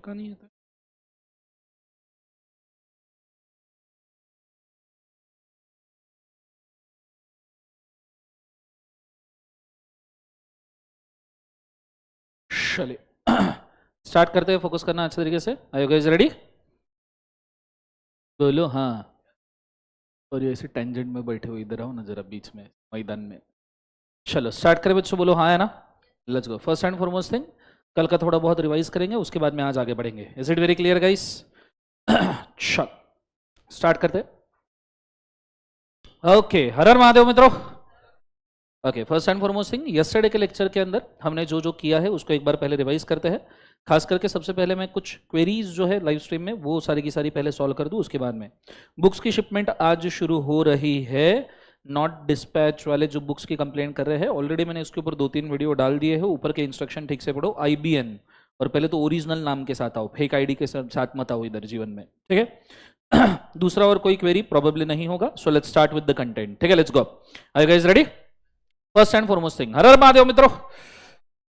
का नहीं आता। चलिए स्टार्ट करते हैं। फोकस करना अच्छे तरीके से। Are you guys ready? बोलो हाँ। और ये ऐसे टेंजेंट में बैठे हुए इधर आओ ना जरा बीच में मैदान में। चलो स्टार्ट करें बच्चों, बोलो हाँ है ना। Let's go. First and foremost thing, कल का थोड़ा बहुत रिवाइज करेंगे, उसके बाद में आज आगे बढ़ेंगे। Is it very clear guys? चल स्टार्ट करते। ओके, हर हर महादेव मित्रों। Okay, first and foremost thing, yesterday के लेक्चर के अंदर हमने जो जो किया है उसको एक बार पहले रिवाइज करते हैं। खास करके सबसे पहले मैं कुछ क्वेरीज जो है लाइव स्ट्रीम में वो सारी की सारी पहले सॉल्व कर दूं, उसके बाद में बुक्स की शिपमेंट आज शुरू हो रही है। नॉट डिस्पैच वाले जो बुक्स की कंप्लेंट कर रहे हैं, ऑलरेडी मैंने इसके ऊपर 2-3 वीडियो डाल दिए हैं। ऊपर के इंस्ट्रक्शन ठीक से पढ़ो, IBN, और पहले तो ओरिजिनल नाम के साथ आओ, फेक आईडी के साथ मत आओ इधर जीवन में, ठीक है। दूसरा और कोई क्वेरी प्रोबेबली नहीं होगा। So let's start with the content, ठीक है। Let's go. Are you guys ready? First and foremost thing, Har Har Mahadev मित्रों।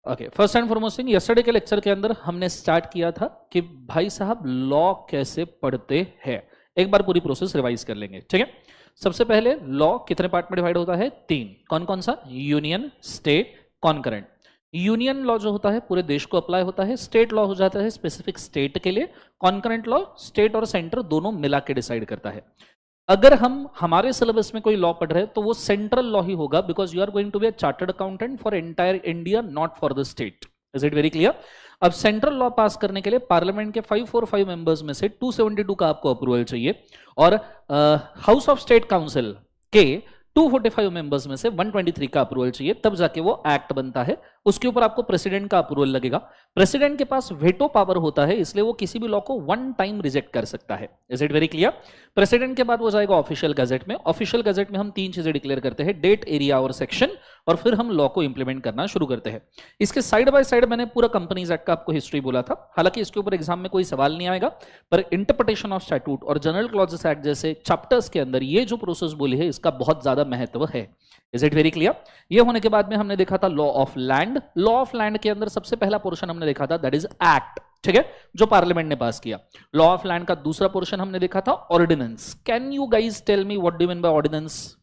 Okay, first and foremost thing, yesterday के लेक्चर के अंदर हमने स्टार्ट किया था कि भाई साहब लॉ कैसे पढ़ते हैं। एक बार पूरी प्रोसेस रिवाइज कर लेंगे, ठीक है। सबसे पहले लॉ कितने पार्ट में डिवाइड होता है? 3। कौन कौन सा? Union, state, concurrent. Union law जो होता है पूरे देश को अप्लाई होता है। स्टेट लॉ हो जाता है स्पेसिफिक स्टेट के लिए। कॉन्करेंट लॉ स्टेट और सेंटर दोनों मिला के डिसाइड करता है। अगर हम हमारे सिलेबस में कोई लॉ पढ़ रहे हैं तो वो सेंट्रल लॉ ही होगा, because you are going to be a chartered accountant for entire India, not for the state. Is it very clear? अब सेंट्रल लॉ पास करने के लिए पार्लियामेंट के 545 मेंबर्स में से 272 का आपको अप्रूवल चाहिए, और हाउस ऑफ स्टेट काउंसिल के 245 मेंबर्स में से 123 का अप्रूवल चाहिए, तब जाके वो एक्ट बनता है। उसके ऊपर आपको प्रेसिडेंट का अप्रूवल लगेगा। प्रेसिडेंट के पास वेटो पावर होता है, इसलिए वो किसी भी लॉ को 1 टाइम रिजेक्ट कर सकता है। Is it very clear? President के बाद वो जाएगा ऑफिशियल गैजेट में। ऑफिशियल गैजेट में हम 3 चीजें डिक्लेयर करते हैं, डेट, एरिया और सेक्शन, और फिर हम लॉ को इंप्लीमेंट करना शुरू करते हैं। इसके साइड बाय साइड मैंने पूरा कंपनीज एक्ट का आपको हिस्ट्री बोला था। हालांकि इसके ऊपर एग्जाम में कोई सवाल नहीं आएगा, पर इंटरप्रिटेशन ऑफ स्टैट्यूट और जनरल क्लॉजेस एक्ट जैसे चैप्टर्स के अंदर ये जो प्रोसेस बोली है इसका बहुत ज्यादा महत्व है। Is it very clear? ये होने के बाद में हमने देखा था law of land. Law of land के अंदर सबसे पहला पोर्शन हमने देखा था दैट इज एक्ट, ठीक है, जो पार्लियामेंट ने पास किया। लॉ ऑफ लैंड का दूसरा पोर्शन हमने देखा था ordinance. Can you guys tell me what do you mean by ordinance?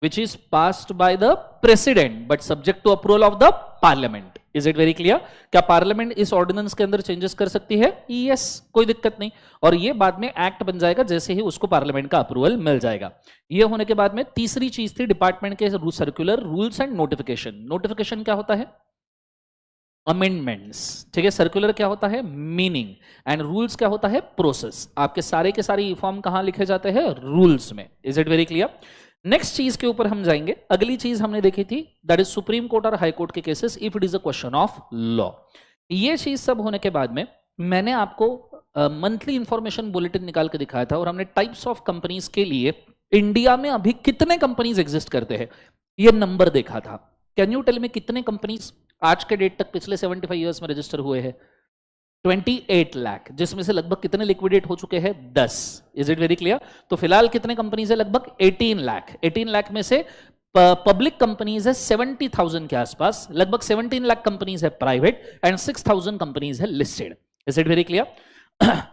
which is passed by the president but subject to approval of the parliament. Is it very clear? क्या parliament इस ordinance के अंदर changes कर सकती है? Yes, कोई दिक्कत नहीं। और ये बाद में एक्ट बन जाएगा जैसे ही उसको पार्लियामेंट का अप्रूवल मिल जाएगा। ये होने के बाद में तीसरी चीज थी डिपार्टमेंट के circular, rules and notification. Notification क्या होता है? अमेंडमेंट्स, ठीक है। सर्कुलर क्या होता है? मीनिंग। एंड रूल्स क्या होता है? प्रोसेस। आपके सारे के सारे फॉर्म कहां लिखे जाते हैं? रूल्स में। Is it very clear? Next चीज के ऊपर हम जाएंगे। अगली चीज हमने देखी थी दैट इज सुप्रीम कोर्ट और हाई कोर्ट के cases if it is a question of law. ये चीज सब होने के बाद में मैंने आपको मंथली इंफॉर्मेशन बुलेटिन निकाल के दिखाया था, और हमने टाइप्स ऑफ कंपनीज के लिए इंडिया में अभी कितने कंपनीज एग्जिस्ट करते हैं ये नंबर देखा था। कैन यू टेल मी कितने कंपनीज आज के डेट तक पिछले 75 ईयर्स में रजिस्टर हुए हैं? 28 लाख, जिसमें से लगभग कितने लिक्विडेट हो चुके हैं? 10। Is it very clear? तो फिलहाल कितने कंपनीज है? लगभग 18 लाख। 18 लाख में से पब्लिक कंपनीज है 70,000 के आसपास, लगभग 17 लाख कंपनीज है प्राइवेट, एंड 6,000 कंपनीज है listed. Is it very clear?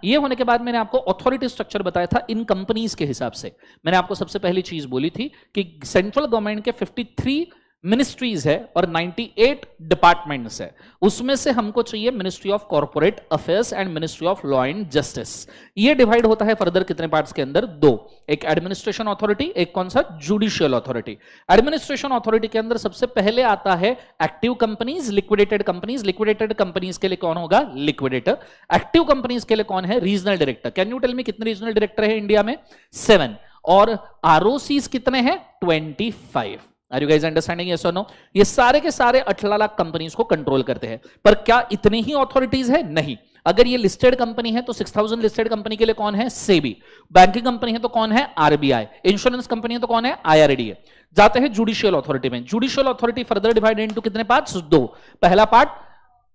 ये होने के बाद मैंने आपको अथॉरिटी स्ट्रक्चर बताया था इन कंपनीज के हिसाब से। मैंने आपको सबसे पहली चीज बोली थी कि सेंट्रल गवर्नमेंट के 53 मिनिस्ट्रीज है और 98 डिपार्टमेंट्स है। उसमें से हमको चाहिए ministry of corporate affairs and ministry of law and justice. ये डिवाइड होता है फर्दर कितने पार्ट्स के अंदर? 2। एक एडमिनिस्ट्रेशन अथॉरिटी, एक कौन सा? Judicial authority. एडमिनिस्ट्रेशन अथॉरिटी के अंदर सबसे पहले आता है active companies, liquidated companies. Liquidated companies के लिए कौन होगा? लिक्विडेटर। एक्टिव कंपनीज के लिए कौन है? Regional director. Can you tell me कितने रीजनल डायरेक्टर है इंडिया में? 7। और आरओसीज कितने हैं? 25। Are you guys understanding? Yes और नो? ये सारे के सारे 18 लाख कंपनीज को कंट्रोल करते हैं। पर क्या इतने ही अथॉरिटीज है? नहीं। अगर ये लिस्टेड कंपनी है तो 6000 लिस्टेड कंपनी के लिए कौन है? सेबी। बैंकिंग कंपनी है तो कौन है? आरबीआई। इंश्योरेंस कंपनी है तो कौन है? आईआरडीए। जाते हैं जुडिशियल अथॉरिटी में। Judicial authority further divided into कितने पार्ट्स? 2। पहला पार्ट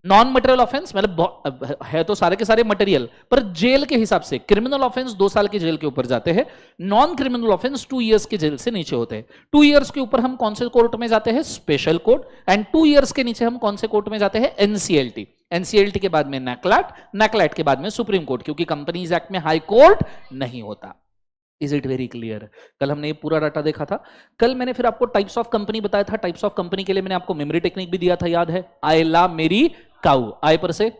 नॉन मटेरियल ऑफेंस, मतलब है तो सारे के सारे मटेरियल, पर जेल के हिसाब से क्रिमिनल ऑफेंस 2 साल की जेल के ऊपर जाते हैं। नॉन क्रिमिनल ऑफेंस 2 इयर्स की जेल से नीचे होते हैं। 2 इयर्स के ऊपर हम कौन से कोर्ट में जाते हैं? Special court. एंड 2 इयर्स के नीचे हम कौन से कोर्ट में जाते हैं? एनसीएलटी। एनसीएलटी के बाद में नैकलैट, नैकलैट के बाद में सुप्रीम कोर्ट, क्योंकि कंपनीज एक्ट में हाई कोर्ट नहीं होता। Is it very clear? कल हमने ये पूरा डाटा देखा था। कल मैंने फिर आपको टाइप्स ऑफ कंपनी बताया था। टाइप्स ऑफ कंपनी के लिए मैंने आपको मेमोरी टेक्निक भी दिया था, याद है? आई ला मेरी काऊ, आई पर से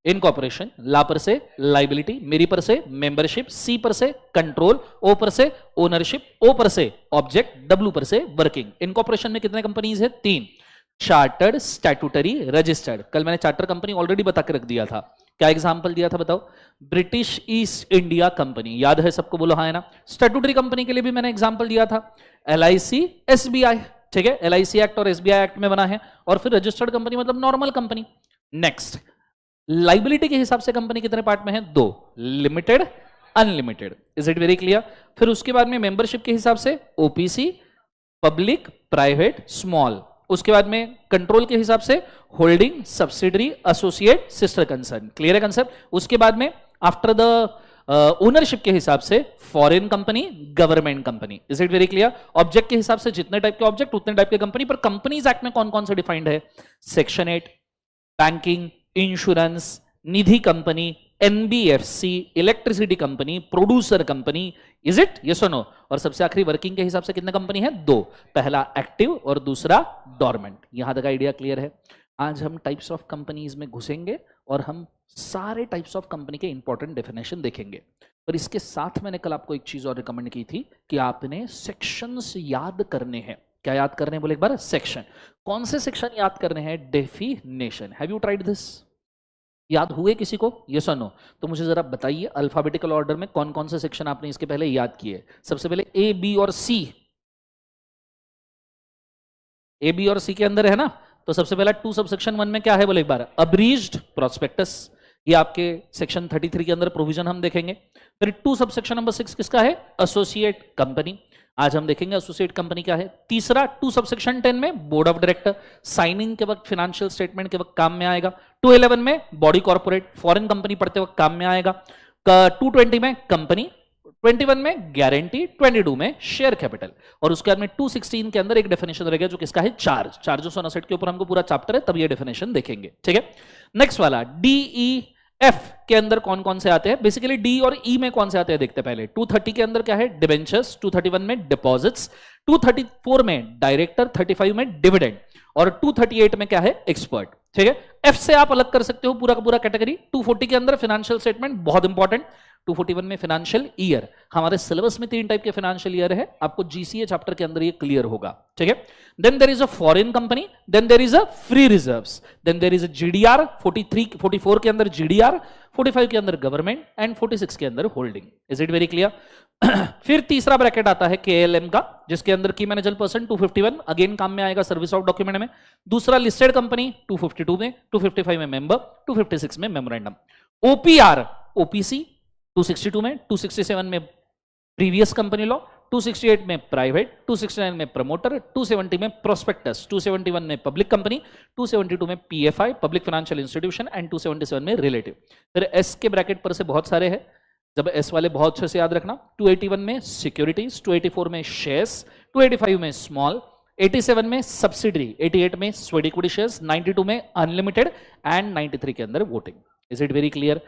इनकॉर्पोरेशन, ला पर से लाइबिलिटी, मेरी पर से मेंबरशिप, सी पर से कंट्रोल, ओ पर से ओनरशिप, ओ पर से ऑब्जेक्ट, डब्ल्यू पर से वर्किंग। इनकॉर्पोरेशन में कितने कंपनीज है? 3, चार्टर्ड, स्टैट्यूटरी, रजिस्टर्ड। कल मैंने चार्टर कंपनी ऑलरेडी बता के रख दिया था। क्या एग्जांपल दिया था बताओ? ब्रिटिश ईस्ट इंडिया कंपनी, याद है सबको? बोलो हाँ है ना। स्टैट्यूटरी कंपनी के लिए भी मैंने एग्जांपल दिया था, एलआईसी, एसबीआई, ठीक है? एलआईसी एक्ट और एसबीआई एक्ट में बना है। और फिर रजिस्टर्ड कंपनी मतलब नॉर्मल कंपनी। नेक्स्ट, लाइबिलिटी के हिसाब से कंपनी कितने पार्ट में है? 2, limited, unlimited. Is it very clear? फिर उसके बाद में मेंबरशिप के हिसाब से ओपीसी, पब्लिक, प्राइवेट, स्मॉल। उसके बाद में कंट्रोल के हिसाब से holding, subsidiary, associate, sister concern. Clear है कंसेप्ट? उसके बाद में आफ्टर द ओनरशिप के हिसाब से foreign company, government company. Is it very clear? Object के हिसाब से जितने टाइप के ऑब्जेक्ट उतने टाइप के कंपनी। पर कंपनीज एक्ट में कौन कौन से डिफाइंड है? Section 8 banking, insurance, Nidhi company, NBFC, electricity company, producer company. Is it? Yes और नो? और सबसे आखिरी वर्किंग के हिसाब से कितने कंपनी है? 2, पहला एक्टिव और दूसरा डोरमेंट। यहां तक आइडिया क्लियर है? आज हम टाइप्स ऑफ कंपनीज में घुसेंगे और हम सारे टाइप्स ऑफ कंपनी के इंपॉर्टेंट डेफिनेशन देखेंगे। पर इसके साथ मैंने कल आपको एक चीज और रिकमेंड की थी कि आपने सेक्शंस याद करने हैं। क्या याद करने हैं? बोले एक बार। सेक्शन। कौन से सेक्शन याद करने हैं? Definition. Have you tried this? याद हुए किसी को? यस और नो? तो मुझे जरा बताइए अल्फाबेटिकल ऑर्डर में कौन कौन से सेक्शन आपने इसके पहले याद किए। सबसे पहले ए, बी और सी। ए, बी और सी के अंदर है ना? तो सबसे पहला 2 सबसेक्शन 1 में क्या है? बोले एक बार। अब्रीज्ड प्रोस्पेक्टस, ये आपके सेक्शन 33 के अंदर प्रोविजन हम देखेंगे। फिर 2 सबसेक्शन नंबर 6 किसका है? Associate company. आज हम देखेंगे एसोसिएट कंपनी क्या है। तीसरा 2 सबसेक्शन 10 में बोर्ड ऑफ डायरेक्टर, साइनिंग के वक्त, फाइनेंशियल स्टेटमेंट के वक्त काम में आएगा। 211 में बॉडी कॉर्पोरेट, फॉरेन कंपनी पढ़ते वक्त काम में आएगा। 220 में कंपनी, 21 में गारंटी, 22 में शेयर कैपिटल। और उसके बाद में 216 के अंदर एक डेफिनेशन रहेगा जो किसका है? चार्ज। चार्जेस ऑन असेट के ऊपर हमको पूरा चैप्टर है, तब ये डेफिनेशन देखेंगे। ठीक है? नेक्स्ट वाला DEF के अंदर कौन कौन से आते हैं? बेसिकली डी और ई में कौन से आते हैं देखते हैं पहले। 230 के अंदर क्या है? डिबेंचर्स। 231 में डिपॉजिट्स। 234 में डायरेक्टर। 35 में डिविडेंड। और 238 में क्या है? एक्सपर्ट। ठीक है? एफ से आप अलग कर सकते हो पूरा का पूरा कैटेगरी। 240 के अंदर फाइनेंशियल स्टेटमेंट, बहुत इंपॉर्टेंट। 241 में फाइनेंशियल ईयर। हमारे सिलेबस में 3 टाइप के फाइनेंशियल ईयर है, आपको जीसीए चैप्टर के अंदर ये क्लियर होगा। ठीक है? Then there is a foreign company, then there is a free reserves, then there is a GDR. 44 के अंदर जीडीआर, 45 के अंदर गवर्नमेंट एंड 46 के अंदर holding. Is it very clear? फिर तीसरा ब्रैकेट आता है केएलएम का, जिसके अंदर की मैनेजर पर्सन 251 अगेन काम में आएगा सर्विस ऑफ डॉक्यूमेंट में। दूसरा लिस्टेड कंपनी 252 में, 255 में मेंबर, 256 में मेमोरेंडम। ओपीआर, ओपीसी 262 में, 267 में प्रीवियस कंपनी लॉ, 268 में प्राइवेट, 269 में प्रमोटर, 270 में प्रोस्पेक्टस, 271 में पब्लिक कंपनी, 272 में PFI public financial institution and 277 में रिलेटिव। फिर एस के ब्रैकेट पर से बहुत सारे हैं, जब एस वाले बहुत अच्छे से याद रखना। 281 में सिक्योरिटीज, 284 में शेयर्स, 285 में स्मॉल, 87 में सब्सिडरी, 88 में स्वेट इक्विटी शेयर्स, 92 में अनलिमिटेड एंड 93 के अंदर voting. Is it very clear?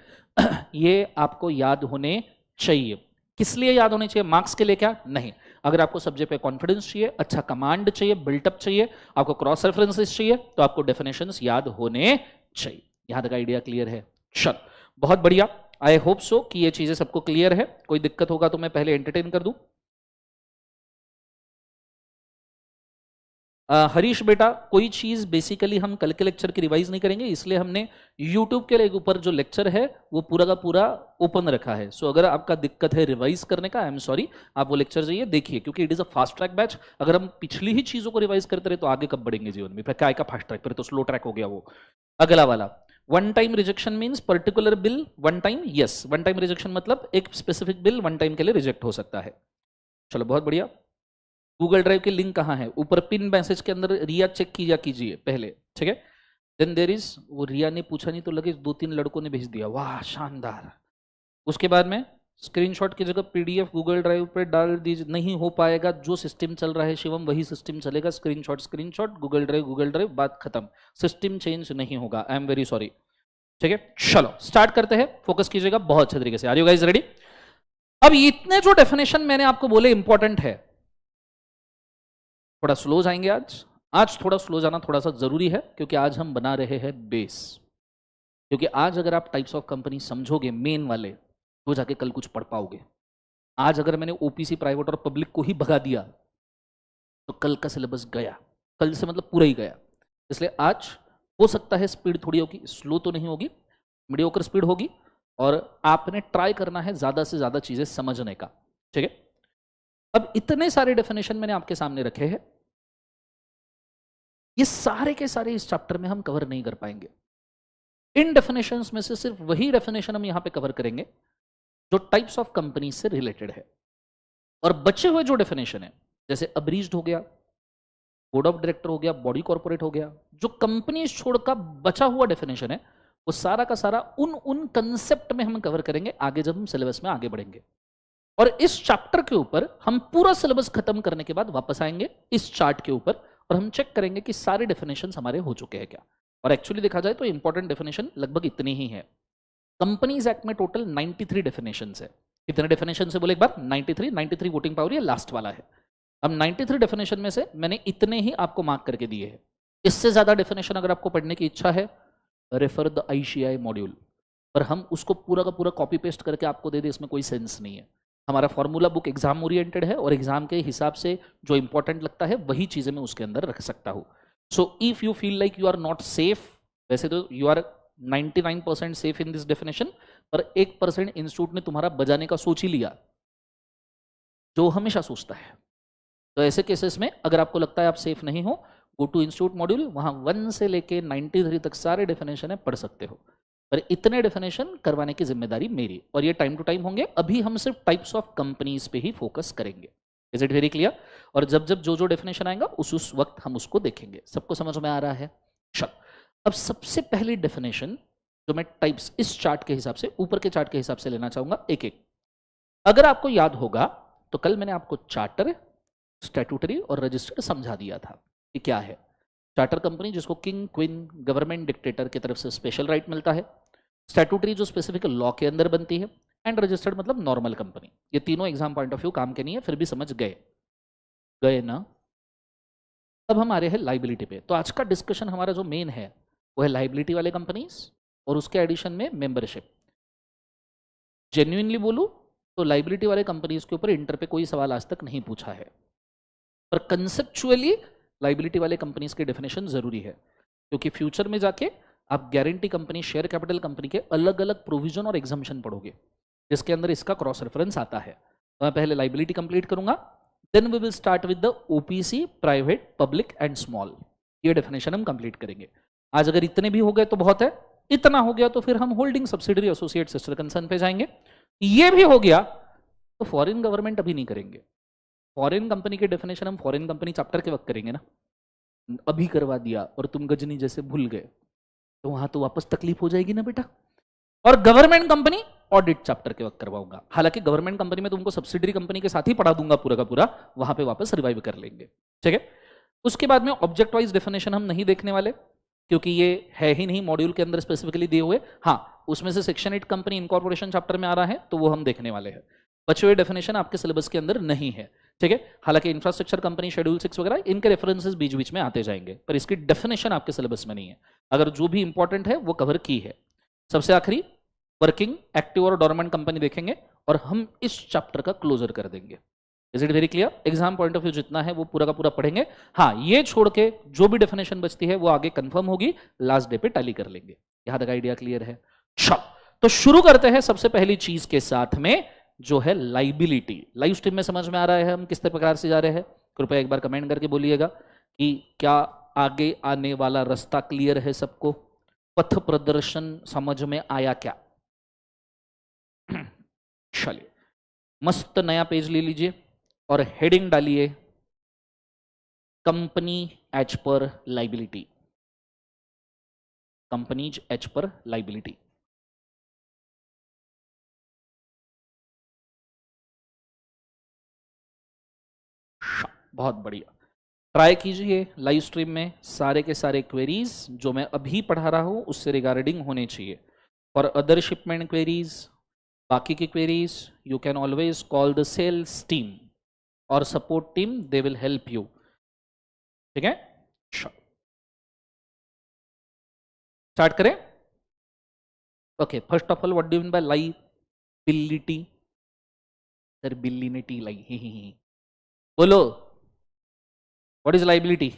ये आपको याद होने चाहिए। किस लिए याद होने चाहिए? मार्क्स के लिए क्या? नहीं। अगर आपको सब्जेक्ट पे कॉन्फिडेंस चाहिए, अच्छा कमांड चाहिए, बिल्टअप चाहिए, आपको क्रॉस रेफरेंसेस चाहिए, तो आपको डेफिनेशंस याद होने चाहिए। यहां तक आइडिया क्लियर है? चल, बहुत बढ़िया। आई होप सो कि ये चीजें सबको क्लियर है। कोई दिक्कत होगा तो मैं पहले एंटरटेन कर दूं। हरीश बेटा, कोई चीज बेसिकली हम कल के लेक्चर की रिवाइज नहीं करेंगे, इसलिए हमने यूट्यूब के ऊपर जो लेक्चर है वो पूरा का पूरा ओपन रखा है। सो अगर आपका दिक्कत है रिवाइज करने का, आई एम सॉरी, आप वो लेक्चर जाइए देखिए, क्योंकि it is a fast track batch. अगर हम पिछली ही चीजों को रिवाइज करते रहे तो आगे कब बढ़ेंगे जीवन में? क्या का फास्ट ट्रैक पर, तो स्लो ट्रैक हो गया वो। अगला वाला, one time rejection means particular bill one time. Yes, one time rejection मतलब एक स्पेसिफिक बिल वन टाइम के लिए रिजेक्ट हो सकता है। चलो, बहुत बढ़िया। गूगल ड्राइव के लिंक कहाँ है? ऊपर पिन मैसेज के अंदर रिया चेक किया कीजिए पहले। ठीक है? देन देयर इज, वो रिया ने पूछा नहीं तो लगे 2-3 लड़कों ने भेज दिया, वाह शानदार। उसके बाद में स्क्रीनशॉट की जगह पीडीएफ गूगल ड्राइव पे डाल दीजिए। नहीं हो पाएगा, जो सिस्टम चल रहा है शिवम वही सिस्टम चलेगा। स्क्रीनशॉट गूगल ड्राइव, बात खत्म। सिस्टम चेंज नहीं होगा। I am very sorry. ठीक है, चलो स्टार्ट करते हैं, फोकस कीजिएगा बहुत अच्छे तरीके से। Are you guys ready? अब इतने जो डेफिनेशन मैंने आपको बोले इंपॉर्टेंट है, थोड़ा स्लो जाएंगे आज थोड़ा स्लो जाना थोड़ा सा जरूरी है, क्योंकि आज हम बना रहे हैं बेस। क्योंकि आज अगर आप टाइप्स ऑफ कंपनी समझोगे मेन वाले, तो जाके कल कुछ पढ़ पाओगे। आज अगर मैंने ओपीसी, प्राइवेट और पब्लिक को ही भगा दिया, तो कल का सिलेबस गया, कल से मतलब पूरा ही गया। इसलिए आज हो सकता है स्पीड थोड़ी होगी, स्लो तो नहीं होगी, मीडियोकर स्पीड होगी, और आपने ट्राई करना है ज्यादा से ज्यादा चीजें समझने का। ठीक है, अब इतने सारे डेफिनेशन मैंने आपके सामने रखे हैं, ये सारे के सारे इस चैप्टर में हम कवर नहीं कर पाएंगे। इन डेफिनेशंस में से सिर्फ वही डेफिनेशन हम यहां पे कवर करेंगे जो टाइप्स ऑफ कंपनी से रिलेटेड है। और बचे हुए जो डेफिनेशन है, जैसे अब्रीज्ड हो गया, बोर्ड ऑफ डायरेक्टर हो गया, बॉडी कॉर्पोरेट हो गया, जो कंपनी छोड़कर बचा हुआ डेफिनेशन है, वो सारा का सारा उन कंसेप्ट में हम कवर करेंगे आगे जब हम सिलेबस में आगे बढ़ेंगे। और इस चैप्टर के ऊपर हम पूरा सिलेबस खत्म करने के बाद वापस आएंगे इस चार्ट के ऊपर, और हम चेक करेंगे कि सारे डेफिनेशन हमारे हो चुके हैं क्या। और एक्चुअली देखा जाए तो इंपॉर्टेंट डेफिनेशन लगभग इतनी ही है। कंपनीज एक्ट में टोटल 93 डेफिनेशन है। कितने डेफिनेशन से बोले एक बार? 93 वोटिंग पावर, ये लास्ट वाला है। अब 93 डेफिनेशन में से मैंने इतने ही आपको मार्क करके दिए हैं। इससे ज्यादा डेफिनेशन अगर आपको पढ़ने की इच्छा है, रेफर द ICAI मॉड्यूल। पर हम उसको पूरा का पूरा कॉपी पेस्ट करके आपको दे दे, इसमें कोई सेंस नहीं है। हमारा फॉर्मूला बुक एग्जाम ओरिएंटेड है, और एग्जाम के हिसाब से जो इंपॉर्टेंट लगता है वही चीजें मैं उसके अंदर रख सकता हूं। So if you feel like you are not safe, वैसे तो you are 99% safe in this definition, पर 1% इंस्टीट्यूट ने तुम्हारा बजाने का सोच ही लिया, जो हमेशा सोचता है। तो ऐसे केसेस में अगर आपको लगता है आप सेफ नहीं हो, गो टू इंस्टीट्यूट मॉड्यूल, वहां 1 से लेके 93 तक सारे डेफिनेशन है, पढ़ सकते हो। पर इतने डेफिनेशन करवाने की जिम्मेदारी मेरी, और ये टाइम टू टाइम होंगे। अभी हम सिर्फ टाइप्स ऑफ कंपनीज पे ही फोकस करेंगे। Is it very clear? और जब जब जो डेफिनेशन आएगा उस वक्त हम उसको देखेंगे। सबको समझ में आ रहा है? चल, अब सबसे पहली डेफिनेशन जो मैं टाइप्स इस चार्ट के हिसाब से, ऊपर के चार्ट के हिसाब से लेना चाहूंगा एक एक। अगर आपको याद होगा तो कल मैंने आपको चार्टर, स्टैट्यूटरी और रजिस्टर्ड समझा दिया था कि क्या है। चार्टर कंपनी जिसको किंग, क्वीन, गवर्नमेंट, डिक्टेटर की तरफ से स्पेशल राइट मिलता है। स्टैट्यूटरी जो स्पेसिफिक लॉ के अंदर बनती है। एंड रजिस्टर्ड मतलब नॉर्मल कंपनी। ये तीनों एग्जाम पॉइंट ऑफ व्यू काम के नहीं है, फिर भी समझ गए ना? अब हम आ रहे हैं लाइबिलिटी पे। तो आज का डिस्कशन हमारा जो मेन है वो है लाइबिलिटी वाले कंपनीज, और उसके एडिशन में मेंबरशिप। जेन्युइनली बोलूं तो लाइबिलिटी वाले कंपनीज के ऊपर इंटर पे कोई सवाल आज तक नहीं पूछा है, पर कंसेप्चुअली लाइबिलिटी वाले कंपनीज की डेफिनेशन जरूरी है, क्योंकि फ्यूचर में जाके आप guarantee company, share capital company के अलग अलग प्रोविजन और एग्जाम्पशन पढ़ोगे, जिसके अंदर इसका क्रॉस रेफरेंस आता है। तो मैं पहले लाइबिलिटी कंप्लीट करूंगा, then we will start with the OPC, private, public and small. ये डेफिनेशन हम कंप्लीट करेंगे आज। अगर इतने भी हो गए तो बहुत है, इतना हो गया तो फिर हम holding, subsidiary, associate, sister concern पे जाएंगे। ये भी हो गया तो फॉरेन गवर्नमेंट अभी नहीं करेंगे। फॉरेन कंपनी के डेफिनेशन हम फॉरेन कंपनी चैप्टर के वक्त करेंगे ना। अभी करवा दिया और तुम गजनी जैसे भूल गए तो वहां तो वापस तकलीफ हो जाएगी ना बेटा। और गवर्नमेंट कंपनी ऑडिट चैप्टर के वक्त करवाऊंगा। हालांकि गवर्नमेंट कंपनी में तुमको सब्सिडरी कंपनी के साथ ही पढ़ा दूंगा पूरा का पूरा, वहां पे वापस रिवाइव कर लेंगे। ठीक है, उसके बाद में ऑब्जेक्ट वाइज डेफिनेशन हम नहीं देखने वाले, क्योंकि ये है ही नहीं मॉड्यूल के अंदर स्पेसिफिकली दिए हुए। हाँ, उसमें से सेक्शन 8 कंपनी इनकॉर्पोरेशन चैप्टर में आ रहा है, तो वो हम देखने वाले हैं। बचे हुए डेफिनेशन आपके सिलेबस के अंदर नहीं है। ठीक है, हालांकि इंफ्रास्ट्रक्चर कंपनी, शेड्यूल 6 वगैरह, इनके रेफरेंसेस बीच बीच में आते जाएंगे, पर इसकी डेफिनेशन आपके सिलेबस में नहीं है। अगर जो भी इंपॉर्टेंट है वो कवर की है। सबसे आखिरी वर्किंग, एक्टिव और डोरमेंट कंपनी देखेंगे, और हम इस चैप्टर का क्लोजर कर देंगे। Is it very clear? Exam point of view जितना है वो पूरा का पूरा पढ़ेंगे। हाँ, ये छोड़ के जो भी डेफिनेशन बचती है वो आगे कंफर्म होगी, लास्ट डे पे टैली कर लेंगे। यहां तक आइडिया क्लियर है? चलो, तो शुरू करते हैं सबसे पहली चीज के साथ में, जो है लाइबिलिटी। लाइव स्ट्रीम में समझ में आ रहा है हम किस प्रकार से जा रहे हैं? कृपया एक बार कमेंट करके बोलिएगा कि क्या आगे आने वाला रास्ता क्लियर है सबको? पथ प्रदर्शन समझ में आया क्या? चलिए, मस्त नया पेज ले लीजिए और हेडिंग डालिए company as per liability. Companies as per liability. बहुत बढ़िया। ट्राई कीजिए लाइव स्ट्रीम में सारे के सारे क्वेरीज जो मैं अभी पढ़ा रहा हूं उससे रिगार्डिंग होने चाहिए। फॉर अदर शिपमेंट क्वेरीज, बाकी की queries, you can always call the sales team और support team, they will help you. ठीक है, स्टार्ट करें। Okay, first of all what do you mean by liability? Sir बिल्ली ने टी लाई, ही। बोलो, व्हाट इज लाइबिलिटी?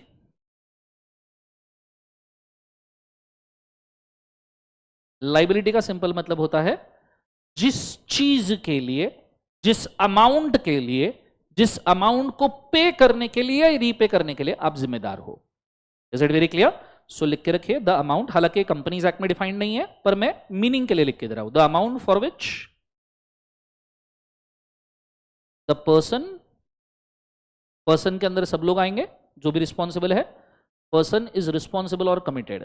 लाइबिलिटी का सिंपल मतलब होता है जिस चीज के लिए, जिस अमाउंट के लिए, जिस अमाउंट को पे करने के लिए या रीपे करने के लिए आप जिम्मेदार हो। Is it very clear? So लिख के रखिए द अमाउंट, हालांकि कंपनीज एक्ट में डिफाइंड नहीं है पर मैं मीनिंग के लिए लिख के दे रहा हूं। The amount for which the person के अंदर सब लोग आएंगे जो भी रिस्पॉन्सिबल है, पर्सन इज रिस्पॉन्सिबल और कमिटेड,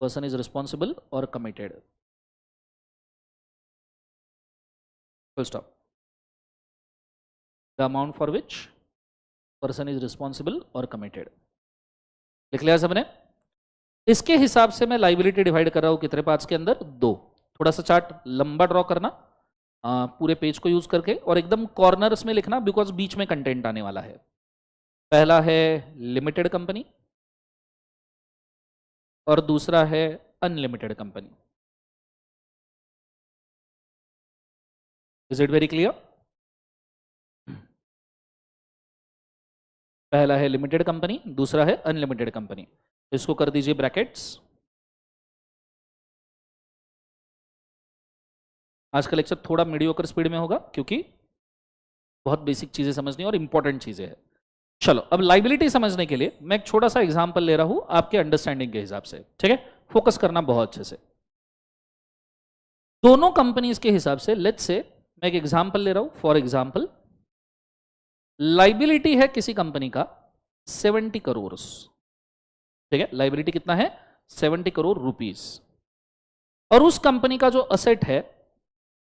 पर्सन इज रिस्पॉन्सिबल और committed, full stop. The amount for which person is responsible और कमिटेड, लिख लिया सबने? इसके हिसाब से मैं लाइबिलिटी डिवाइड कर रहा हूं कितने पार्ट्स के अंदर? 2। थोड़ा सा चार्ट लंबा ड्रॉ करना पूरे पेज को यूज करके, और एकदम कॉर्नर्स में लिखना बिकॉज बीच में कंटेंट आने वाला है। पहला है लिमिटेड कंपनी और दूसरा है unlimited company. Is it very clear? पहला है लिमिटेड कंपनी, दूसरा है अनलिमिटेड कंपनी। इसको कर दीजिए ब्रैकेट्स। आज का लेक्चर थोड़ा मीडियोकर स्पीड में होगा क्योंकि बहुत बेसिक चीजें समझनी और इंपॉर्टेंट चीजें हैं। चलो, अब लाइबिलिटी समझने के लिए मैं एक छोटा सा एग्जांपल ले रहा हूं आपके अंडरस्टैंडिंग के हिसाब से। ठीक है, फोकस करना बहुत अच्छे से। दोनों कंपनीज के हिसाब से लेट्स से मैं एक एग्जांपल ले रहा हूं। फॉर एग्जांपल, लाइबिलिटी है किसी कंपनी का 70 करोड़। ठीक है, लाइबिलिटी कितना है? 70 करोड़ रुपीस। और उस कंपनी का जो असेट है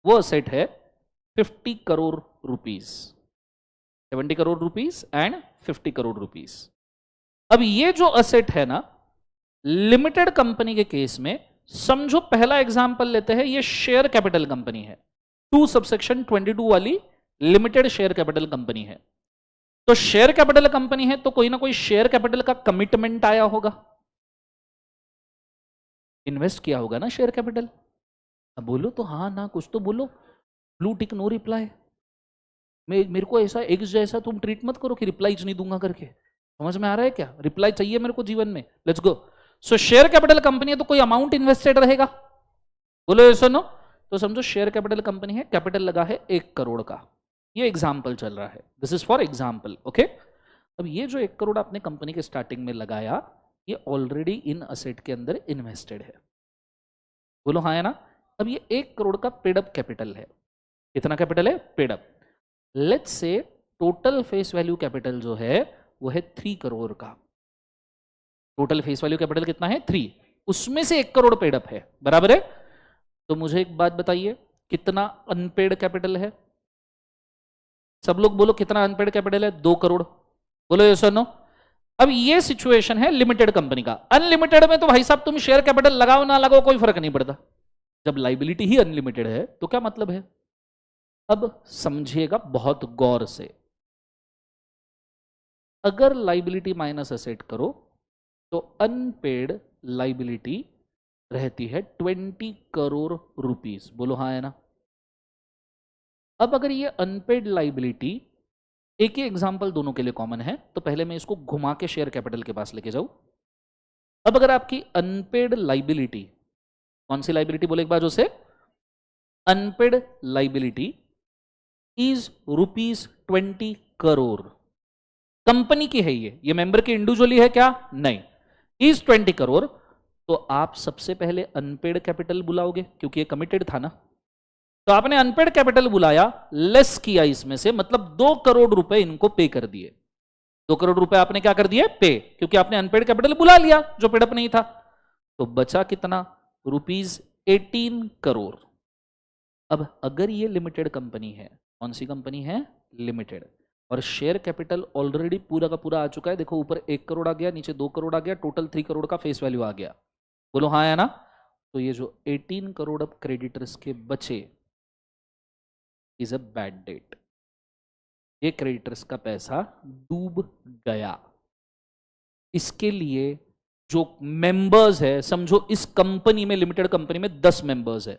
वो असेट है 50 crore rupees. 70 crore rupees and 50 crore rupees. अब ये जो असेट है ना, लिमिटेड कंपनी के केस में समझो, पहला एग्जांपल लेते हैं, ये शेयर कैपिटल कंपनी है, 2/22 वाली लिमिटेड शेयर कैपिटल कंपनी है। तो शेयर कैपिटल कंपनी है तो कोई ना कोई शेयर कैपिटल का कमिटमेंट आया होगा, इन्वेस्ट किया होगा ना शेयर कैपिटल। अब बोलो तो हाँ ना, कुछ तो बोलो। Blue tick no reply. मेरे को ऐसा एक्स जैसा तुम ट्रीट मत करो कि रिप्लाई नहीं दूंगा करके। समझ में आ रहा है क्या? रिप्लाई चाहिए मेरे को जीवन में। Let's go. So share capital company है तो कोई अमाउंट इन्वेस्टेड रहेगा, बोलो ये सुनो। तो समझो शेयर कैपिटल कंपनी है, कैपिटल लगा है 1 करोड़ का। ये एग्जाम्पल चल रहा है, this is for example. Okay, अब ये जो 1 करोड़ आपने कंपनी के स्टार्टिंग में लगाया, ये ऑलरेडी इन असेट के अंदर इन्वेस्टेड है, बोलो हाँ है ना। अब ये 1 करोड़ का पेडअप कैपिटल है। कितना कैपिटल है? Paid up. Let's say total face value capital जो है वो है 3 करोड़ का। टोटल फेस वैल्यू कैपिटल कितना है? 3। उसमें से 1 करोड़ पेडअप है, बराबर है। तो मुझे एक बात बताइए, कितना अनपेड कैपिटल है? सब लोग बोलो कितना अनपेड कैपिटल है? 2 करोड़। बोलो यस और नो। अब ये सिचुएशन है लिमिटेड कंपनी का। अनलिमिटेड में तो भाई साहब तुम शेयर कैपिटल लगाओ ना लगाओ कोई फर्क नहीं पड़ता। जब लाइबिलिटी ही अनलिमिटेड है तो क्या मतलब है? अब समझिएगा बहुत गौर से। अगर लाइबिलिटी माइनस एसेट करो तो अनपेड लाइबिलिटी रहती है 20 करोड़ रुपीस। बोलो हाँ है ना। अब अगर ये अनपेड लाइबिलिटी, एक ही एग्जांपल दोनों के लिए कॉमन है, तो पहले मैं इसको घुमा के शेयर कैपिटल के पास लेके जाऊं। अब अगर आपकी अनपेड लाइबिलिटी, कौन सी लाइबिलिटी बोले एक बार जोर से? Unpaid liability is ₹20 crore. Company की है ये मेंबर की इंडिविजुअली है क्या? नहीं। इज 20 करोड़, तो आप सबसे पहले अनपेड कैपिटल बुलाओगे क्योंकि ये कमिटेड था ना। तो आपने अनपेड कैपिटल बुलाया, लेस किया इसमें से, मतलब 2 करोड़ रुपए इनको पे कर दिए। 2 करोड़ रुपए आपने क्या कर दिए? पे, क्योंकि आपने अनपेड कैपिटल बुला लिया जो पेडअप नहीं था। तो बचा कितना? ₹18 करोड़। अब अगर ये लिमिटेड कंपनी है, कौन सी कंपनी है? लिमिटेड, और शेयर कैपिटल ऑलरेडी पूरा का पूरा आ चुका है। देखो ऊपर 1 करोड़ आ गया, नीचे 2 करोड़ आ गया, टोटल 3 करोड़ का फेस वैल्यू आ गया। बोलो हाँ या ना। तो ये जो 18 करोड़ अब क्रेडिटर्स के बचे इज अ बैड डेट, ये क्रेडिटर्स का पैसा डूब गया। इसके लिए जो मेंबर्स है, समझो इस कंपनी में, लिमिटेड कंपनी में 10 मेंबर्स है,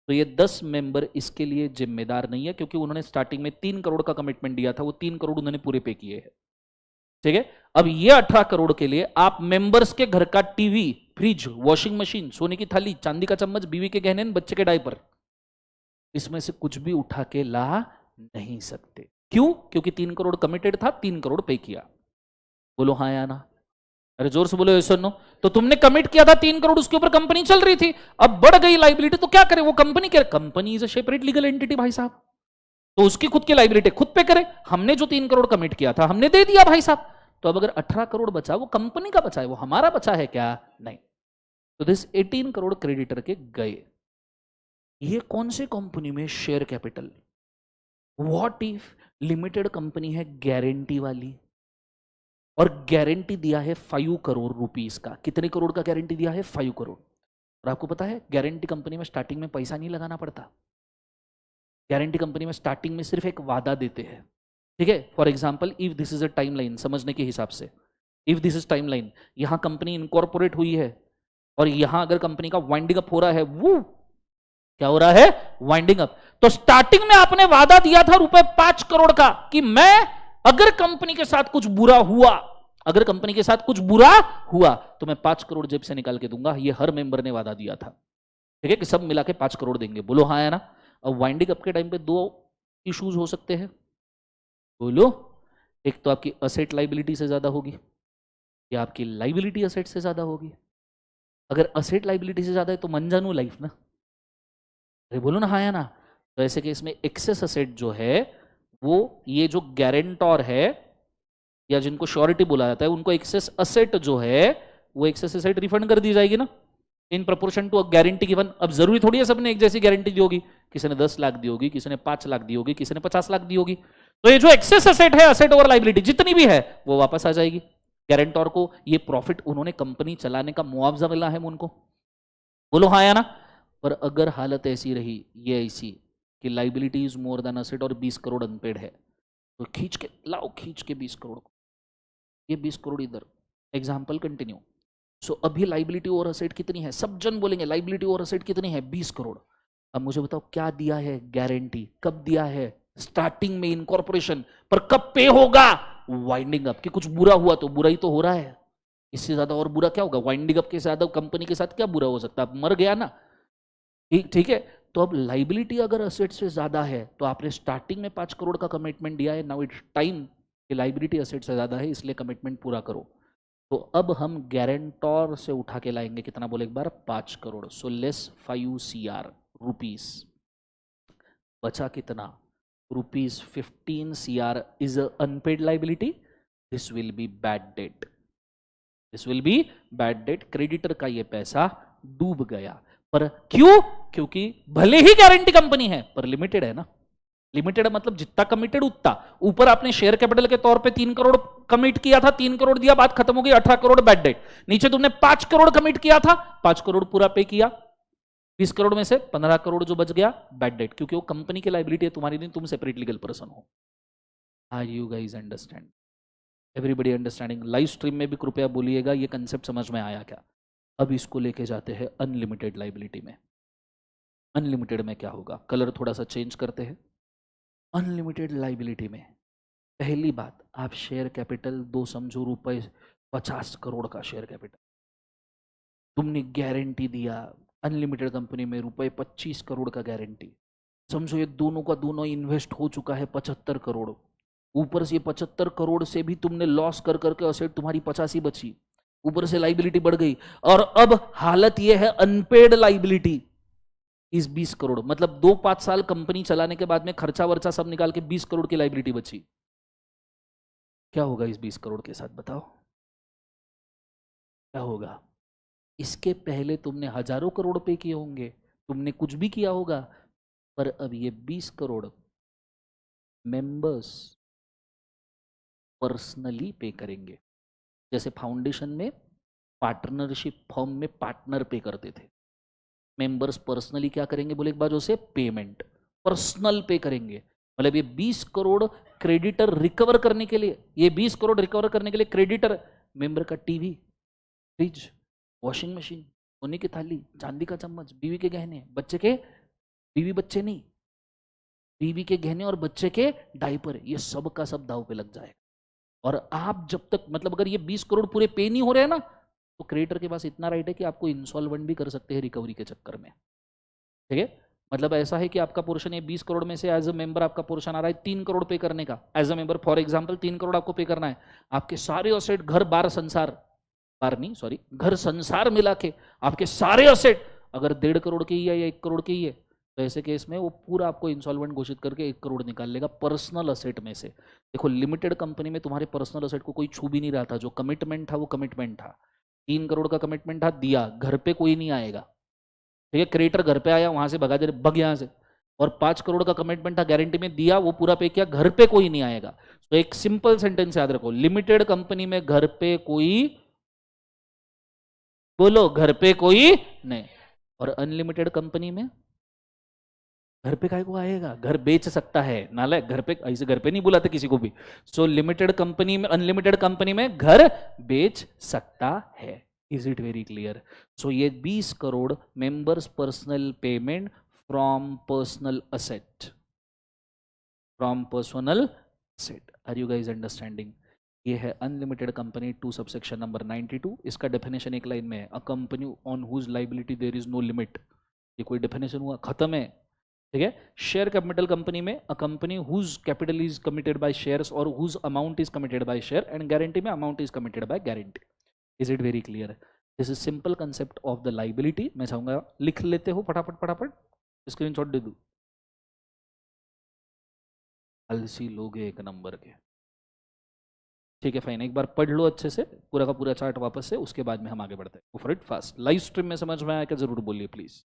तो ये 10 मेंबर इसके लिए जिम्मेदार नहीं है, क्योंकि उन्होंने स्टार्टिंग में 3 करोड़ का कमिटमेंट दिया था, वो 3 करोड़ उन्होंने पूरे पे किए हैं। ठीक है, अब ये 18 करोड़ के लिए आप मेंबर्स के घर का टीवी, फ्रिज, वॉशिंग मशीन, सोने की थाली, चांदी का चम्मच, बीवी के गहने, बच्चे के डायपर, इसमें से कुछ भी उठा के ला नहीं सकते। क्यों? क्योंकि 3 करोड़ कमिटेड था, 3 करोड़ पे किया। बोलो हाँ या ना। अरे जोर से बोलो यस और नो। तो तुमने कमिट किया था 3 करोड़, उसके ऊपर कंपनी चल रही थी, अब बढ़ गई लाइबिलिटी, तो क्या करे वो कंपनी? के company is a separate legal entity भाई साहब, तो उसकी खुद की लाइबिलिटी खुद पे करे। हमने जो 3 करोड़ कमिट किया था हमने दे दिया भाई साहब, तो अब अगर 18 करोड़ बचा वो कंपनी का बचा है, वो हमारा बचा है क्या? नहीं। तो दिस 18 करोड़ क्रेडिटर के गए। ये कौन सी कंपनी में? Share capital. What if limited company है गारंटी वाली, और गारंटी दिया है 5 करोड़ रुपीस का। कितने करोड़ का गारंटी दिया है? 5 करोड़। और आपको पता है गारंटी कंपनी में स्टार्टिंग में पैसा नहीं लगाना पड़ता। गारंटी कंपनी में स्टार्टिंग में सिर्फ एक वादा देते हैं। ठीक है, for example if this is a timeline, समझने के हिसाब से, इफ दिस इज टाइमलाइन, यहां कंपनी इनकॉर्पोरेट हुई है, और यहां अगर कंपनी का वाइंडिंग अप हो रहा है, वो क्या हो रहा है? Winding up. तो स्टार्टिंग में आपने वादा दिया था रुपए 5 करोड़ का, कि मैं अगर कंपनी के साथ कुछ बुरा हुआ, अगर कंपनी के साथ कुछ बुरा हुआ तो मैं 5 करोड़ जेब से निकाल के दूंगा। ये हर मेंबर ने वादा दिया था। ठीक है, कि सब मिला के 5 करोड़ देंगे। बोलो हाँ या ना। अब वाइंडिंग अप के टाइम पे 2 इश्यूज हो सकते हैं। बोलो, एक तो आपकी असेट लाइबिलिटी से ज्यादा होगी, या आपकी लाइबिलिटी असेट से ज्यादा होगी। अगर असेट लाइबिलिटी से ज्यादा है तो मन जानू लाइफ ना। अरे बोलो ना हाँ या ना। तो ऐसे केस में एक्सेस असेट जो है, वो ये जो गारंटर है या जिनको श्योरिटी बोला जाता है, उनको एक्सेस असेट जो है, वो एक्सेस असेट रिफंड कर दी जाएगी ना, in proportion to guarantee given. अब जरूरी थोड़ी है सबने एक जैसी गारंटी दी होगी, किसी ने 10 लाख दी होगी, किसी ने 5 लाख दी होगी, किसी ने 50 लाख दी होगी। तो ये जो एक्सेस असेट है, असेट ओवर लाइबिलिटी जितनी भी है, वो वापस आ जाएगी। गारंटर को ये प्रॉफिट, उन्होंने कंपनी चलाने का मुआवजा मिला है उनको। बोलो हाँ या ना। पर अगर हालत ऐसी रही, ये ऐसी कि liability is more than asset और 20 करोड़ अनपेड है, तो खींच के लाओ, खींच के 20 करोड़ को, ये 20 करोड़ इधर। Example continue. सो अभी लाइबिलिटी और असेट कितनी है? सब जन बोलेंगे लाइबिलिटी और असेट कितनी है? 20 करोड़। अब मुझे बताओ क्या दिया है गारंटी? कब दिया है? स्टार्टिंग में इनकॉर्पोरेशन। पर कब पे होगा? Winding up. कि कुछ बुरा हुआ तो बुरा ही तो हो रहा है, इससे ज्यादा और बुरा क्या होगा? वाइंडिंग अप के ज्यादा कंपनी के साथ क्या बुरा हो सकता है? अब मर गया ना। ठीक, ठीक है। तो अब लाइबिलिटी अगर असेट से ज्यादा है, तो आपने स्टार्टिंग में 5 करोड़ का कमिटमेंट दिया है, नाउ इट्स टाइम कि लाइबिलिटी असेट से ज्यादा है, इसलिए कमिटमेंट पूरा करो। तो अब हम गारंटर से उठा के लाएंगे कितना? बोले एक बार, 5 crore. So less 5 CR rupees. बचा कितना? Rupees 15 CR is unpaid liability. This will be bad debt, this will be bad debt. Creditor का ये पैसा डूब गया। पर क्यों? क्योंकि भले ही गारंटी कंपनी है पर लिमिटेड है ना। लिमिटेड मतलब जितना कमिटेड उतना। ऊपर आपने शेयर कैपिटल के तौर पे 3 करोड़ कमिट किया था, 3 करोड़ दिया, बात खत्म हो गई, 18 करोड़ बैड डेट। नीचे तुमने 5 करोड़ कमिट किया था, 5 करोड़ पूरा पे किया, 20 करोड़ में से 15 करोड़ जो बच गया बैड डेट, क्योंकि वो कंपनी की लाइबिलिटी है, तुम्हारी नहीं, तुम सेपरेट लीगल पर्सन हो। Are you guys understand? Everybody understanding? Live stream में भी कृपया बोलिएगा ये कंसेप्ट समझ में आया क्या। अब इसको लेके जाते हैं अनलिमिटेड लाइबिलिटी में। अनलिमिटेड में क्या होगा? कलर थोड़ा सा चेंज करते हैं। अनलिमिटेड लाइबिलिटी में पहली बात, आप शेयर कैपिटल 2 समझो, रुपए 50 करोड़ का शेयर कैपिटल तुमने गारंटी दिया। अनलिमिटेड कंपनी में रुपए 25 करोड़ का गारंटी। समझो ये दोनों का दोनों इन्वेस्ट हो चुका है 75 करोड़। ऊपर से 75 करोड़ से भी तुमने लॉस कर करके असेट तुम्हारी 85 बची, ऊपर से लाइबिलिटी बढ़ गई, और अब हालत यह है अनपेड लाइबिलिटी इस 20 करोड़। मतलब 2-5 साल कंपनी चलाने के बाद में खर्चा वर्चा सब निकाल के 20 करोड़ की लाइबिलिटी बची। क्या होगा इस 20 करोड़ के साथ? बताओ क्या होगा? इसके पहले तुमने हजारों करोड़ पे किए होंगे, तुमने कुछ भी किया होगा, पर अब ये 20 करोड़ मेंबर्स पर्सनली पे करेंगे। जैसे फाउंडेशन में पार्टनरशिप फॉर्म में पार्टनर पे करते थे। मेंबर्स पर्सनली क्या करेंगे बोले एक बार से पेमेंट पर्सनल पे करेंगे, मतलब ये 20 करोड़ क्रेडिटर रिकवर करने के लिए, ये 20 करोड़ रिकवर करने के लिए क्रेडिटर मेंबर का टीवी, फ्रिज, वॉशिंग मशीन, सोने की थाली, चांदी का चम्मच, बीवी के गहने, बच्चे के, बीवी बच्चे नहीं, बीवी के गहने और बच्चे के डायपर, ये सब का सब दाव पे लग जाएगा। और आप जब तक मतलब अगर ये 20 करोड़ पूरे पे नहीं हो रहे हैं ना, तो क्रेडिटर के पास इतना राइट है कि आपको इंसॉल्वेंट भी कर सकते हैं रिकवरी के चक्कर में। ठीक है, मतलब ऐसा है कि आपका पोर्शन ये 20 करोड़ में से एज अ मेंबर आपका पोर्शन आ रहा है 3 करोड़ पे करने का, as a member for example 3 crore आपको पे करना है। आपके सारे असेट घर बार संसार, बार नहीं सॉरी घर संसार मिला के आपके सारे असेट अगर 1.5 करोड़ के ही है या 1 करोड़ के ही है, तो ऐसे केस में वो पूरा आपको इंसॉल्वेंट घोषित करके 1 करोड़ निकाल लेगा पर्सनल असेट में से। देखो लिमिटेड कंपनी में तुम्हारे पर्सनल असेट को कोई छू भी नहीं रहा था, जो कमिटमेंट था वो कमिटमेंट था। 3 करोड़ का कमिटमेंट था, दिया, घर पे कोई नहीं आएगा। ठीक है, क्रेडिटर घर पे आया, वहां से भगा दे, भग यहां से। और 5 करोड़ का कमिटमेंट था, गारंटी में दिया, वो पूरा पे किया, घर पे कोई नहीं आएगा। तो एक सिंपल सेंटेंस याद रखो, लिमिटेड कंपनी में घर पे कोई, बोलो घर पे कोई नहीं। और अनलिमिटेड कंपनी में घर पे काय को आएगा, घर बेच सकता है नालायक, घर पे ऐसे घर पे नहीं बुलाते किसी को भी। सो लिमिटेड कंपनी में, अनलिमिटेड कंपनी में घर बेच सकता है। Is it very clear? So ये 20 crore members personal payment from personal asset, from personal asset. Are you guys understanding? ये है अनलिमिटेड कंपनी 2 सबसेक्शन नंबर 92। इसका डेफिनेशन एक लाइन में है, a company on whose liability there is no limit. ये कोई definition हुआ, खत्म है। ठीक है, शेयर कैपिटल कंपनी में a company whose capital is committed by shares और whose amount is committed by share, and guarantee में amount is committed by guarantee. Is it very clear? This is simple concept of the liability. मैं चाहूंगा लिख लेते हो फटाफट फटाफट, screenshot दे दूं। अलसी लोग एक नंबर के। ठीक है फाइन, एक बार पढ़ लो अच्छे से पूरा का पूरा चार्ट वापस से, उसके बाद में हम आगे बढ़ते हैं। For it fast, live stream में समझ में आया क्या जरूर बोलिए please.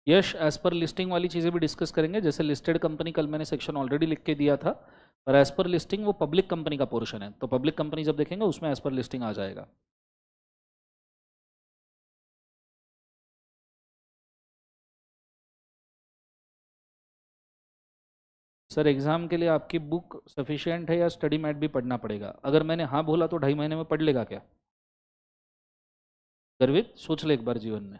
Yes, as per listing वाली चीज़ें भी डिस्कस करेंगे, जैसे लिस्टेड कंपनी कल मैंने सेक्शन ऑलरेडी लिख के दिया था, और एज पर लिस्टिंग वो पब्लिक कंपनी का पोर्शन है, तो पब्लिक कंपनी जब देखेंगे उसमें एज पर लिस्टिंग आ जाएगा। सर एग्जाम के लिए आपकी बुक सफिशिएंट है या स्टडी मैट भी पढ़ना पड़ेगा? अगर मैंने हाँ बोला तो 2.5 महीने में पढ़ लेगा क्या? गर्वित सोच ले एक बार जीवन में।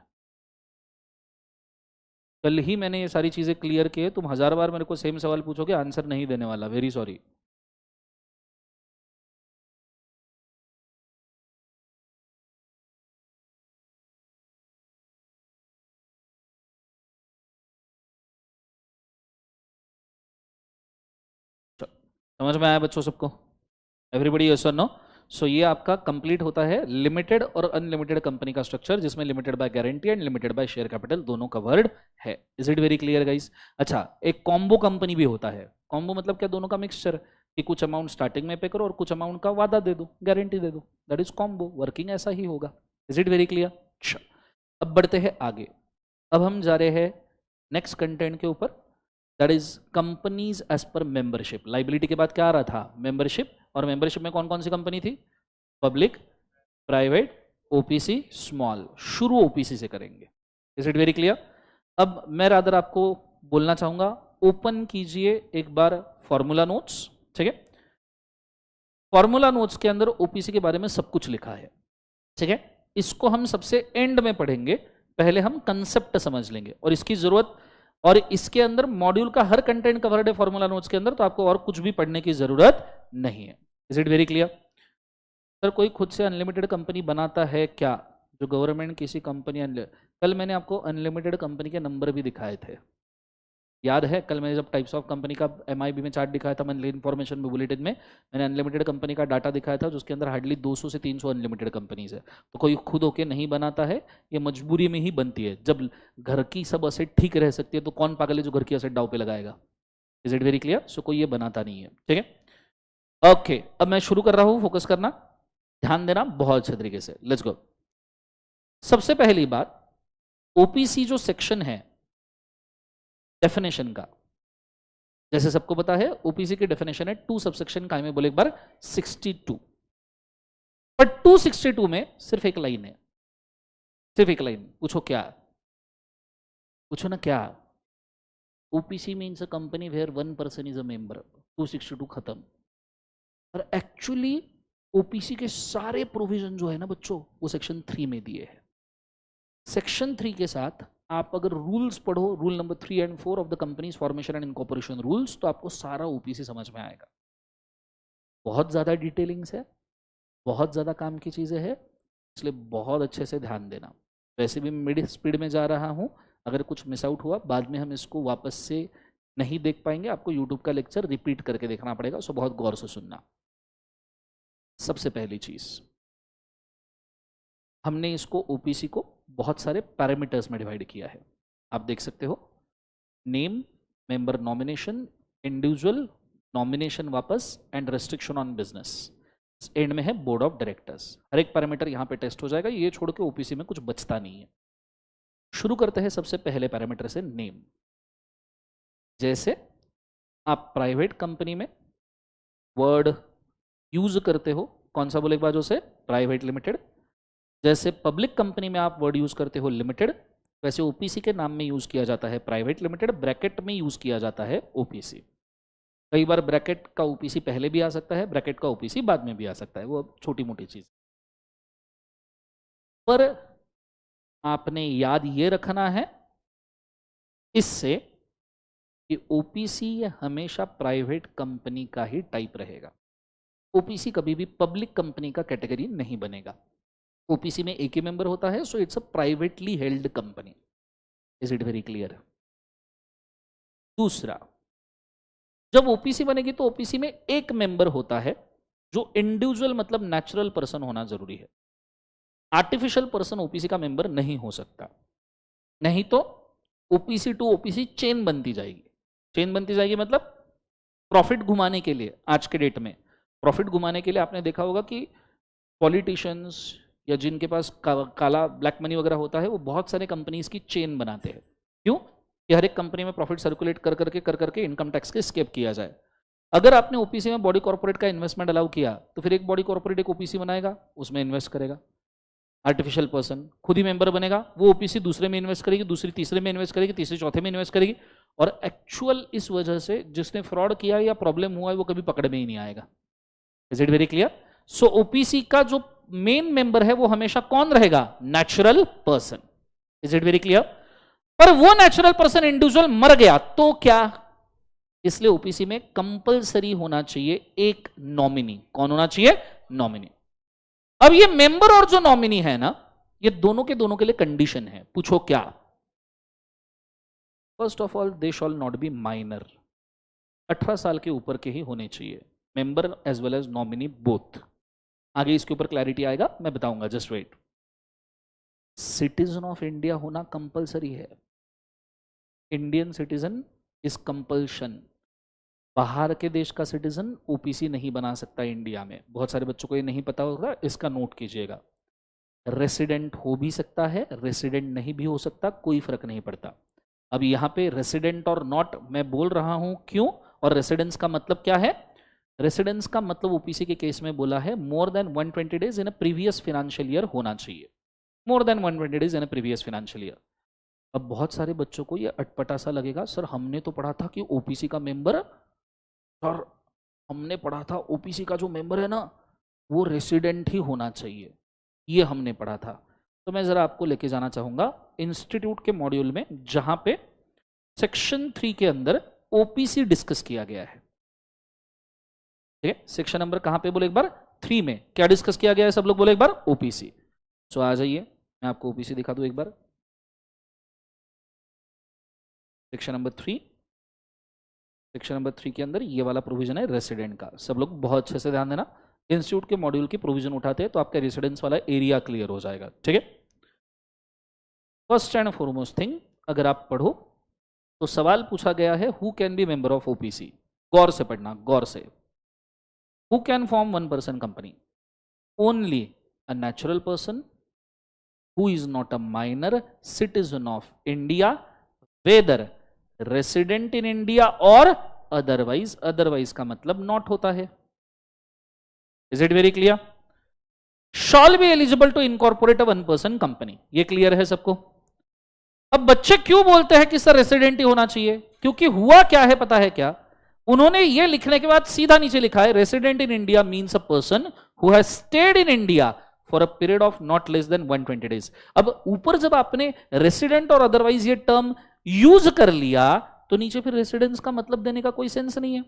कल ही मैंने ये सारी चीज़ें क्लियर की है, तुम 1000 बार मेरे को सेम सवाल पूछोगे, आंसर नहीं देने वाला, वेरी सॉरी। समझ में आया बच्चों सबको? एवरीबडी यस और नो? सो ये आपका कंप्लीट होता है लिमिटेड और अनलिमिटेड कंपनी का स्ट्रक्चर, जिसमें limited by guarantee and limited by share capital दोनों कवर्ड है। Is it very clear guys? अच्छा, एक कॉम्बो कंपनी भी होता है। कॉम्बो मतलब क्या? दोनों का मिक्सचर, कि कुछ अमाउंट स्टार्टिंग में पे करो और कुछ अमाउंट का वादा दे दो, गारंटी दे दो, दैट इज कॉम्बो। वर्किंग ऐसा ही होगा। Is it very clear? अच्छा, अब बढ़ते हैं आगे। अब हम जा रहे हैं नेक्स्ट कंटेंट के ऊपर, that is companies as per membership. Liability के बाद क्या आ रहा था? मेंबरशिप। और मेंबरशिप में कौन कौन सी कंपनी थी? Public, private, OPC, small. शुरू ओपीसी से करेंगे। Is it very clear? अब मैं रादर आपको बोलना चाहूंगा, ओपन कीजिए एक बार फॉर्मूला नोट्स। ठीक है, फॉर्मूला नोट्स के अंदर ओपीसी के बारे में सब कुछ लिखा है। ठीक है, इसको हम सबसे एंड में पढ़ेंगे, पहले हम कंसेप्ट समझ लेंगे और इसकी जरूरत, और इसके अंदर मॉड्यूल का हर कंटेंट कवर्ड है फॉर्मूला नोट्स के अंदर, तो आपको और कुछ भी पढ़ने की जरूरत नहीं है। Is it very clear? Sir कोई खुद से अनलिमिटेड कंपनी बनाता है क्या? जो गवर्नमेंट किसी कंपनी, कल मैंने आपको अनलिमिटेड कंपनी के नंबर भी दिखाए थे, याद है? कल मैंने जब टाइप्स ऑफ कंपनी का MIB में चार्ट दिखाया था, मंथली इन्फॉर्मेशन में बुलेटिन में मैंने अनलिमिटेड कंपनी का डाटा दिखाया था, जिसके अंदर हार्डली 200 से 300 अनलिमिटेड कंपनीज है। तो कोई खुद होके नहीं बनाता है, ये मजबूरी में ही बनती है। जब घर की सब असेट ठीक रह सकती है तो कौन पागल है जो घर की असेट दाव पे लगाएगा? Is it very clear? So कोई ये बनाता नहीं है, ठीक है। ओके, अब मैं शुरू कर रहा हूं, फोकस करना, ध्यान देना बहुत अच्छे तरीके से। Let's go. सबसे पहली बात, ओपीसी जो सेक्शन है डेफिनेशन का, जैसे सबको पता है ओपीसी की डेफिनेशन है 2 सबसेक्शन का, मैं बोले एक बार 62, पर 262 में सिर्फ एक लाइन है, सिर्फ एक लाइन। पूछो क्या? पूछो ना क्या? OPC means a company where 1 person is a member, 262 खत्म। और एक्चुअली ओपीसी के सारे प्रोविजन जो है ना बच्चों, वो सेक्शन 3 में दिए हैं। सेक्शन 3 के साथ आप अगर रूल्स पढ़ो, rule number 3 and 4 of the companies formation and incorporation rules, तो आपको सारा ओपीसी समझ में आएगा। बहुत ज्यादा डिटेलिंग्स है, बहुत ज्यादा काम की चीजें हैं, इसलिए बहुत अच्छे से ध्यान देना। वैसे भी मिड स्पीड में जा रहा हूं, अगर कुछ मिस आउट हुआ बाद में हम इसको वापस से नहीं देख पाएंगे, आपको यूट्यूब का लेक्चर रिपीट करके देखना पड़ेगा, सो बहुत गौर से सुनना। सबसे पहली चीज, हमने इसको ओपीसी को बहुत सारे पैरामीटर्स में डिवाइड किया है। आप देख सकते हो, name, member nomination, individual nomination वापस, and restriction on business. End में है बोर्ड ऑफ डायरेक्टर्स। हर एक पैरामीटर यहां पे टेस्ट हो जाएगा, ये छोड़ के ओपीसी में कुछ बचता नहीं है। शुरू करते हैं सबसे पहले पैरामीटर से, नेम। जैसे आप प्राइवेट कंपनी में वर्ड यूज करते हो, कौन सा बोले एक बार जो से? Private limited. जैसे पब्लिक कंपनी में आप वर्ड यूज करते हो लिमिटेड, वैसे ओपीसी के नाम में यूज किया जाता है प्राइवेट लिमिटेड, ब्रैकेट में यूज किया जाता है ओपीसी। कई बार ब्रैकेट का ओपीसी पहले भी आ सकता है, ब्रैकेट का ओपीसी बाद में भी आ सकता है, वो छोटी मोटी चीज। पर आपने याद ये रखना है इससे कि ओपीसी हमेशा प्राइवेट कंपनी का ही टाइप रहेगा। ओपीसी कभी भी पब्लिक कंपनी का कैटेगरी नहीं बनेगा। ओपीसी में एक ही मेंबर होता है, so it's a privately held company. Is it very clear? दूसरा, जब ओपीसी बनेगी तो ओपीसी में एक मेंबर होता है जो इंडिविजुअल मतलब नेचुरल पर्सन होना जरूरी है। आर्टिफिशियल पर्सन ओपीसी का मेंबर नहीं हो सकता, नहीं तो ओपीसी टू ओपीसी चेन बनती जाएगी। चेन बनती जाएगी मतलब प्रॉफिट घुमाने के लिए, आज के डेट में प्रॉफिट घुमाने के लिए आपने देखा होगा कि पॉलिटिशियंस या जिनके पास काला ब्लैक मनी वगैरह होता है, वो बहुत सारे कंपनीज की चेन बनाते हैं। क्यों? कि हर एक कंपनी में प्रॉफिट सर्कुलेट कर करके इनकम टैक्स के स्केप किया जाए। अगर आपने ओपीसी में बॉडी कॉर्पोरेट का इन्वेस्टमेंट अलाउ किया, तो फिर एक बॉडी कॉर्पोरेट एक ओपीसी बनाएगा, उसमें इन्वेस्ट करेगा। आर्टिफिशियल पर्सन खुद ही मेंबर बनेगा, वो ओपीसी दूसरे में इन्वेस्ट करेगी, दूसरी तीसरे में इन्वेस्ट करेगी, तीसरी चौथे में इन्वेस्ट करेगी, और एक्चुअल इस वजह से जिसने फ्रॉड किया या प्रॉब्लम हुआ है वो कभी पकड़ में ही नहीं आएगा। Is it very clear? So OPC का जो मेन मेंबर है वो हमेशा कौन रहेगा? Natural person. Is it very clear? पर वो नेचुरल पर्सन इंडिविजुअल मर गया तो क्या? इसलिए ओपीसी में कंपलसरी होना चाहिए एक नॉमिनी। कौन होना चाहिए? नॉमिनी। अब ये मेंबर और जो नॉमिनी है ना, ये दोनों के लिए कंडीशन है। पूछो क्या? First of all, they shall not be minor. 18 साल के ऊपर के ही होने चाहिए, member as well as nominee both. आगे इसके ऊपर क्लैरिटी आएगा, मैं बताऊंगा, just wait. Citizen of India होना कंपलसरी है। Indian citizen is compulsion. बाहर के देश का सिटीजन ओपीसी नहीं बना सकता इंडिया में। बहुत सारे बच्चों को ये नहीं पता होगा, इसका नोट कीजिएगा। रेसिडेंट हो भी सकता है, रेसिडेंट नहीं भी हो सकता, कोई फर्क नहीं पड़ता। अब यहाँ पे रेसिडेंट और नॉट मैं बोल रहा हूं क्यों, और रेसिडेंस का मतलब क्या है? रेसिडेंस का मतलब ओपीसी के केस में बोला है more than 120 days in a previous financial year होना चाहिए। More than 120 days in a previous financial year. अब बहुत सारे बच्चों को ये अटपटा सा लगेगा, सर हमने तो पढ़ा था कि ओपीसी का मेंबर, सर हमने पढ़ा था ओपीसी का जो मेंबर है ना वो रेसिडेंट ही होना चाहिए, ये हमने पढ़ा था। तो मैं जरा आपको लेके जाना चाहूंगा इंस्टीट्यूट के मॉड्यूल में, जहां पे सेक्शन 3 के अंदर ओपीसी डिस्कस किया गया है। ठीक है, सेक्शन नंबर कहां पे बोले एक बार? 3 में क्या डिस्कस किया गया है, सब लोग बोले एक बार, ओपीसी। सो आ जाइए, मैं आपको ओपीसी दिखा दूं एक बार। सेक्शन नंबर 3, सेक्शन नंबर 3 के अंदर ये वाला प्रोविजन है रेसिडेंट का। सब लोग बहुत अच्छे से ध्यान देना, इंस्टीट्यूट के मॉड्यूल की प्रोविजन उठाते हैं तो आपका रेसिडेंस वाला एरिया क्लियर हो जाएगा, ठीक है। फर्स्ट एंड फॉरमोस्ट थिंग, अगर आप पढ़ो तो सवाल पूछा गया है who can be member of OPC. गौर से पढ़ना, गौर से। Who can form one person company? Only a natural person who is not a minor citizen of India, whether resident in India और अदरवाइज। अदरवाइज का मतलब नॉट होता है। Is it very clear? Shall be eligible to incorporate a one person company. ये clear है सबको? अब बच्चे क्यों बोलते हैं कि सर रेसिडेंट ही होना चाहिए? क्योंकि हुआ क्या है पता है क्या, उन्होंने ये लिखने के बाद सीधा नीचे लिखा है resident in India means a person who has stayed in India for a period of not less than 120 days. अब ऊपर जब आपने रेसिडेंट और अदरवाइज ये टर्म यूज कर लिया तो नीचे फिर रेसिडेंस का मतलब देने का कोई सेंस नहीं है।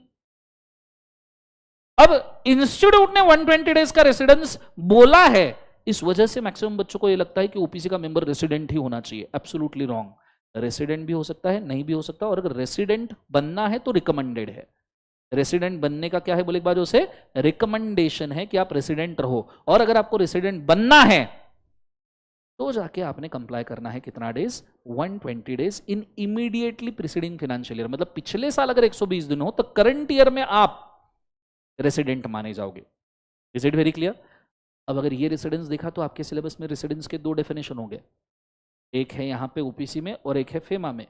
अब इंस्टीट्यूट ने 120 डेज का रेसिडेंस बोला है, इस वजह से मैक्सिमम बच्चों को यह लगता है कि ओपीसी का मेंबर रेसिडेंट ही होना चाहिए। Absolutely wrong. रेसिडेंट भी हो सकता है, नहीं भी हो सकता, और अगर रेसिडेंट बनना है तो रिकमेंडेड है। रेसिडेंट बनने का क्या है बोले, एक बार उसे रिकमेंडेशन है कि आप रेसिडेंट रहो, और अगर आपको रेसिडेंट बनना है तो जाके आपने कंप्लाई करना है कितना days, 120 days in immediately preceding financial year. मतलब पिछले साल अगर 120 दिन हो तो करंट ईयर में आप रेसिडेंट माने जाओगे। Is it very clear? अब अगर ये रेसिडेंस देखा तो आपके सिलेबस में रेसिडेंस के दो डेफिनेशन होंगे, एक है यहाँ पे ओपीसी में और एक है फेमा में।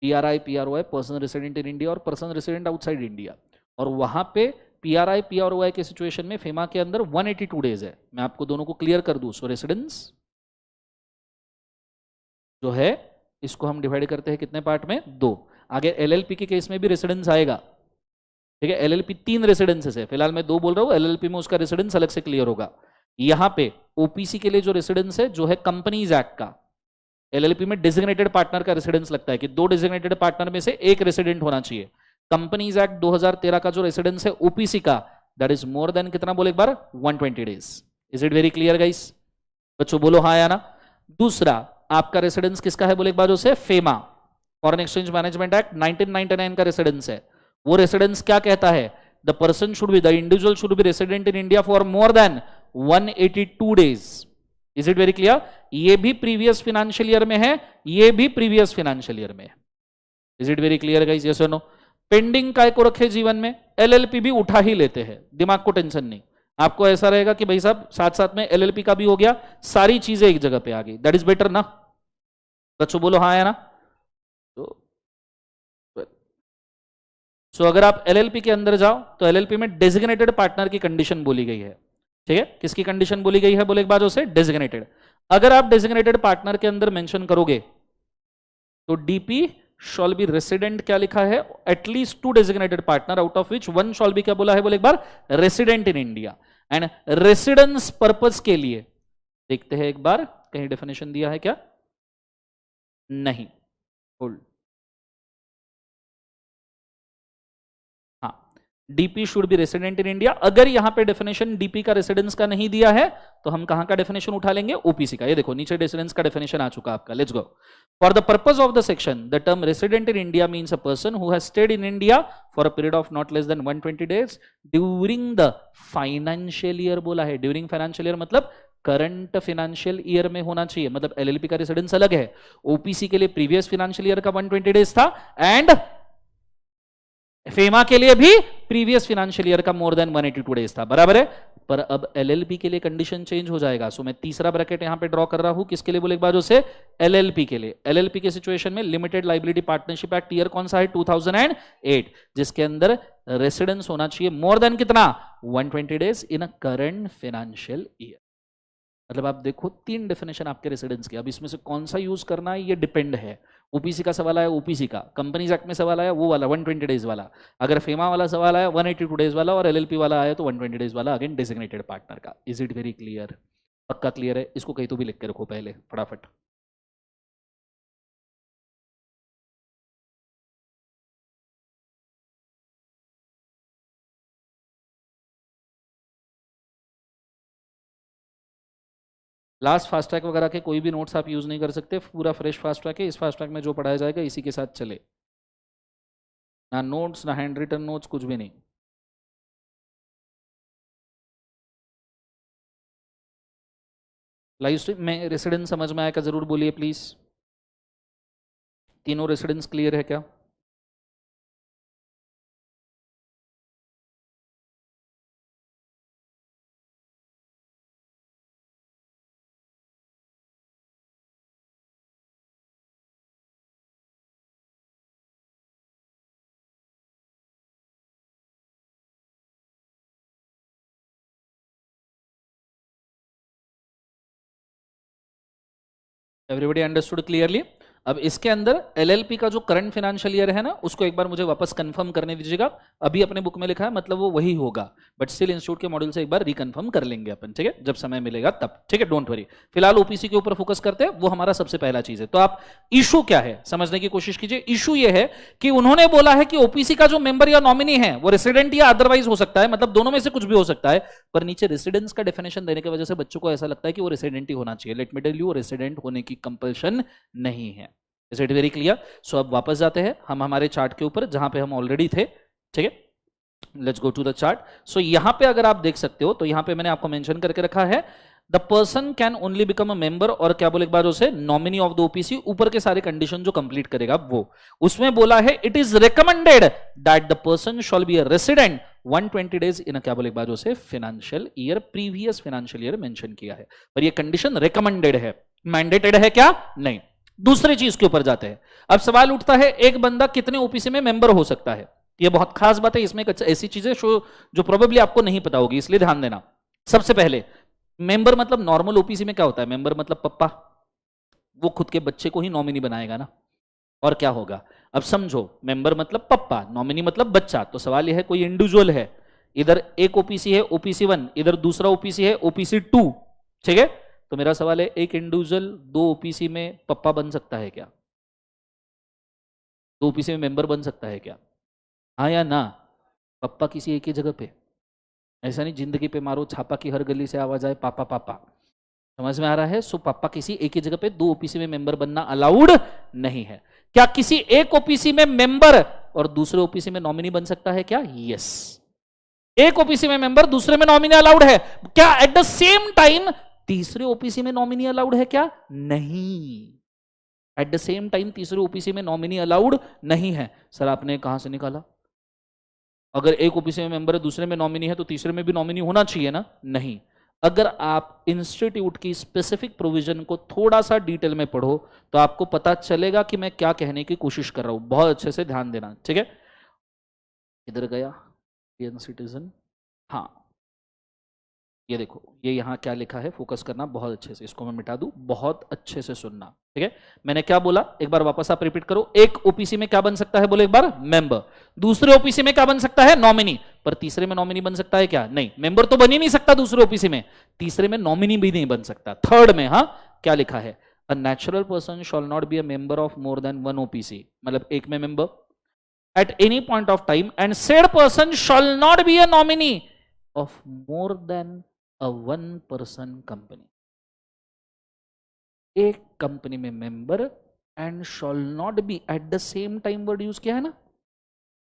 PRI PROI, person resident in India और पर्सन रेसिडेंट आउटसाइड इंडिया। और वहां पे पीआरआई पीआरओआई के सिचुएशन में फेमा के अंदर 182 डेज है। मैं आपको दोनों को क्लियर कर दूं। सो रेसिडेंस जो है इसको हम डिवाइड करते हैं कितने पार्ट में, 2। आगे एलएलपी के केस में भी रेसिडेंस आएगा, ठीक है। एलएलपी 3 रेसिडेंसेस है, फिलहाल मैं 2 बोल रहा हूं, एलएलपी में उसका रेसिडेंस अलग से क्लियर होगा। यहां पे ओपीसी के लिए जो रेसिडेंस है जो है कंपनीज एक्ट का, एलएलपी में डेजिग्नेटेड पार्टनर का रेसिडेंस लगता है कि 2 डेजिग्नेटेड पार्टनर में से एक रेसिडेंट होना चाहिए। कंपनीज एक्ट 2013 का जो रेसिडेंस है ओपीसी का, दैट इज मोर देन कितना बोले एक बार, 120 days. Is it very clear guys? बच्चों बोलो हाँ या ना। दूसरा आपका रेसिडेंस किसका है बोले एक बार, उसे FEMA, foreign exchange management act 1999 का रेसिडेंस है। वो रेसिडेंस क्या कहता है, the person should be, the individual should be resident in India for more than 182 days. Is it very clear? ये भी प्रीवियस फाइनेंशियल ईयर में है, ये भी प्रीवियस फाइनेंशियल ईयर में है। Is it very clear guys? Yes और no? Pending काय को रखे जीवन में, एलएलपी भी उठा ही लेते हैं, दिमाग को टेंशन नहीं। आपको ऐसा रहेगा कि भाई साहब साथ साथ में एलएलपी का भी हो गया, सारी चीजें एक जगह पे आ गई, दैट इज बेटर ना। बच्चों बोलो हाँ या ना। तो सो अगर आप एलएलपी के अंदर जाओ तो एलएलपी में डेजिग्नेटेड पार्टनर की कंडीशन बोली गई है, ठीक है। किसकी कंडीशन बोली गई है बोले एक बार, उसे डेजिग्नेटेड। अगर आप डेजिग्नेटेड पार्टनर के अंदर मेंशन करोगे तो डीपी शॉल बी रेसिडेंट, क्या लिखा है, at least 2 designated partner out of which 1 shall be, क्या बोला है बोले एक बार, resident in India. And residence purpose के लिए देखते हैं एक बार, कहीं डेफिनेशन दिया है क्या, नहीं, होल्ड। हाँ, DP should be resident in India. अगर यहां पे डेफिनेशन डीपी का रेसिडेंस का नहीं दिया है तो हम कहां का डेफिनेशन उठा लेंगे, ओपीसी का। ये देखो नीचे रेसिडेंस का डेफिनेशन आ चुका आपका, let's go. For the purpose of the section the term resident in India means a person who has stayed in India for a period of not less than 120 days during the financial year. बोला है during financial year, मतलब current financial year में होना चाहिए। मतलब LLP का residence अलग है, ओपीसी के लिए प्रीवियस फाइनेंशियल ईयर का 120 डेज था, एंड फेमा के लिए भी प्रीवियस फाइनेंशियल ईयर का मोर देन 182 डेज था, बराबर है। पर अब एलएलपी के लिए कंडीशन चेंज हो जाएगा। सो मैं तीसरा ब्रैकेट यहां पे ड्रॉ कर रहा हूं, किसके लिए बोले एक बार, उसे एलएलपी के लिए। एलएलपी के सिचुएशन में limited liability partnership act year कौन सा है, 2008, जिसके अंदर रेसिडेंस होना चाहिए मोर देन कितना, 120 days in a current financial year. मतलब आप देखो 3 डेफिनेशन आपके रेसिडेंस के, अब इसमें से कौन सा यूज करना है ये डिपेंड है। ओपीसी का सवाल आया ओपीसी का, कंपनीज एक्ट में सवाल आया वो वाला 120 डेज वाला, अगर फेमा वाला सवाल आया 182 डेज वाला, और एलएलपी वाला आया तो 120 डेज वाला, अगेन डेजिग्नेटेड पार्टनर का। Is it very clear? पक्का क्लियर है? इसको कहीं तो भी लिख के रखो पहले फटाफट। लास्ट फास्ट ट्रैक वगैरह के कोई भी नोट्स आप यूज नहीं कर सकते, पूरा फ्रेश फास्ट ट्रैक है। इस फास्ट ट्रैक में जो पढ़ाया जाएगा इसी के साथ चले, ना नोट्स ना हैंड रिटन नोट्स, कुछ भी नहीं। लाइव स्ट्रीम में रेसिडेंस समझ में आएगा जरूर बोलिए प्लीज। तीनों रेसिडेंस क्लियर है क्या? Everybody understood clearly? अब इसके अंदर एलएलपी का जो करंट फाइनेंशियल ईयर है ना, उसको एक बार मुझे वापस कंफर्म करने दीजिएगा। अभी अपने बुक में लिखा है, मतलब वो वही होगा, बट स्टिल इंस्टीट्यूट के मॉड्यूल से एक बार रिकन्फर्म कर लेंगे अपन, ठीक है, जब समय मिलेगा तब, ठीक है, डोंट वरी। फिलहाल ओपीसी के ऊपर फोकस करते हैं, वो हमारा सबसे पहला चीज है। तो आप इशू क्या है समझने की कोशिश कीजिए। इशू ये है कि उन्होंने बोला है कि ओपीसी का जो मेंबर या नॉमिनी है वो रेसिडेंट या अदरवाइज हो सकता है, मतलब दोनों में से कुछ भी हो सकता है, पर नीचे रेसिडेंस का डेफिनेशन देने की वजह से बच्चों को ऐसा लगता है कि वो रेसिडेंट ही होना चाहिए। Let me tell you, resident होने की कंपल्शन नहीं है। Is it very clear? So अब वापस जाते हैं हम हमारे चार्ट के ऊपर जहां पे हम ऑलरेडी थे, ठीक है। Let's go to the chart. So यहां पे अगर आप देख सकते हो तो यहां पे मैंने आपको मेंशन करके रखा है, the person can only become a member, और क्या बोले एक बार उसे, नॉमिनी ऑफ द ओपीसी। ऊपर के सारे कंडीशन जो कंप्लीट करेगा वो, उसमें बोला है it is recommended that the person shawl be a resident 120 days in क्या बोले एक बार उसे, financial year, previous financial year mention किया है, पर ये कंडीशन रिकमेंडेड है, मैंडेटेड है क्या? नहीं। दूसरी चीज के ऊपर जाते हैं। अब सवाल उठता है एक बंदा कितने ओपीसी में मेंबर हो सकता है? ये बहुत खास बात है, इसमें ऐसी चीजें जो प्रोबेबली आपको नहीं पता होगी, इसलिए ध्यान देना। सबसे पहले मेंबर मतलब नॉर्मल ओपीसी में क्या होता है? मेंबर मतलब पप्पा, वो खुद के बच्चे को ही नॉमिनी बनाएगा ना, और क्या होगा? अब समझो, मेंबर मतलब पप्पा, नॉमिनी मतलब बच्चा। तो सवाल यह है कोई इंडिविजुअल है, इधर एक ओपीसी है ओपीसी 1, इधर दूसरा ओपीसी है ओपीसी 2, ठीक है। तो मेरा सवाल है एक इंडिविजुअल 2 ओपीसी में पप्पा बन सकता है क्या? 2 ओपीसी में मेंबर बन सकता है क्या? हाँ या ना? पप्पा किसी एक ही जगह पे, ऐसा नहीं जिंदगी पे मारो छापा की हर गली से आवाज आए पापा पापा, समझ में आ रहा है? सो पापा किसी एक ही जगह पे 2 ओपीसी में मेंबर बनना अलाउड नहीं है। क्या किसी एक ओपीसी में मेंबर और दूसरे ओपीसी में नॉमिनी बन सकता है क्या? यस। एक ओपीसी में मेंबर दूसरे में नॉमिनी अलाउड है क्या? एट द सेम टाइम तीसरे ओपीसी में नॉमिनी अलाउड है क्या? नहीं। एट द सेम टाइम तीसरे ओपीसी में नॉमिनी अलाउड नहीं है। सर आपने कहां से निकाला? अगर एक ओपीसी में मेंबर है दूसरे में नॉमिनी है तो तीसरे में भी नॉमिनी होना चाहिए ना? नहीं। अगर आप इंस्टीट्यूट की स्पेसिफिक प्रोविजन को थोड़ा सा डिटेल में पढ़ो तो आपको पता चलेगा कि मैं क्या कहने की कोशिश कर रहा हूं। बहुत अच्छे से ध्यान देना, ठीक है। इधर गया इंडियन सिटीजन, हाँ ये देखो, ये यहां क्या लिखा है, फोकस करना बहुत अच्छे से, इसको मैं मिटा दूं, बहुत अच्छे से सुनना, ठीक है। मैंने क्या बोला एक बार वापस आप रिपीट करो। एक ओपीसी में क्या बन सकता है बोले एक बार? मेंबर। दूसरे ओपीसी में क्या बन सकता है? नॉमिनी। पर तीसरे में नॉमिनी बन सकता है क्या? नहीं। मेंबर तो बन ही नहीं सकता दूसरे ओपीसी में, तीसरे में नॉमिनी भी नहीं बन सकता। थर्ड में हाँ क्या लिखा है, अ natural person shawl not B a member of more than 1 OPC, मतलब एक में member at any point of time, and said person shall not be a nominee of more than a 1 person company. एक company में member and shawl not B, at the same time word use किया है ना,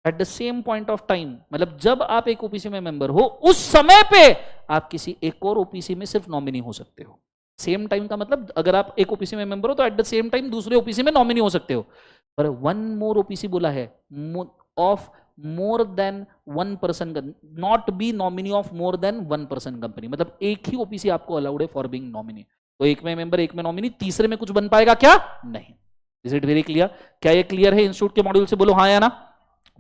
at the same point of time, मतलब जब आप एक OPC में मेंबर हो उस समय पे आप किसी एक और ओपीसी में सिर्फ नॉमिनी हो सकते हो। सेम टाइम का मतलब अगर आप एक ओपीसी में मेंबर हो तो एट द सेम टाइम दूसरे ओपीसी में नॉमिनी हो सकते हो। पर 1 मोर ओपीसी बोला है, of more than 1 person, not be nominee of more than 1 person company, मतलब एक ही ओपीसी आपको अलाउड है फॉर बीइंग नॉमिनी। तो एक में मेंबर एक में नॉमिनी, तीसरे में कुछ बन पाएगा क्या? नहीं। Is it very clear? क्या ये क्लियर है इंस्टीट्यूट के मॉड्यूल से? बोलो हाँ या ना।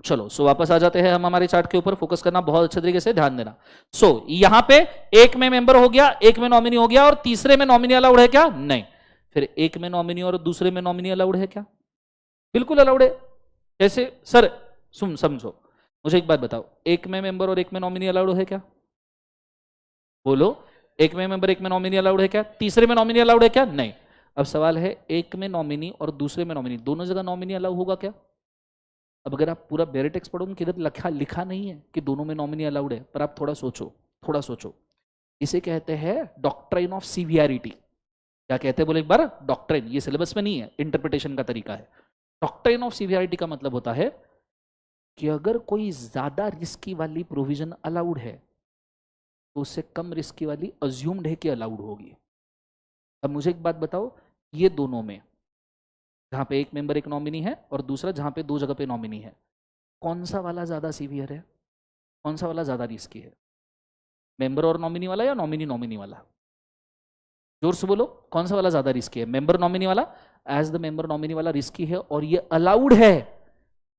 चलो सो वापस आ जाते हैं हम हमारे चार्ट के ऊपर, फोकस करना बहुत अच्छे तरीके से, ध्यान देना। सो यहां पे एक में मेंबर हो गया, एक में नॉमिनी हो गया, और तीसरे में नॉमिनी अलाउड है क्या? नहीं। फिर एक में नॉमिनी और दूसरे में नॉमिनी अलाउड है क्या? बिल्कुल अलाउड है। जैसे सर समझो, मुझे एक बात बताओ, एक में मेंबर और एक में नॉमिनी अलाउड है क्या? बोलो, एक में मेंबर एक में नॉमिनी अलाउड है क्या? तीसरे में नॉमिनी अलाउड है क्या? नहीं। अब सवाल है एक में नॉमिनी और दूसरे में नॉमिनी, दोनों जगह नॉमिनी अलाउ होगा क्या? अब अगर आप पूरा बेरेटेक्स पढ़ो किधर लिखा नहीं है कि दोनों में नॉमिनी अलाउड है, पर आप थोड़ा सोचो, थोड़ा सोचो। इसे कहते हैं डॉक्ट्राइन ऑफ सीवियरिटी। क्या कहते हैं बोले एक बार, डॉक्ट्रिन। ये सिलेबस में नहीं है, इंटरप्रिटेशन का तरीका है। डॉक्ट्रिन ऑफ सीवियरिटी का मतलब होता है कि अगर कोई ज्यादा रिस्की वाली प्रोविजन अलाउड है तो उससे कम रिस्की वाली अज्यूम्ड है कि अलाउड होगी। अब मुझे एक बात बताओ, ये दोनों में जहां पे एक मेंबर एक नॉमिनी है और दूसरा जहां पे दो जगह पे नॉमिनी है, कौन सा वाला ज्यादा सीवियर है, कौन सा वाला ज्यादा रिस्की है? मेंबर और नॉमिनी वाला या नॉमिनी नॉमिनी वाला? जोर से बोलो, कौन सा वाला ज्यादा रिस्की है? मेंबर नॉमिनी वाला। एज द मेंबर नॉमिनी वाला रिस्की है और ये अलाउड है,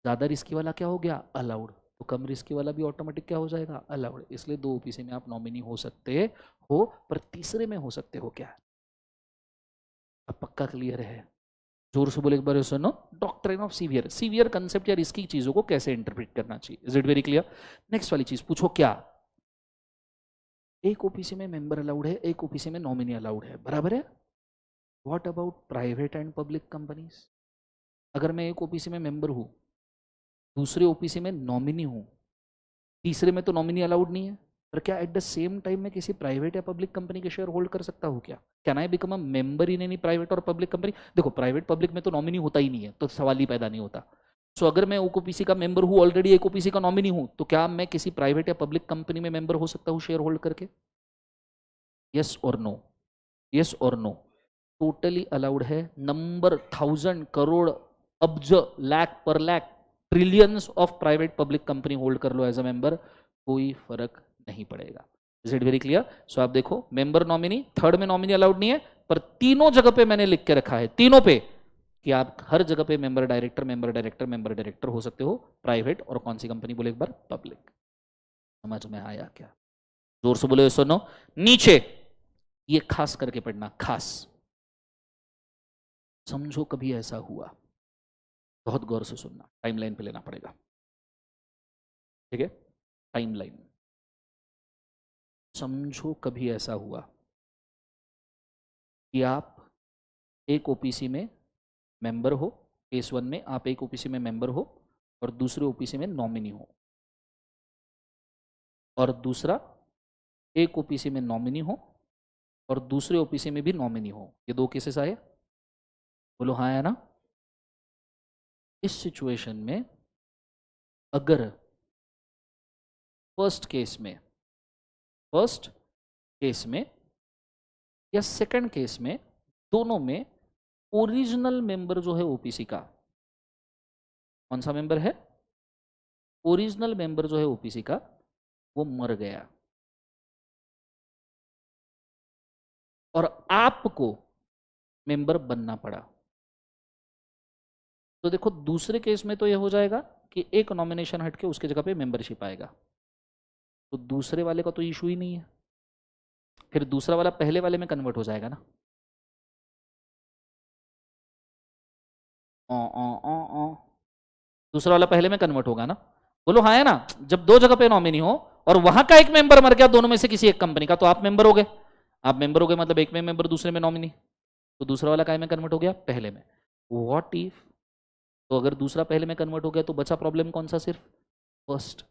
ज्यादा रिस्की वाला क्या हो गया? अलाउड। तो कम रिस्की वाला भी ऑटोमेटिक क्या हो जाएगा? अलाउड। इसलिए दो ओपीसी में आप नॉमिनी हो सकते हो, पर तीसरे में हो सकते हो क्या? अब पक्का क्लियर है? जोर से बोले एक बार सुनो, doctrine of severe, severe concept या रिस्की चीजों को कैसे इंटरप्रेट करना चाहिए। Is it very clear? Next वाली चीज पूछो, क्या एक ओपीसी में मेंबर अलाउड है, एक ओपीसी में नॉमिनी अलाउड है, बराबर है? What about private and public companies? अगर मैं एक ओपीसी में मेंबर हूं, दूसरे ओपीसी में नॉमिनी हूं, तीसरे में तो नॉमिनी अलाउड नहीं है, पर क्या एट द सेम टाइम में किसी प्राइवेट या पब्लिक कंपनी के शेयर होल्ड कर सकता हूं क्या? Can I become a member in any private और पब्लिक कंपनी? देखो, प्राइवेट पब्लिक में तो नॉमिनी होता ही नहीं है, तो सवाल ही पैदा नहीं होता। सो अगर मैं एक ओपीसी का मेंबर हूं, ऑलरेडी एक ओपीसी का नॉमिनी हूं, तो क्या मैं किसी प्राइवेट या पब्लिक कंपनी में मेंबर हो सकता हूं शेयर होल्ड करके? यस और नो? यस और नो? टोटली अलाउड है। नंबर 1000 करोड़ अब्ज लाख पर lakh trillions of private public company hold कर लो एज अ मेंबर, कोई फर्क नहीं पड़ेगा। इज इट वेरी क्लियर? सो आप देखो, मेंबर नॉमिनी, थर्ड में नॉमिनी अलाउड नहीं है, पर तीनों जगह पे मैंने लिख के रखा है, तीनों पे, कि आप हर जगह पे member director member director member director हो सकते हो, प्राइवेट और कौन सी कंपनी बोले एक बार? पब्लिक। समझ में आया क्या? जोर से बोले सुनो। नीचे ये खास करके पढ़ना, खास। समझो कभी ऐसा हुआ, बहुत गौर से सुनना, टाइमलाइन पे लेना पड़ेगा, ठीक है? टाइमलाइन। समझो कभी ऐसा हुआ कि आप एक ओपीसी में मेंबर हो, केस 1 में आप एक ओपीसी में मेंबर हो और दूसरे ओपीसी में नॉमिनी हो, और दूसरा एक ओपीसी में नॉमिनी हो और दूसरे ओपीसी में भी नॉमिनी हो। ये दो केसेस आए, बोलो हाँ है ना? इस सिचुएशन में अगर फर्स्ट केस में या सेकंड केस में, दोनों में ओरिजिनल मेंबर जो है ओपीसी का, कौन सा मेंबर है? ओरिजिनल मेंबर जो है ओपीसी का, वो मर गया और आपको मेंबर बनना पड़ा, तो देखो दूसरे केस में तो ये हो जाएगा कि एक नॉमिनेशन हटके उसके जगह पे मेंबरशिप आएगा, तो दूसरे वाले का तो इशू ही नहीं है, फिर दूसरा वाला पहले वाले में कन्वर्ट हो जाएगा ना। ओ दूसरा वाला पहले में कन्वर्ट होगा ना? बोलो हाँ है ना? जब दो जगह पे नॉमिनी हो और वहां का एक मेंबर मर गया दोनों में से किसी एक कंपनी का, तो आप मेंबर हो गए। आप मेंबर हो गए मतलब एक में मेंबर दूसरे में नॉमिनी, तो दूसरा वाला काय में कन्वर्ट हो गया? पहले में। व्हाट इफ, तो अगर दूसरा पहले में कन्वर्ट हो गया तो बचा प्रॉब्लम कौन सा? सिर्फ फर्स्ट।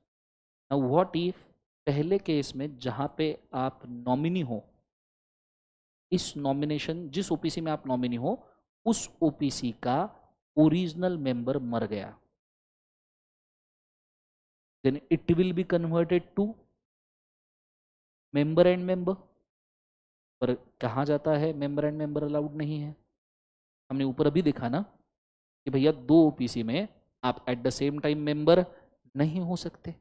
नाउ व्हाट इफ पहले केस में जहां पे आप नॉमिनी हो, इस नॉमिनेशन जिस ओपीसी में आप नॉमिनी हो उस ओपीसी का ओरिजिनल मेंबर मर गया, then it will be converted to member and member। पर कहा जाता है मेंबर एंड मेंबर अलाउड नहीं है। हमने ऊपर अभी देखा ना कि भैया दो ओपीसी में आप at the same time member नहीं हो सकते,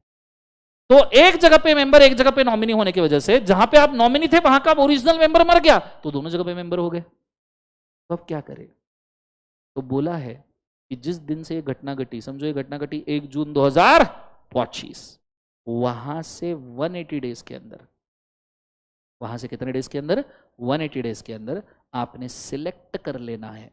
तो एक जगह पे मेंबर एक जगह पे नॉमिनी होने की वजह से जहां पे आप नॉमिनी थे वहां का ओरिजिनल मेंबर मर गया, तो दोनों जगह पे मेंबर हो गए। तो अब क्या करें? तो बोला है कि जिस दिन से ये घटना घटी, समझो ये घटना घटी 1 जून 2025, वहां से 180 डेज के अंदर, वहां से कितने डेज के अंदर? 180 डेज के अंदर आपने सिलेक्ट कर लेना है।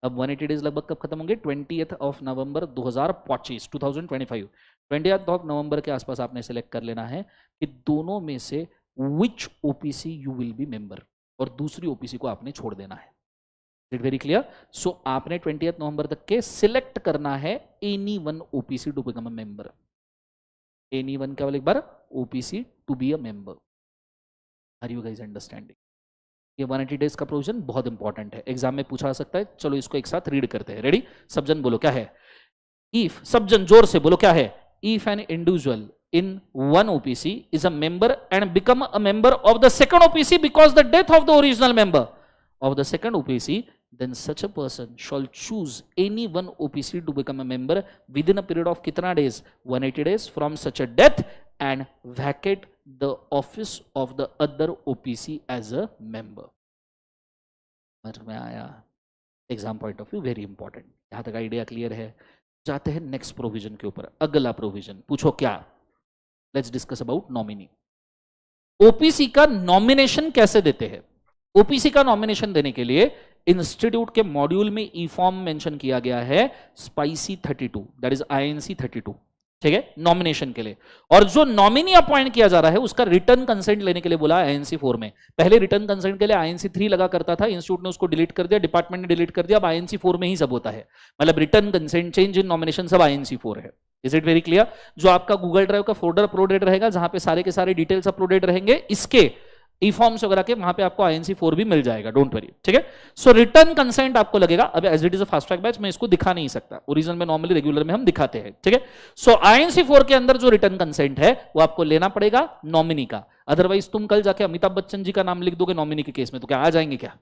अब 180 डेज लगभग कब खत्म होंगे? 20th of November 2025, 2025, 20th of November के आसपास आपने सिलेक्ट कर लेना है कि दोनों में से which OPC you will be member, और दूसरी ओपीसी को आपने छोड़ देना है। It very clear? सो आपने 20th नवंबर तक के सिलेक्ट करना है any one OPC to become a member. Any one केवल एक बार OPC to be a member. Are you guys understanding? ये 180 डेज का प्रोविजन बहुत इंपॉर्टेंट है, एग्जाम में पूछा सकता है। चलो इसको एक साथ रीड करते हैं, रेडी? सब जन बोलो क्या है? इफ, सब जन जोर से बोलो क्या है? If an individual in one OPC is a member and become a member of the second OPC because the death of the original member of the second OPC, then such a person shall choose any one OPC to become a member within a period of kitna days? 180 days from such a death, and vacate the office of the other OPC as a member. समझ में आया? Exam point of view very important. यहां तक idea clear है? जाते हैं next provision के ऊपर। अगला प्रोविजन पूछो क्या? Let's discuss about nominee. OPC का नॉमिनेशन कैसे देते हैं? ओपीसी का नॉमिनेशन देने के लिए इंस्टीट्यूट के मॉड्यूल में ई फॉर्म मेंशन किया गया है, स्पाइसी 32, दैट इज INC 32, ठीक है, नॉमिनेशन के लिए। और जो नॉमिनी अपॉइंट किया जा रहा है उसका रिटर्न कंसेंट लेने के लिए बोला INC 4 में। पहले रिटर्न कंसेंट के लिए INC 3 लगा करता था, इंस्टीट्यूट ने उसको डिलीट कर दिया, डिपार्टमेंट ने डिलीट कर दिया, अब INC 4 में ही सब होता है। मतलब return consent, change in nomination सब INC 4 है। Is it very clear? जो आपका गूगल ड्राइव का फोल्डर अपलोडेड रहेगा जहां पे सारे के सारे डिटेल्स अपलोडेड रहेंगे, इसके ई फॉर्म्स वगैरह के, वहां पे आपको INC 4 भी मिल जाएगा, डोंट वरी, ठीक है। सो रिटर्न कंसेंट आपको लगेगा। अब as it is a fast track batch मैं इसको दिखा नहीं सकता, ओरिजिनल में नॉर्मली रेगुलर में हम दिखाते हैं, ठीक है। सो INC 4 के अंदर जो रिटर्न कंसेंट है वो आपको लेना पड़ेगा नॉमिनी का। अदरवाइज तुम कल जाके अमिताभ बच्चन जी का नाम लिख दोगे नॉमिनी के केस में तो क्या आ जाएंगे क्या?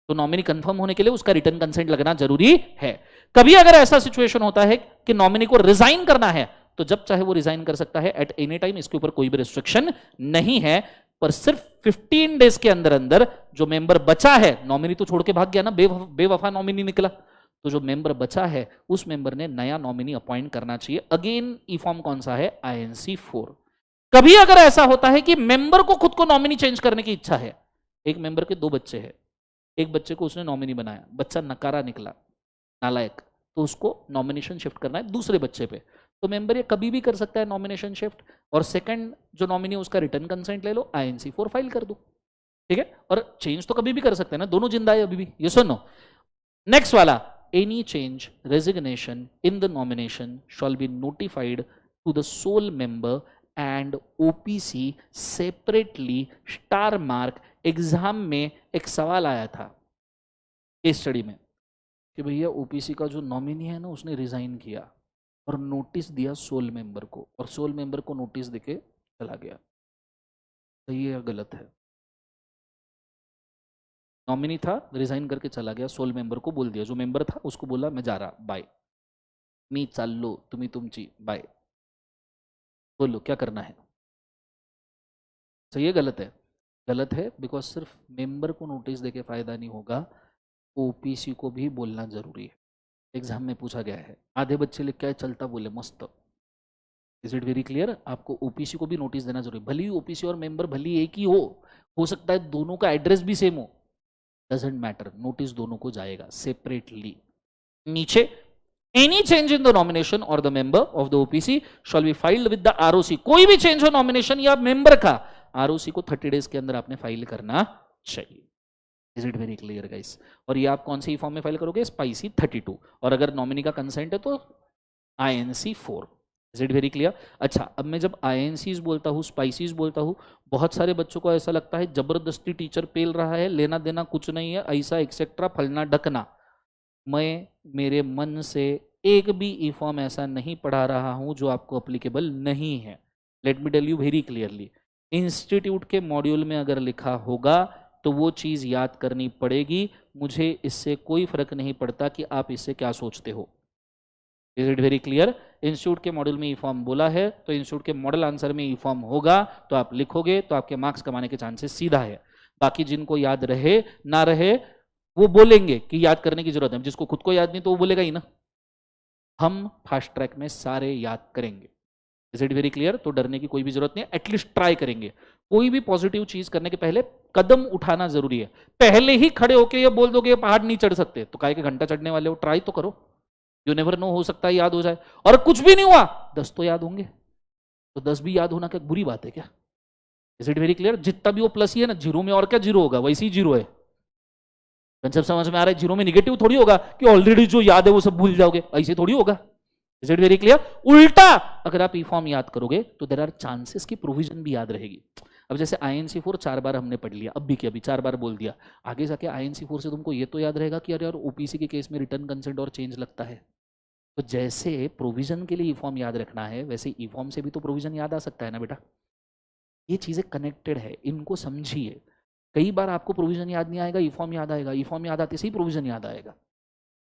तो नॉमिनी कंफर्म होने के लिए उसका रिटर्न कंसेंट लगना जरूरी है। कभी अगर ऐसा सिचुएशन होता है कि नॉमिनी को रिजाइन करना है तो जब चाहे वो रिजाइन कर सकता है एट एनी टाइम, इसके ऊपर कोई भी रिस्ट्रिक्शन नहीं है। पर सिर्फ 15 डेज के अंदर अंदर जो मेंबर बचा है, नॉमिनी तो छोड़ के भाग गया ना, बेवफा नॉमिनी निकला, तो जो मेंबर बचा है उस मेंबर ने नया नॉमिनी अपॉइंट करना चाहिए। अगेन ई फॉर्म कौन सा है? INC 4। कभी अगर ऐसा होता है कि मेंबर को खुद को नॉमिनी चेंज करने की इच्छा है, एक मेंबर के 2 बच्चे हैं, एक बच्चे को उसने नॉमिनी बनाया, बच्चा नकारा निकला, नालायक, तो उसको नॉमिनेशन शिफ्ट करना है दूसरे बच्चे पे, तो मेंबर ये कभी भी कर सकता है नॉमिनेशन शिफ्ट। और सेकंड जो नॉमिनी उसका रिटर्न कंसेंट ले लो, INC 4 फाइल कर दो, ठीक है। और चेंज तो कभी भी कर सकते हैं ना, दोनों जिंदा है अभी भी, ये सुनो। नेक्स्ट वाला, any change resignation in the nomination shall be notified to the sole member and OPC separately star mark. Exam में एक सवाल आया था केस स्टडी में कि भैया OPC का जो नॉमिनी है ना उसने रिजाइन किया और नोटिस दिया सोल मेंबर को, और सोल मेंबर को नोटिस देके चला गया, सही है या गलत है? नॉमिनी था, रिजाइन करके चला गया, सोल मेंबर को बोल दिया, जो मेंबर था उसको बोला मैं जा रहा, बाय, मी चाललो, तुम्ही तुमची, बाय। बोलो क्या करना है? सही है गलत है? गलत है, बिकॉज सिर्फ मेंबर को नोटिस देके फायदा नहीं होगा, OPC को भी बोलना जरूरी है। एग्जाम में पूछा गया है, आधे बच्चे लिख के चलता बोले मस्त। Is it very clear? आपको OPC को भी नोटिस देना जरूरी। भली OPC और मेंबर भली एक ही हो सकता है दोनों का एड्रेस भी सेम हो, डजेंट मैटर, नोटिस दोनों को जाएगा सेपरेटली। नीचे, any change in the nomination और the member of the OPC shall be filed with the ROC। कोई भी चेंज हो नॉमिनेशन या मेंबर का, ROC को 30 डेज के अंदर आपने फाइल करना चाहिए। Is it very clear guys? और ये आप कौन से फॉर्म में फाइल करोगे? स्पाइसी 32। और अगर नॉमिनी का कंसेंट है तो INC 4। Is it very clear? अच्छा, अब मैं जब INCs बोलता हूँ, स्पाइसीज बोलता हूँ, बहुत सारे बच्चों को ऐसा लगता है जबरदस्ती टीचर पेल रहा है, लेना देना कुछ नहीं है, ऐसा एक्सेट्रा फलना ढकना। मैं मेरे मन से एक भी ई फॉर्म ऐसा नहीं पढ़ा रहा हूं जो आपको अप्लीकेबल नहीं है। Let me tell you very clearly, institute के मॉड्यूल में अगर लिखा होगा तो वो चीज याद करनी पड़ेगी। मुझे इससे कोई फर्क नहीं पड़ता कि आप इससे क्या सोचते हो। Is it very clear? Institute के मॉड्यूल में ई फॉर्म बोला है तो इंस्टीट्यूट के मॉडल आंसर में ई फॉर्म होगा, तो आप लिखोगे तो आपके मार्क्स कमाने के चांसेस सीधा है। बाकी जिनको याद रहे ना रहे वो बोलेंगे कि याद करने की जरूरत है, जिसको खुद को याद नहीं तो वो बोलेगा ही ना। हम फास्ट ट्रैक में सारे याद करेंगे। Is it very clear? तो डरने की कोई भी जरूरत नहीं है, एटलीस्ट ट्राई करेंगे। कोई भी पॉजिटिव चीज करने के पहले कदम उठाना जरूरी है। पहले ही खड़े होके ये बोल दोगे पहाड़ नहीं चढ़ सकते तो काहे के घंटा चढ़ने वाले हो, ट्राई तो करो। यू नेवर नो, हो सकता है याद हो जाए। और कुछ भी नहीं हुआ 10 तो याद होंगे, तो 10 भी याद होना क्या बुरी बात है क्या? Is it very clear? जितना भी वो प्लस ही है ना, जीरो में और क्या जीरो होगा, वैसे ही जीरो है। कंसेप्ट समझ में आ रहा है? जीरो में निगेटिव थोड़ी होगा कि ऑलरेडी जो याद है वो सब भूल जाओगे, ऐसे थोड़ी होगा। Is it very clear? उल्टा, अगर आप ई फॉर्म याद करोगे तो देयर आर चांसेस की प्रोविजन भी याद रहेगी। अब जैसे INC4 4 बार हमने पढ़ लिया, अब भी क्या, अभी 4 बार बोल दिया, आगे जाके INC4 से तुमको ये तो याद रहेगा कि अरे यार ओपीसी के केस में रिटर्न कंसेंट और चेंज लगता है। तो जैसे प्रोविजन के लिए ई फॉर्म याद रखना है, वैसे ई फॉर्म से भी तो प्रोविजन याद आ सकता है ना बेटा। ये चीजें कनेक्टेड है, इनको समझिए। कई बार आपको प्रोविजन याद नहीं आएगा, ई फॉर्म याद आएगा, ई फॉर्म याद आते से ही प्रोविजन याद आएगा।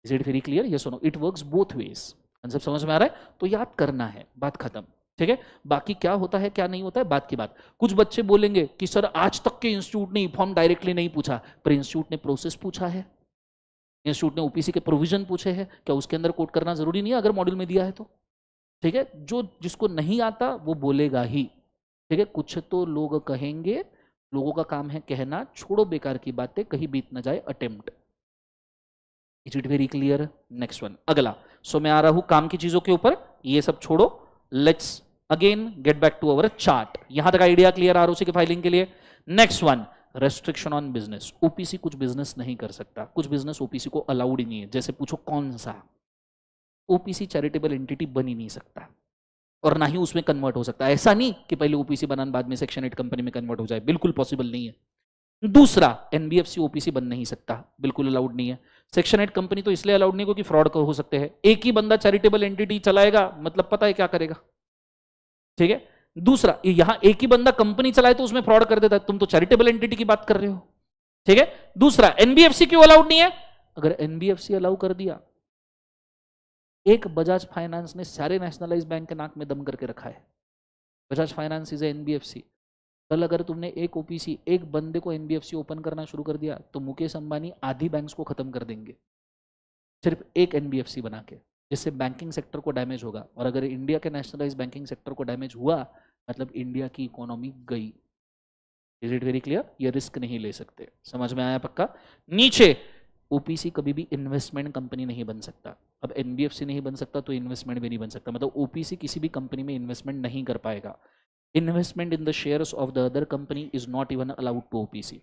Is it very clear? Yes और no? It works both ways. Concept समझ में आ रहा है? तो याद करना है, बात खत्म। ठीक है, बाकी क्या होता है क्या नहीं होता है बात की बात। कुछ बच्चे बोलेंगे कि सर आज तक के इंस्टीट्यूट ने ई फॉर्म डायरेक्टली नहीं पूछा, पर इंस्टीट्यूट ने प्रोसेस पूछा है, इंस्टीट्यूट ने ओपीसी के प्रोविजन पूछे हैं, क्या उसके अंदर कोट करना जरूरी नहीं है अगर मॉड्यूल में दिया है तो? ठीक है, जो जिसको नहीं आता वो बोलेगा ही। ठीक है, कुछ तो लोग कहेंगे, लोगों का काम है कहना, छोड़ो बेकार की बातें, कहीं बीत ना जाए attempt. Is it very clear? Next one, अगला। सो मैं आ रहा हूं काम की चीजों के ऊपर, ये सब छोड़ो, let's again get back to our chart. यहां तक आइडिया क्लियर आरओसी की फाइलिंग के लिए? Next one, restriction on business. OPC कुछ बिजनेस नहीं कर सकता, कुछ बिजनेस ओपीसी को अलाउड ही नहीं है। जैसे पूछो कौन सा? ओपीसी चैरिटेबल एंटिटी बन ही नहीं सकता, और ना ही उसमें कन्वर्ट हो सकता है। ऐसा नहीं कि पहले ओपीसी बनान बाद में सेक्शन 8 कंपनी में कन्वर्ट हो जाए, बिल्कुल पॉसिबल नहीं है। दूसरा, एनबीएफसी ओपीसी बन नहीं सकता, बिल्कुल अलाउड नहीं है। सेक्शन 8 कंपनी तो इसलिए अलाउड नहीं क्योंकि फ्रॉड हो सकते हैं। एक ही बंदा चैरिटेबल एंटिटी चलाएगा, मतलब पता है क्या करेगा। ठीक है, दूसरा, यहां एक ही बंदा कंपनी चलाए तो उसमें फ्रॉड कर देता है, तुम तो चैरिटेबल एंटिटी की बात कर रहे हो। ठीक है, दूसरा, एनबीएफसी क्यों अलाउड नहीं है? अगर एनबीएफसी अलाउ कर दिया, एक बजाज फाइनेंस ने सारे नेशनलाइज बैंक के नाक में दम करके रखा है। Bajaj finance is NBFC. कल अगर तुमने एक ओपीसी, एक बंदे को एनबीएफसी ओपन करना शुरू कर दिया तो मुकेश अंबानी आधी बैंक्स को खत्म कर देंगे, सिर्फ एक एनबीएफसी बना के, जिससे बैंकिंग सेक्टर को डैमेज होगा। और अगर इंडिया के नेशनलाइज बैंकिंग सेक्टर को डैमेज हुआ, मतलब इंडिया की इकोनॉमी गई। Is it very clear? ये रिस्क नहीं ले सकते। समझ में आया पक्का? नीचे, ओपीसी कभी भी इन्वेस्टमेंट कंपनी नहीं बन सकता। अब एनबीएफसी नहीं बन सकता तो इन्वेस्टमेंट भी नहीं बन सकता, मतलब ओपीसी किसी भी कंपनी में इन्वेस्टमेंट नहीं कर पाएगा। Investment in the shares of the other company is not even allowed to OPC.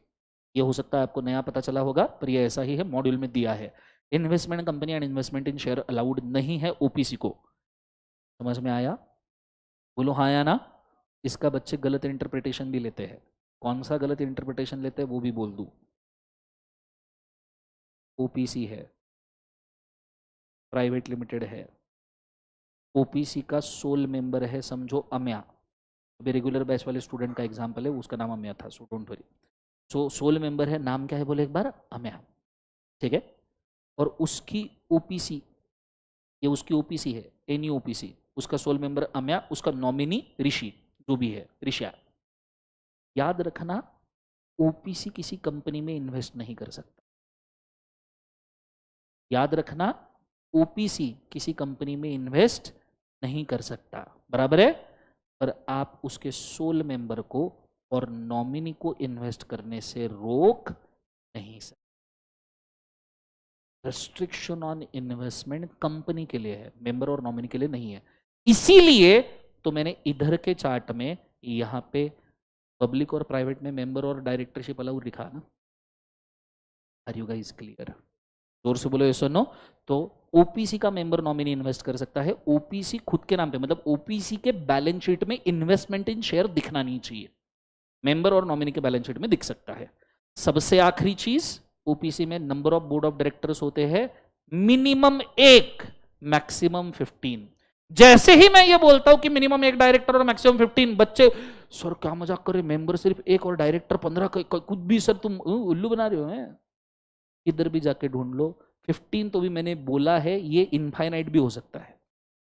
ये हो सकता है आपको नया पता चला होगा, पर ये ऐसा ही है, मॉड्यूल में दिया है। Investment company and investment in share allowed नहीं है ओपीसी को। समझ में आया? बोलो हाँ या ना। इसका बच्चे गलत इंटरप्रिटेशन भी लेते हैं। कौन सा गलत इंटरप्रिटेशन लेते हैं वो भी बोल दूं। ओपीसी है, प्राइवेट लिमिटेड है, ओपीसी का सोल मेंबर है, समझो अम्या। अभी रेगुलर बैच वाले स्टूडेंट का एग्जांपल है, उसका नाम अम्या था, so don't worry. So sole member है, नाम क्या है बोले एक बार? अम्या। ठीक है, और उसकी ओपीसी, ये उसकी ओपीसी है, एनी ओपीसी, उसका सोल मेंबर अम्या, उसका नॉमिनी ऋषि, जो भी है ऋषिया। याद रखना, ओपीसी किसी कंपनी में इन्वेस्ट नहीं कर सकता। याद रखना, ओपीसी किसी कंपनी में इन्वेस्ट नहीं कर सकता, बराबर है? पर आप उसके सोल मेंबर को और नॉमिनी को इन्वेस्ट करने से रोक नहीं सकते। रेस्ट्रिक्शन ऑन इन्वेस्टमेंट कंपनी के लिए है, मेंबर और नॉमिनी के लिए नहीं है। इसीलिए तो मैंने इधर के चार्ट में यहां पे पब्लिक और प्राइवेट में मेंबर और डायरेक्टरशिप अलाउड लिखा ना। Are you guys clear? जोर से बोलो यस और नो। तो ओपीसी का मेंबर नॉमिनी इन्वेस्ट कर सकता है, ओपीसी खुद के नाम पे, मतलब ओपीसी के बैलेंस शीट में इन्वेस्टमेंट इन शेयर दिखना नहीं चाहिए, मेंबर और नॉमिनी के बैलेंस शीट में दिख सकता है। सबसे आखिरी चीज, ओपीसी में number of board of directors होते हैं मिनिमम 1, मैक्सिमम 15। जैसे ही मैं ये बोलता हूं कि मिनिमम 1 डायरेक्टर और मैक्सिमम 15, बच्चे सर क्या मजाक कर रहे, मेंबर सिर्फ 1 और डायरेक्टर 15, कुछ भी सर तुम उल्लू बना रहे हो हैं। इधर भी जाके ढूंढ लो, 15 तो भी मैंने बोला है, ये इनफाइनाइट भी हो सकता है।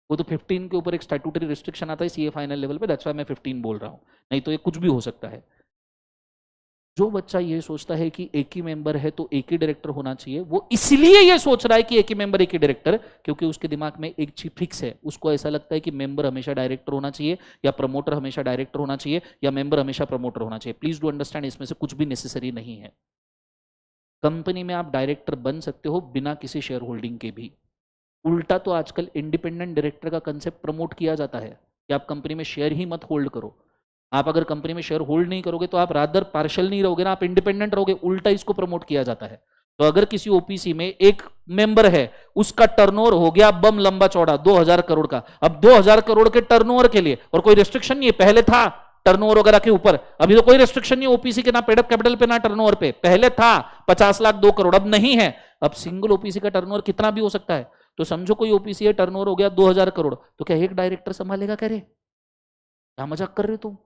वो तो 15 के ऊपर एक स्टैट्यूटरी रिस्ट्रिक्शन आता है सीए फाइनल लेवल पे, दैट्स व्हाई मैं 15 बोल रहा हूं, नहीं तो ये कुछ भी हो सकता है। जो बच्चा ये सोचता है कि एक ही मेंबर है तो एक ही डायरेक्टर होना चाहिए, वो इसलिए ये सोच रहा है कि एक ही मेंबर एक ही डायरेक्टर, क्योंकि उसके दिमाग में एक चीज फिक्स है। उसको ऐसा लगता है कि मेंबर हमेशा डायरेक्टर होना चाहिए, या प्रमोटर हमेशा डायरेक्टर होना चाहिए, या मेंबर हमेशा प्रमोटर होना चाहिए। प्लीज डू अंडरस्टैंड, इसमें से कुछ भी नेसेसरी नहीं है। कंपनी में आप डायरेक्टर बन सकते हो बिना किसी शेयर होल्डिंग के भी। उल्टा तो आजकल इंडिपेंडेंट डायरेक्टर का कंसेप्ट प्रमोट किया जाता है कि आप कंपनी में शेयर ही मत होल्ड करो। आप अगर कंपनी में शेयर होल्ड नहीं करोगे तो आप रादर पार्शियल नहीं रहोगे ना, आप इंडिपेंडेंट रहोगे। उल्टा इसको प्रमोट किया जाता है। तो अगर किसी ओपीसी में एक मेंबर है, उसका टर्नओवर हो गया बम लंबा चौड़ा 2000 करोड़ का, अब 2000 करोड़ के टर्नओवर के लिए, और कोई रिस्ट्रिक्शन नहीं है, पहले था टर्नओवर वगैरह के ऊपर। अभी तो कोई रेस्ट्रिक्शन नहीं ओपीसी के, ना पेड अप कैपिटल पे ना टर्नओवर पे। पहले था 50 लाख 2 करोड़, अब नहीं है। अब सिंगल ओपीसी का टर्नओवर कितना भी हो सकता है। तो समझो कोई ओपीसी है, टर्नओवर हो गया 2000 करोड़, तो क्या एक डायरेक्टर संभालेगा? कह रहे क्या मजाक कर रहे तुम,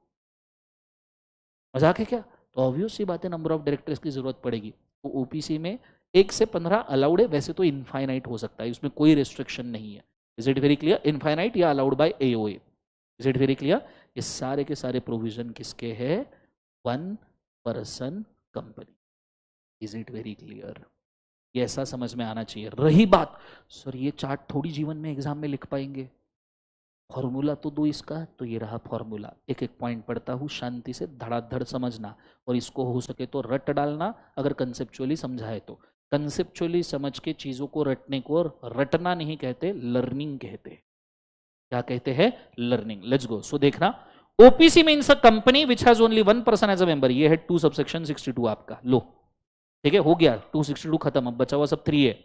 मजाक है क्या? तो ऑब्वियस सी बात है नंबर ऑफ डायरेक्टर्स की जरूरत पड़ेगी। तो ओपीसी में 1 से 15 अलाउड है, वैसे तो इनफाइनाइट हो सकता है, इसमें कोई रेस्ट्रिक्शन नहीं है। Is it very clear? Infinite या allowed by AOA. Is it very clear? ये सारे के सारे प्रोविजन किसके है? 1 person company. Is it very clear? ये ऐसा समझ में आना चाहिए। रही बात सर ये चार्ट थोड़ी जीवन में एग्जाम में लिख पाएंगे, फॉर्मूला तो दो इसका, तो ये रहा फॉर्मूला। एक एक पॉइंट पढ़ता हूँ, शांति से धड़ाधड़ समझना, और इसको हो सके तो रट डालना अगर कंसेप्चुअली समझाए तो। कंसेप्चुअली समझ के चीजों को रटने को रटना नहीं कहते, लर्निंग कहते। क्या कहते हैं? लर्निंग। Let's go. सो देखना, OPC means a company which has only 1 person as a member. ये है 2 सबसेक्शन 62 आपका। लो ठीक है, हो गया 262 खत्म, अब बचा हुआ सब 3 है।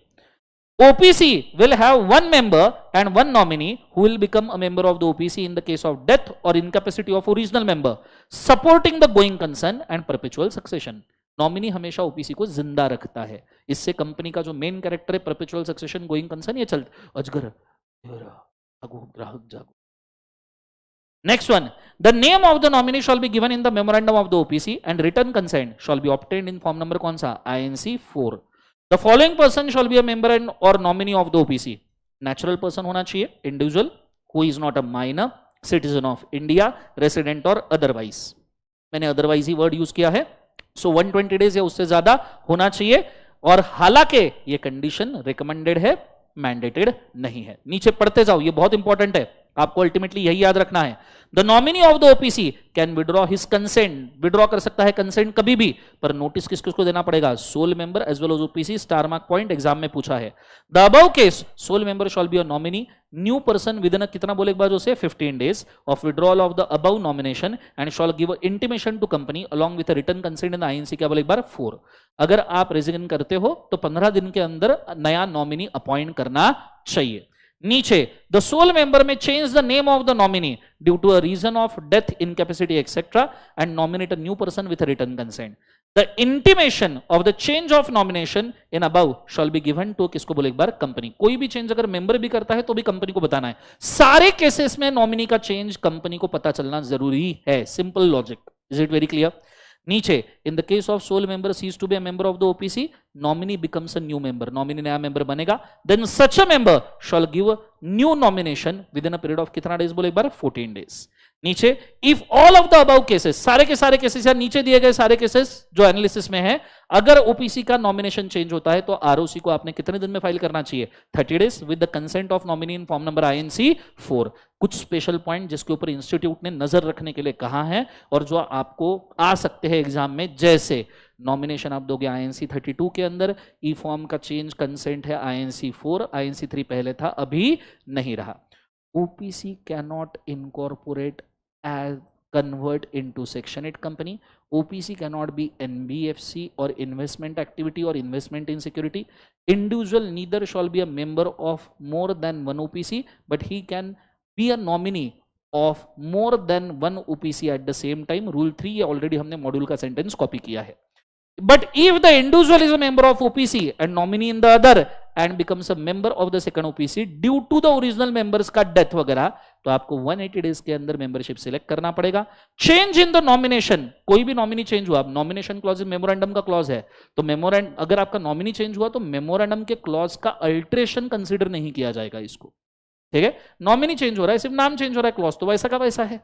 OPC will have 1 member and 1 nominee who will become a member of the OPC in the case of death or incapacity of original member, supporting the going concern and perpetual succession. Nominee हमेशा OPC को जिंदा रखता है। इससे company का जो main character है perpetual succession, going concern, ये चलता। अजगर जागो, ग्राहक जागो। Next one, the name of the nominee shall be given in the memorandum of the OPC and written consent shall be obtained in form number कौन सा? INC 4. The following person shall be a member and or nominee of the OPC. Natural person होना चाहिए, individual who is not a minor, citizen of India, resident or otherwise. मैंने otherwise ही word use किया है। So 120 days या उससे ज्यादा होना चाहिए, और हालांकि ये कंडीशन रिकमेंडेड है, मैंडेटेड नहीं है। नीचे पढ़ते जाओ, ये बहुत इंपॉर्टेंट है, आपको अल्टीमेटली यही याद रखना है। The nominee of the OPC can withdraw his consent, withdraw कर सकता है कंसेंट कभी भी, पर नोटिस किस किसको देना पड़ेगा? Sole member as well as OPC. Star mark point exam में पूछा है। The above case sole member shall be a nominee, new person within कितना बोले एक बार उसे 15 days of withdrawal of the above nomination and shall give intimation to company along with written consent in INC. क्या बोले एक बार? 4। अगर आप रेजिग्न करते हो तो 15 दिन के अंदर नया नॉमिनी अपॉइंट करना चाहिए। नीचे, the sole member may change the name of the nominee due to a reason of death, incapacity etcetera and nominate a new person with written consent. The intimation of the change of nomination in above shall be given to, किसको बोले एक बार? Company. कोई भी change अगर member भी करता है तो भी कंपनी को बताना है। सारे केसेस में नॉमिनी का चेंज कंपनी को पता चलना जरूरी है। Simple logic. Is it very clear? नीचे, in the case of sole member cease to be a member of the OPC, nominee becomes a new member, nominee नया मेंबर बनेगा, then such a member shall give new nomination within a period of कितना days बोले एक बार? 14 days। नीचे, if all of the above cases, सारे के सारे केसेस या नीचे दिए गए सारे केसेस जो एनालिसिस में है, अगर ओपीसी का नॉमिनेशन चेंज होता है तो आरओसी को आपने कितने दिन में फाइल करना चाहिए? 30 days with the consent of nominee in form number INC 4। कुछ स्पेशल पॉइंट जिसके ऊपर इंस्टीट्यूट ने नजर रखने के लिए कहा है और जो आपको आ सकते हैं एग्जाम में, जैसे नॉमिनेशन आप दोगे INC 32 के अंदर, ई फॉर्म का चेंज कंसेंट है INC 4, INC 3 पहले था, अभी नहीं रहा। OPC cannot incorporate as convert into Section 8 company. OPC cannot be NBFC or investment activity or investment in security. Individual neither shall be a member of more than one OPC, but he can be a nominee of more than one OPC at the same time. Rule 3 ये already हमने module का sentence copy किया है। But if the individual is a member of OPC and nominee in the other and becomes a member of the second OPC due to the original members का death वगैरह, तो आपको 180 days के अंदर membership select करना पड़ेगा। Change in the nomination, कोई भी नॉमिनी चेंज हुआ, नॉमिनेशन क्लॉज मेमोरेंडम का क्लॉज है, तो मेमोरेंडम अगर आपका नॉमिनी चेंज हुआ तो मेमोरेंडम के क्लॉज का अल्टरेशन कंसीडर नहीं किया जाएगा इसको। ठीक है, नॉमिनी चेंज हो रहा है, सिर्फ नाम चेंज हो रहा है, क्लॉज तो वैसा का वैसा है।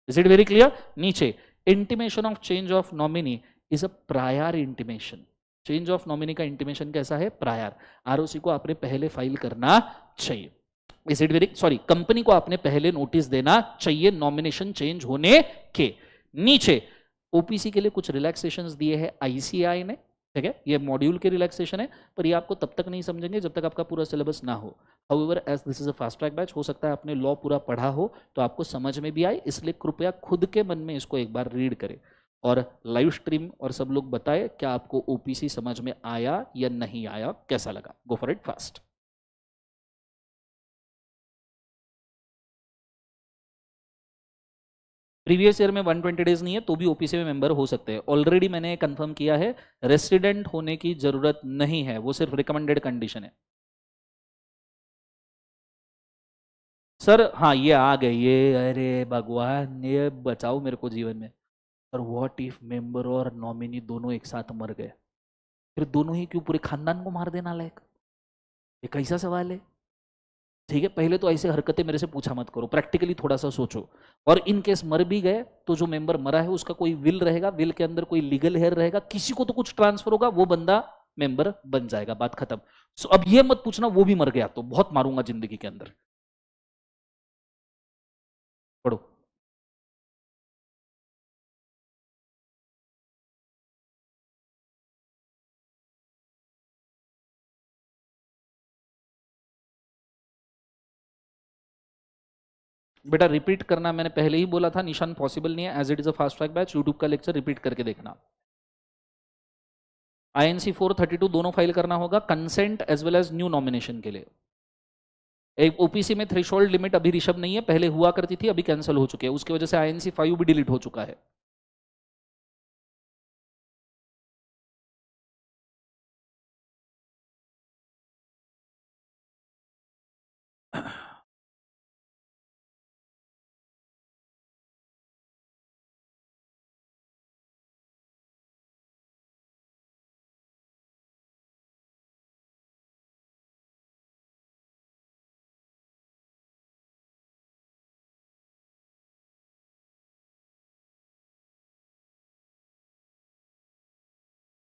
Is it very clear? नीचे, intimation of change of nominee is a prior intimation. Change of nominee का इंटीमेशन कैसा है? प्रायर। आरओसी को आपने पहले फाइल करना चाहिए। Is it very sorry, company को आपने पहले नोटिस देना चाहिए नॉमिनेशन चेंज होने के। नीचे, ओपीसी के लिए कुछ रिलैक्सेशंस दिए हैं ICAI ने। ठीक है, ये मॉड्यूल के रिलैक्सेशन है, पर ये आपको तब तक नहीं समझेंगे जब तक आपका पूरा सिलेबस ना हो। However as this is a fast track batch, हो सकता है आपने लॉ पूरा पढ़ा हो तो आपको समझ में भी आए, इसलिए कृपया खुद के मन में इसको एक बार रीड करें और लाइव स्ट्रीम और सब लोग बताए क्या आपको ओपीसी समझ में आया या नहीं आया, कैसा लगा। गो for it fast. Previous year में 120 डेज नहीं है तो भी ओपीसी में मेंबर हो सकते हैं। ऑलरेडी मैंने कंफर्म किया है, रेसिडेंट होने की जरूरत नहीं है, वो सिर्फ रिकमेंडेड कंडीशन है। सर हाँ ये आ गए ये, अरे भगवान ये बचाओ मेरे को जीवन में। पर व्हाट इफ मेंबर और नॉमिनी दोनों एक साथ मर गए, फिर दोनों ही क्यों, पूरे खानदान को मार देना लायक, ये कैसा सवाल है? ठीक है, पहले तो ऐसे हरकतें मेरे से पूछा मत करो, प्रैक्टिकली थोड़ा सा सोचो। और इन केस मर भी गए तो जो मेंबर मरा है उसका कोई विल रहेगा, विल के अंदर कोई लीगल हेयर रहेगा, किसी को तो कुछ ट्रांसफर होगा, वो बंदा मेंबर बन जाएगा, बात खत्म। सो अब ये मत पूछना वो भी मर गया तो, बहुत मारूंगा जिंदगी के अंदर। पढ़ो। बेटा रिपीट करना मैंने पहले ही बोला था, निशान पॉसिबल नहीं है, as it is a fast track batch, YouTube का लेक्चर रिपीट करके देखना। INC 432 दोनों फाइल करना होगा, consent as well as new nomination के लिए। एक ओपीसी में थ्रेशोल्ड लिमिट अभी ऋषभ नहीं है, पहले हुआ करती थी, अभी कैंसिल हो चुकी है, उसकी वजह से INC 5 भी डिलीट हो चुका है।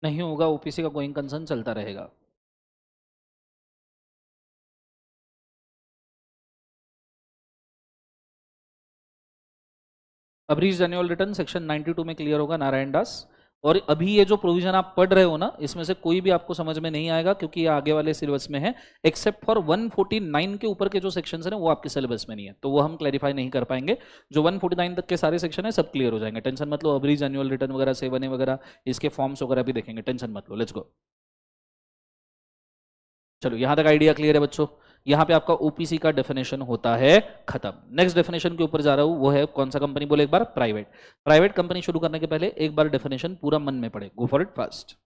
नहीं होगा, ओपीसी का गोइंग कंसर्न चलता रहेगा। अब रीच एनुअल रिटर्न सेक्शन 92 में क्लियर होगा नारायण दास। और अभी ये जो प्रोविजन आप पढ़ रहे हो ना, इसमें से कोई भी आपको समझ में नहीं आएगा क्योंकि ये आगे वाले सिलेबस में है, एक्सेप्ट फॉर 149 के ऊपर के जो सेक्शंस हैं वो आपके सिलेबस में नहीं है, तो वो हम क्लैरिफाई नहीं कर पाएंगे। जो 149 तक के सारे सेक्शन है सब क्लियर हो जाएंगे, टेंशन मत लो। अब रीच एनुअल रिटर्न वगैरह 7A वगैरह इसके फॉर्म्स वगैरह भी देखेंगे, टेंशन मत लो, लेट्स गो। चलो यहां तक आइडिया क्लियर है बच्चों। यहां पे आपका ओपीसी का डेफिनेशन होता है खत्म। नेक्स्ट डेफिनेशन के ऊपर जा रहा हूं, वो है कौन सा कंपनी बोले एक बार, प्राइवेट। प्राइवेट कंपनी शुरू करने के पहले एक बार डेफिनेशन पूरा मन में पड़े, गो फॉर इट फास्ट।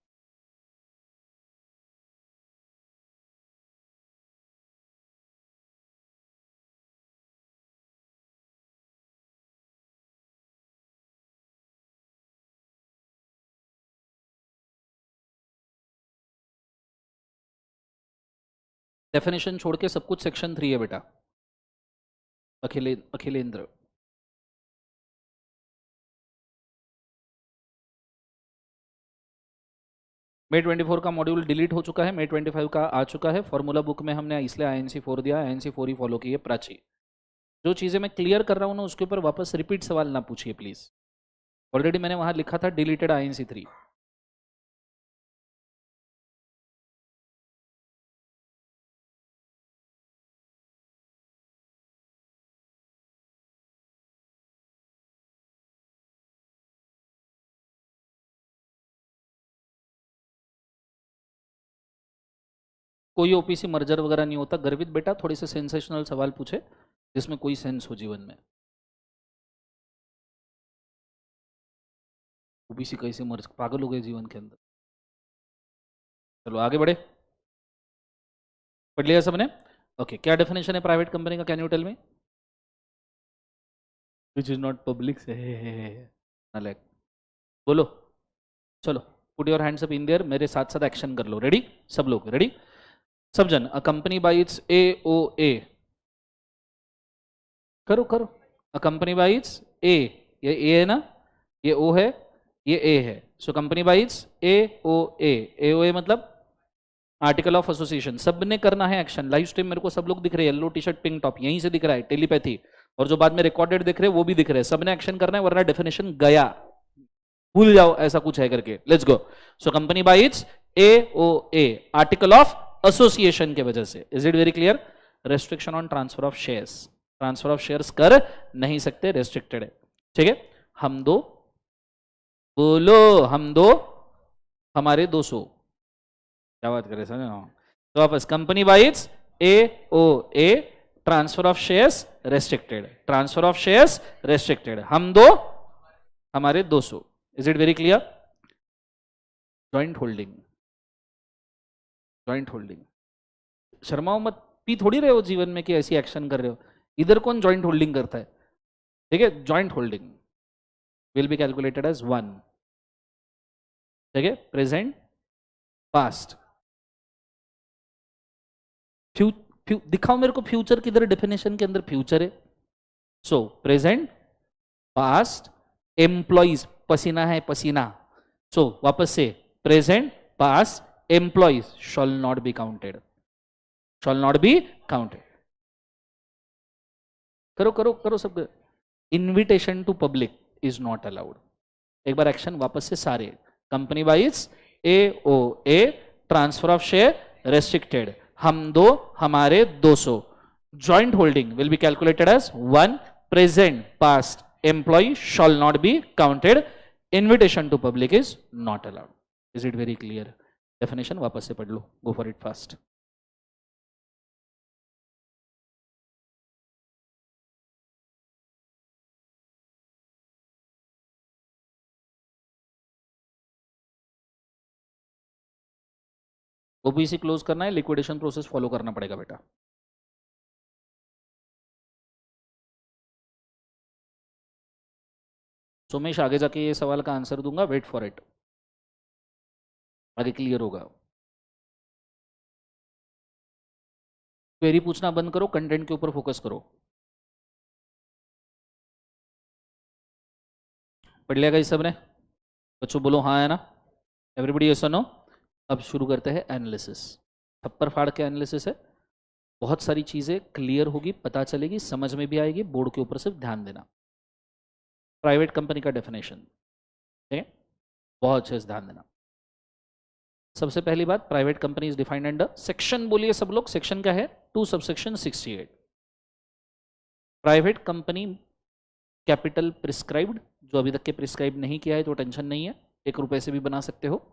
डेफिनेशन छोड़ के सब कुछ सेक्शन 3 है बेटा। अखिलेंद्र May 24 का मॉड्यूल डिलीट हो चुका है, May 25 का आ चुका है। फॉर्मूला बुक में हमने इसलिए INC 4 दिया, INC 4 ही फॉलो की है प्राची। जो चीज़ें मैं क्लियर कर रहा हूँ ना उसके ऊपर वापस रिपीट सवाल ना पूछिए प्लीज। ऑलरेडी मैंने वहां लिखा था डिलीटेड INC 3। कोई ओपीसी मर्जर वगैरह नहीं होता, गर्वित बेटा थोड़े से सेंसेशनल सवाल पूछे जिसमें कोई सेंस हो जीवन में। ओबीसी कैसे मर्ज, पागल हो गए जीवन के अंदर। चलो आगे बढ़े, पढ़ लिया सबने? ओके, क्या डेफिनेशन है प्राइवेट कंपनी का, can you tell me? Which is not public से अलग बोलो। चलो put your hands up in there, मेरे साथ साथ एक्शन कर लो। रेडी सब लोग, रेडी सब जन। A company by its AOA, करो करो। A company by it's A, ये A है ना, ये O है, ये A है। So company by its AOA, AOA मतलब आर्टिकल ऑफ एसोसिएशन। सब ने करना है एक्शन। लाइव स्ट्रीम मेरे को सब लोग दिख रहे हैं, yellow T shirt pink top यहीं से दिख रहा है, टेलीपैथी। और जो बाद में रिकॉर्डेड दिख रहे हैं वो भी दिख रहे हैं, सबने एक्शन करना है वरना डेफिनेशन गया, भूल जाओ ऐसा कुछ है करके। Let's go. So company by its AOA, article of association के वजह से। Is it very clear? Restriction on transfer of shares, transfer of shares कर नहीं सकते, रेस्ट्रिक्टेड है। ठीक है, हम दो बोलो, हम दो हमारे 200, क्या बात करें समझ। तो वापस, company by its AOA, transfer of shares restricted, transfer of shares restricted, हम दो हमारे 200. Is it very clear? Joint holding, joint holding, शर्माओ मत, पी थोड़ी रहे हो जीवन में कि ऐसी एक्शन कर रहे हो. इधर कौन जॉइंट होल्डिंग करता है? ठीक है, joint holding will be calculated as 1. ठीक है, प्रेजेंट पास्ट दिखाओ मेरे को फ्यूचर किधर डेफिनेशन के अंदर फ्यूचर है. सो प्रेजेंट पास्ट एम्प्लॉइज, पसीना है पसीना, सो वापस से present past employees shall not be counted, shall not be counted. करो करो करो सब. Invitation to public is not allowed. एक बार एक्शन वापस से सारे. Company wise AOA, transfer of share restricted, हम दो हमारे 200. Joint holding will be calculated as 1. Present past employee shall not be counted. Invitation to public is not allowed. Is it very clear? Definition वापस से पढ़ लो, go for it fast. OBC close करना है, liquidation process follow करना पड़ेगा बेटा. सोमेश आगे जाके ये सवाल का आंसर दूंगा, वेट फॉर इट, आगे क्लियर होगा. क्वेरी पूछना बंद करो, कंटेंट के ऊपर फोकस करो. पढ़ लिया इस सब ने? बच्चों बोलो हाँ है ना? एवरीबडी यस और नो? अब शुरू करते हैं एनालिसिस. थप्पड़ फाड़ के एनालिसिस है. बहुत सारी चीजें क्लियर होगी, पता चलेगी, समझ में भी आएगी. बोर्ड के ऊपर सिर्फ ध्यान देना. प्राइवेट कंपनी का डेफिनेशन, ठीक है, बहुत अच्छे से ध्यान देना. सबसे पहली बात, private company is defined under section, बोलिए सब लोग, सेक्शन क्या है? 2 subsection 68. Private company capital prescribed, जो अभी तक के प्रिस्क्राइब नहीं किया है तो टेंशन नहीं है, 1 रुपए से भी बना सकते हो.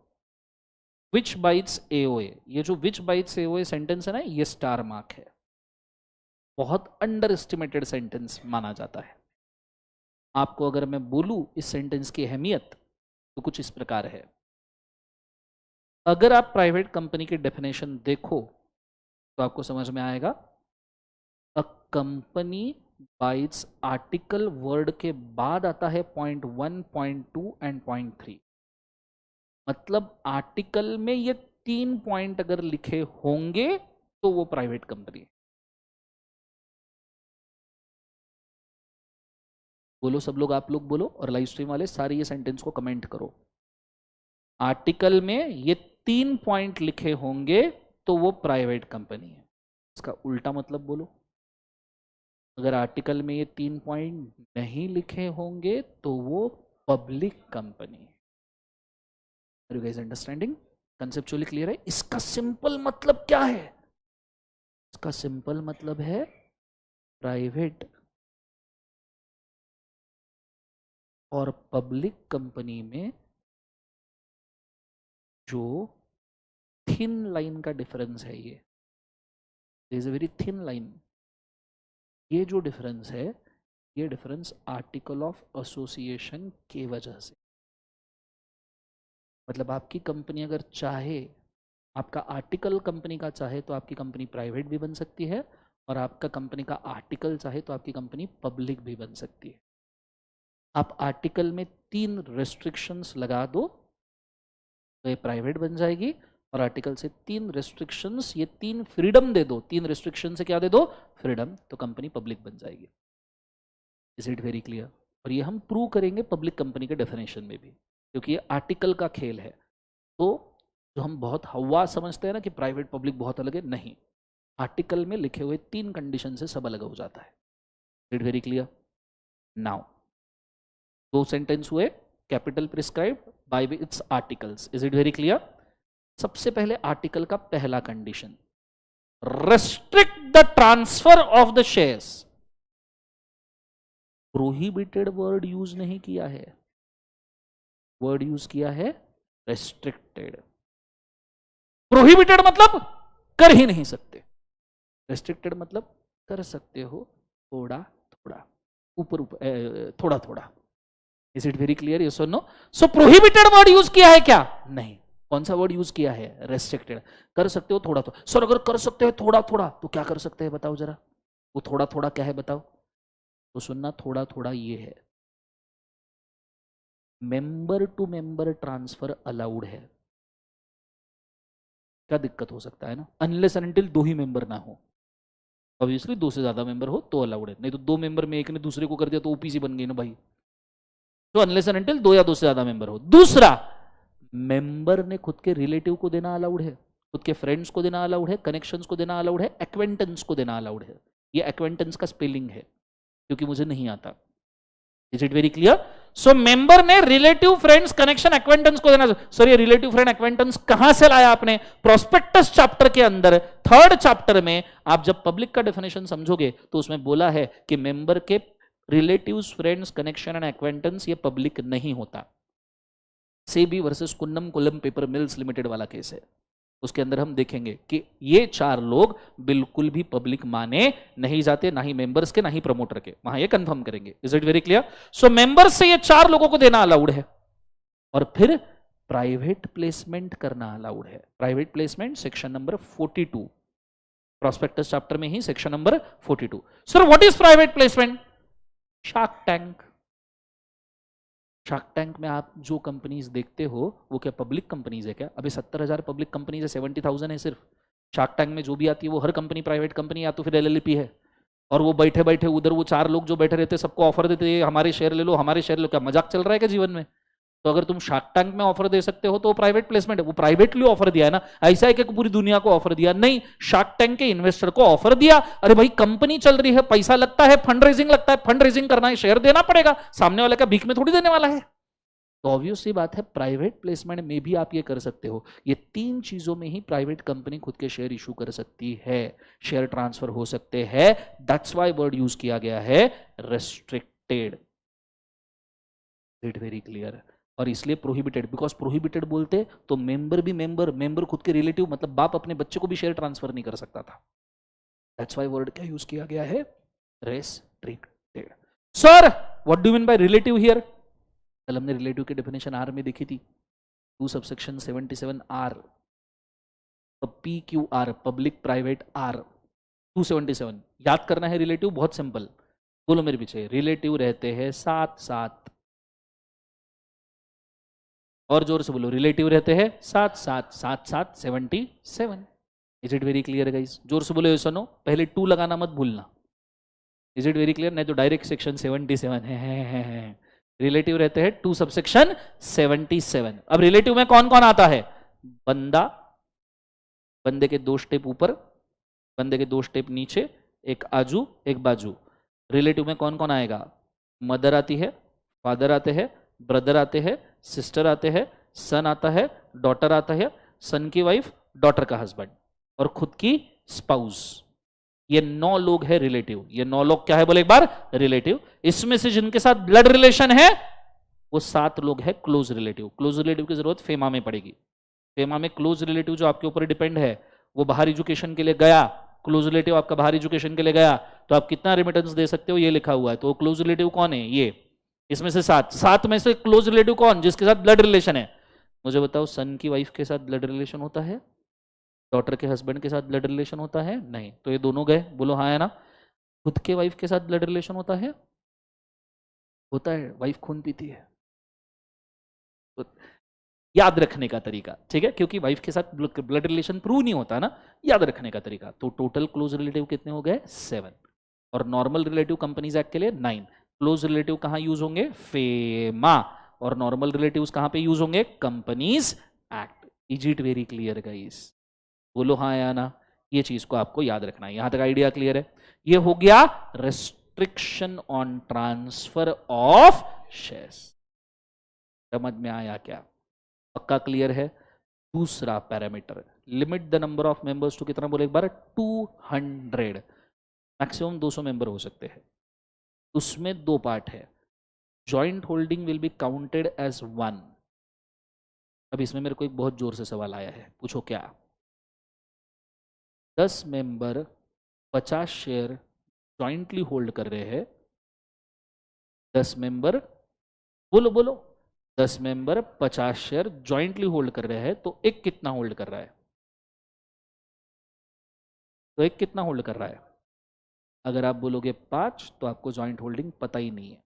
विच बाइट्स AOA, ये जो विच बाइट्स AOA सेंटेंस है ना, ये स्टार मार्क है. बहुत अंडर एस्टिमेटेड सेंटेंस माना जाता है. आपको अगर मैं बोलूं इस सेंटेंस की अहमियत, तो कुछ इस प्रकार है. अगर आप प्राइवेट कंपनी की डेफिनेशन देखो तो आपको समझ में आएगा, a company bytes article word के बाद आता है पॉइंट 1, पॉइंट 2 एंड पॉइंट 3. मतलब आर्टिकल में ये 3 पॉइंट अगर लिखे होंगे तो वो प्राइवेट कंपनी है. बोलो सब लोग, आप लोग बोलो, और लाइव स्ट्रीम वाले सारे ये सेंटेंस को कमेंट करो. आर्टिकल में ये 3 पॉइंट लिखे होंगे तो वो प्राइवेट कंपनी है. इसका उल्टा मतलब बोलो, अगर आर्टिकल में ये 3 पॉइंट नहीं लिखे होंगे तो वो पब्लिक कंपनी है. Are you guys understanding? Conceptually clear है? इसका सिंपल मतलब क्या है? इसका सिंपल मतलब है प्राइवेट और पब्लिक कंपनी में जो थिन लाइन का डिफरेंस है, ये is a very thin line. ये जो डिफरेंस है, ये डिफरेंस आर्टिकल ऑफ एसोसिएशन के वजह से. मतलब आपकी कंपनी अगर चाहे, आपका आर्टिकल कंपनी का चाहे तो आपकी कंपनी प्राइवेट भी बन सकती है, और आपका कंपनी का आर्टिकल चाहे तो आपकी कंपनी पब्लिक भी बन सकती है. आप आर्टिकल में 3 रेस्ट्रिक्शंस लगा दो तो ये प्राइवेट बन जाएगी, और आर्टिकल से 3 रेस्ट्रिक्शंस, ये 3 फ्रीडम दे दो, 3 रेस्ट्रिक्शन से क्या दे दो? फ्रीडम, तो कंपनी पब्लिक बन जाएगी. Is it very clear? और ये हम प्रूव करेंगे पब्लिक कंपनी के डेफिनेशन में भी, क्योंकि ये आर्टिकल का खेल है. तो जो हम बहुत हवा समझते हैं ना कि प्राइवेट पब्लिक बहुत अलग है, नहीं, आर्टिकल में लिखे हुए 3 कंडीशन से सब अलग हो जाता है. Is it very clear? Now 2 sentence हुए, capital prescribed by its articles. Is it very clear? सबसे पहले आर्टिकल का पहला condition, restrict the transfer of the shares. Prohibited word use नहीं किया है, वर्ड यूज किया है रेस्ट्रिक्टेड. प्रोहिबिटेड मतलब कर ही नहीं सकते, रेस्ट्रिक्टेड मतलब कर सकते हो, थोड़ा थोड़ा, ऊपर ऊपर, थोड़ा थोड़ा। Is it very clear? Yes और नो? सो प्रोहिबिटेड वर्ड यूज किया है क्या? नहीं। कौन सा वर्ड यूज किया है? रेस्ट्रिक्टेड। कर सकते हो थोड़ा थोड़ा। सर अगर कर सकते हो थोड़ा थोड़ा तो क्या कर सकते हैं बताओ जरा? वो थोड़ा थोड़ा क्या है बताओ? तो सुनना, थोड़ा थोड़ा ये है, member to member transfer allowed है। क्या दिक्कत हो सकता है ना? अनलेस एंड अनटिल दो ही मेंबर ना हो। ऑब्वियसली दो से ज्यादा मेंबर हो तो अलाउड है, नहीं तो दो मेंबर में एक ने दूसरे को कर दिया तो ओपीसी बन गई ना भाई। तो अनलेस एंड अनटिल दो या दो से ज्यादा मेंबर हो। दूसरा, मेंबर ने खुद के रिलेटिव को देना अलाउड है, खुद के फ्रेंड्स को देना अलाउड है, कनेक्शंस को देना अलाउड है, एक्वेंटेंस को देना अलाउड है। ये एक्वेंटेंस का स्पेलिंग है क्योंकि मुझे नहीं आता। Is it very clear? So member ने रिलेटिव, फ्रेंड्स, कनेक्शन, एक्वेंटेंस को देना। सर ये रिलेटिव, फ्रेंड, एक्वेंटेंस कहां से लाया आपने? प्रोस्पेक्टस चैप्टर के अंदर, थर्ड चैप्टर में आप जब पब्लिक का डेफिनेशन समझोगे तो उसमें बोला है कि मेंबर के relatives, friends, connection and acquaintance ये पब्लिक नहीं होता। SEBI versus Kunnamkulam paper mills limited वाला केस है, उसके अंदर हम देखेंगे कि ये चार लोग बिल्कुल भी पब्लिक माने नहीं जाते, ना ही मेंबर्स के ना ही प्रमोटर के, वहां ये कंफर्म करेंगे। Is it very clear? So members से ये चार लोगों को देना अलाउड है। और फिर प्राइवेट प्लेसमेंट करना अलाउड है। Private placement section number 42, prospectus chapter में ही section number 42। Sir what is private placement? Shark tank. Shark tank में आप जो कंपनीज देखते हो वो क्या पब्लिक कंपनीज है क्या? अभी 70,000 पब्लिक कंपनीज है, 70,000 है सिर्फ। शार्क टैंक में जो भी आती है वो हर कंपनी प्राइवेट कंपनी या तो फिर एलएलपी है। और वो बैठे बैठे उधर वो चार लोग जो बैठे रहते सबको ऑफर देते, हमारे शेयर ले लो, हमारे शेयर ले लो। क्या मजाक चल रहा है क्या जीवन में? तो अगर तुम शार्क टैंक में ऑफर दे सकते हो तो प्राइवेट प्लेसमेंट है। वो प्राइवेटली ऑफर दिया है ना, ऐसा है कि पूरी दुनिया को ऑफर दिया नहीं, शार्क टैंक के इन्वेस्टर को ऑफर दिया। अरे भाई कंपनी चल रही है, पैसा लगता है, फंड रेजिंग लगता है, फंड रेजिंग करना है, शेयर देना पड़ेगा, सामने वाले का भीख में थोड़ी देने वाला है। तो ऑब्वियस सी बात है प्राइवेट प्लेसमेंट में भी आप ये कर सकते हो। ये तीन चीजों में ही प्राइवेट कंपनी खुद के शेयर इशू कर सकती है, शेयर ट्रांसफर हो सकते हैं। दैट्स व्हाई वर्ड यूज किया गया है रेस्ट्रिक्टेड। It very clear? और इसलिए प्रोहिबिटेड, बिकॉज प्रोहिबिटेड बोलते तो मेंबर भी मेंबर खुद के रिलेटिव, मतलब बाप अपने बच्चे को भी शेयर ट्रांसफर नहीं कर सकता था। दैट्स व्हाई वर्ड क्या यूज किया गया है? Restricted. Sir what do mean by relative here? कल हमने रिलेटिव की डेफिनेशन आर में देखी थी, 2 subsection 77 R, P Q R, public private R 277। याद करना है रिलेटिव, बहुत सिंपल। बोलो मेरे पीछे, रिलेटिव रहते हैं साथ साथ। और जोर से बोलो, रिलेटिव रहते हैं साथ साथ, साथ साथ 77। Is it very clear guys? जोर से बोलो सुनो, पहले 2 लगाना मत भूलना। Is it very clear? नहीं तो डायरेक्ट सेक्शन 77 है। रिलेटिव रहते हैं 2 सबसेक्शन 77। अब रिलेटिव में कौन कौन आता है? बंदा, बंदे के 2 स्टेप ऊपर, बंदे के 2 स्टेप नीचे, एक आजू एक बाजू। रिलेटिव में कौन कौन आएगा? मदर आती है, फादर आते हैं, ब्रदर आते हैं, सिस्टर आते हैं, सन आता है, डॉटर आता है, सन की वाइफ, डॉटर का हस्बैंड, और खुद की स्पाउस। ये 9 लोग है रिलेटिव। ये 9 लोग क्या है बोले एक बार? रिलेटिव। इसमें से जिनके साथ ब्लड रिलेशन है वो 7 लोग है क्लोज रिलेटिव। क्लोज रिलेटिव की जरूरत फेमा में पड़ेगी। फेमा में क्लोज रिलेटिव जो आपके ऊपर डिपेंड है, वो बाहर एजुकेशन के लिए गया, क्लोज रिलेटिव आपका बाहर एजुकेशन के लिए गया, तो आप कितना रेमिटेंस दे सकते हो ये लिखा हुआ है। तो क्लोज रिलेटिव कौन है? ये। इसमें से 7 में से क्लोज रिलेटिव कौन? जिसके साथ ब्लड रिलेशन है। मुझे बताओ, सन की वाइफ के साथ ब्लड रिलेशन होता है? डॉटर के हस्बैंड के साथ ब्लड रिलेशन होता है? नहीं। तो ये दोनों गए, बोलो हाँ है ना। खुद के वाइफ के साथ ब्लड रिलेशन होता है? होता है, वाइफ खून पीती है। तो याद रखने का तरीका, ठीक है, क्योंकि वाइफ के साथ ब्लड रिलेशन प्रूव नहीं होता ना, याद रखने का तरीका। तो टोटल क्लोज रिलेटिव कितने हो गए? 7। और नॉर्मल रिलेटिव कंपनीज एक्ट के लिए 9। क्लोज रिलेटिव कहां यूज होंगे? फेमा। और नॉर्मल रिलेटिव्स कहां पे यूज होंगे? Companies act. Is it very clear guys? बोलो हाँ या ना। ये चीज को आपको याद रखना है। यहां तक आइडिया क्लियर है? ये हो गया restriction on transfer of shares. समझ में आया क्या? पक्का क्लियर है? दूसरा parameter, limit the number of members to कितना बोले एक बार? 200। मैक्सिमम 200 मेंबर हो सकते हैं। उसमें 2 पार्ट है। Joint holding will be counted as 1। अब इसमें मेरे को एक बहुत जोर से सवाल आया है, पूछो क्या? 10 मेंबर 50 शेयर जॉइंटली होल्ड कर रहे हैं, 10 मेंबर, बोलो बोलो, 10 मेंबर 50 शेयर जॉइंटली होल्ड कर रहे हैं, तो एक कितना होल्ड कर रहा है? तो एक कितना होल्ड कर रहा है? अगर आप बोलोगे 5 तो आपको जॉइंट होल्डिंग पता ही नहीं है।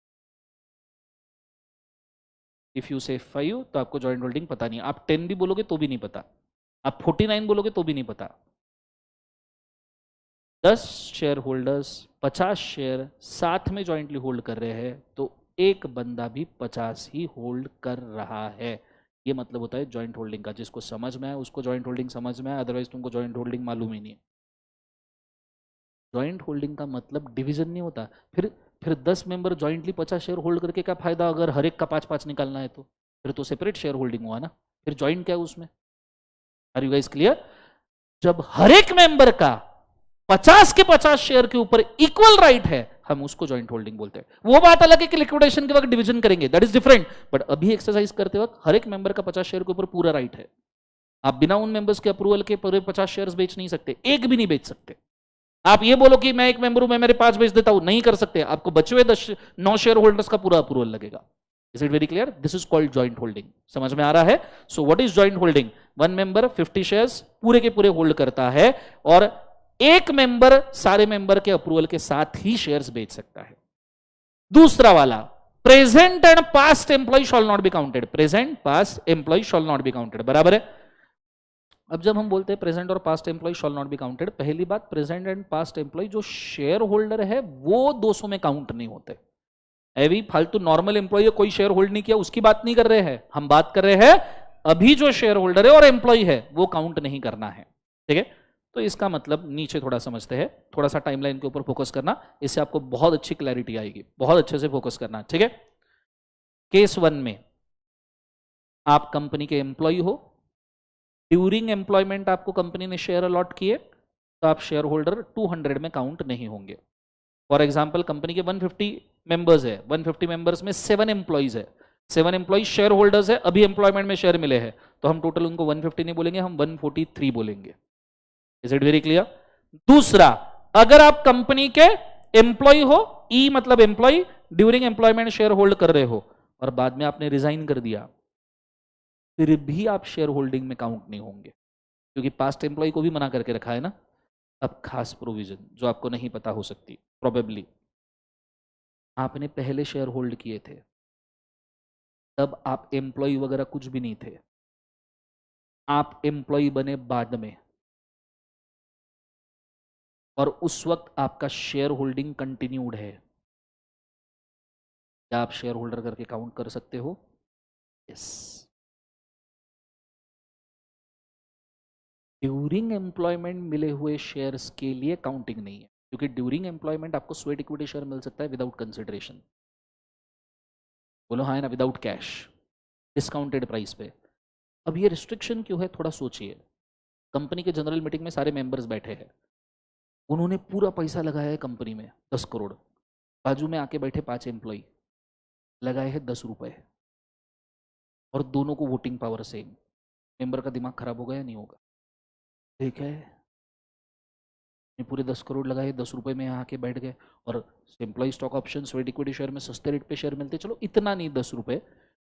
इफ यू से 5 तो आपको जॉइंट होल्डिंग पता नहीं है। आप 10 भी बोलोगे तो भी नहीं पता, आप 49 बोलोगे तो भी नहीं पता। 10 शेयर होल्डर्स 50 शेयर साथ में जॉइंटली होल्ड कर रहे हैं, तो एक बंदा भी 50 ही होल्ड कर रहा है। ये मतलब होता है जॉइंट होल्डिंग का। जिसको समझ में आए उसको जॉइंट होल्डिंग समझ में आए, अदरवाइज तुमको जॉइंट होल्डिंग मालूम ही नहीं है। जॉइंट होल्डिंग का मतलब डिवीजन नहीं होता। फिर 10 मेंबर जॉइंटली 50 शेयर होल्ड करके क्या फायदा, अगर हर एक का 5-5 निकालना है तो? फिर तो सेपरेट शेयर होल्डिंग हुआ ना, फिर जॉइंट क्या है उसमें? Are you guys clear? जब हर एक मेंबर का 50 के 50 शेयर के ऊपर इक्वल राइट है, हम उसको जॉइंट होल्डिंग बोलते हैं। वो बात अलग है कि लिक्विडेशन के वक्त डिवीजन करेंगे, दैट इज डिफरेंट। बट अभी एक्सरसाइज करते वक्त हर एक मेंबर का 50 शेयर के ऊपर पूरा राइट है। आप बिना उन मेंबर्स के अप्रूवल के पूरे 50 शेयर्स बेच नहीं सकते, एक भी नहीं बेच सकते। आप ये बोलो कि मैं एक मेंबर हूं, मैं मेरे 5 बेच देता हूं, नहीं कर सकते। आपको बचे हुए 9 शेयर होल्डर्स का पूरा अप्रूवल लगेगा। Is it very clear? This is called joint holding. समझ में आ रहा है? So what is joint holding? One member 50 shares पूरे के पूरे होल्ड करता है, और एक मेंबर सारे मेंबर के अप्रूवल के साथ ही शेयर्स बेच सकता है। दूसरा वाला, present and past employee shall not be counted. Present past employee shall not be counted, बराबर है? अब जब हम बोलते हैं प्रेजेंट और past employee shall not be counted, पहली बात, प्रेजेंट एंड पास्ट एम्प्लॉय जो शेयर होल्डर है वो 200 में काउंट नहीं होते। अभी फालतू नॉर्मल एम्प्लॉय कोई शेयर होल्ड नहीं किया उसकी बात नहीं कर रहे हैं, हम बात कर रहे हैं अभी जो शेयर होल्डर है और एम्प्लॉय है वो काउंट नहीं करना है। ठीक है? तो इसका मतलब नीचे थोड़ा समझते हैं, थोड़ा सा टाइमलाइन के ऊपर फोकस करना, इससे आपको बहुत अच्छी क्लैरिटी आएगी। बहुत अच्छे से फोकस करना, ठीक है? केस 1 में आप कंपनी के एम्प्लॉय हो, ड्यूरिंग एम्प्लॉयमेंट आपको कंपनी ने शेयर अलॉट किए, तो आप शेयर होल्डर 200 में काउंट नहीं होंगे। फॉर एग्जाम्पल कंपनी के 150 मेंबर्स है, 150 मेंबर्स में 7 एम्प्लॉइज है, 7 एम्प्लॉइज शेयर होल्डर्स है, अभी एम्प्लॉयमेंट में शेयर मिले हैं, तो हम टोटल उनको 150 नहीं बोलेंगे, हम 143 बोलेंगे। Is it very clear? दूसरा, अगर आप कंपनी के एम्प्लॉय हो, ई मतलब employee, during employment share hold कर रहे हो और बाद में आपने रिजाइन कर दिया, फिर भी आप शेयर होल्डिंग में काउंट नहीं होंगे, क्योंकि पास्ट एम्प्लॉय को भी मना करके रखा है ना। अब खास प्रोविजन जो आपको नहीं पता हो सकती प्रोबेबली, आपने पहले शेयर होल्ड किए थे, तब आप एम्प्लॉय वगैरह कुछ भी नहीं थे, आप एम्प्लॉय बने बाद में, और उस वक्त आपका शेयर होल्डिंग कंटिन्यूड है, क्या आप शेयर होल्डर करके काउंट कर सकते हो? यस। ड्यूरिंग एम्प्लॉयमेंट मिले हुए शेयर्स के लिए काउंटिंग नहीं है, क्योंकि ड्यूरिंग एम्प्लॉयमेंट आपको स्वेट इक्विटी शेयर मिल सकता है विदाउट कंसिडरेशन। बोलो हाँ है ना, विदाउट कैश, डिस्काउंटेड प्राइस पे। अब ये रिस्ट्रिक्शन क्यों है, थोड़ा सोचिए। कंपनी के जनरल मीटिंग में सारे मेंबर्स बैठे हैं, उन्होंने पूरा पैसा लगाया है कंपनी में 10 करोड़, बाजू में आके बैठे 5 एम्प्लॉय, लगाए हैं 10 रुपए, और दोनों को वोटिंग पावर सेम। मेंबर का दिमाग खराब होगा या नहीं होगा? ठीक है, पूरे 10 करोड़ लगाए, 10 रुपए में यहाँ आके बैठ गए, और employee stock option sweat equity share में सस्ते रेट पे शेयर मिलते, चलो इतना नहीं 10 रुपए,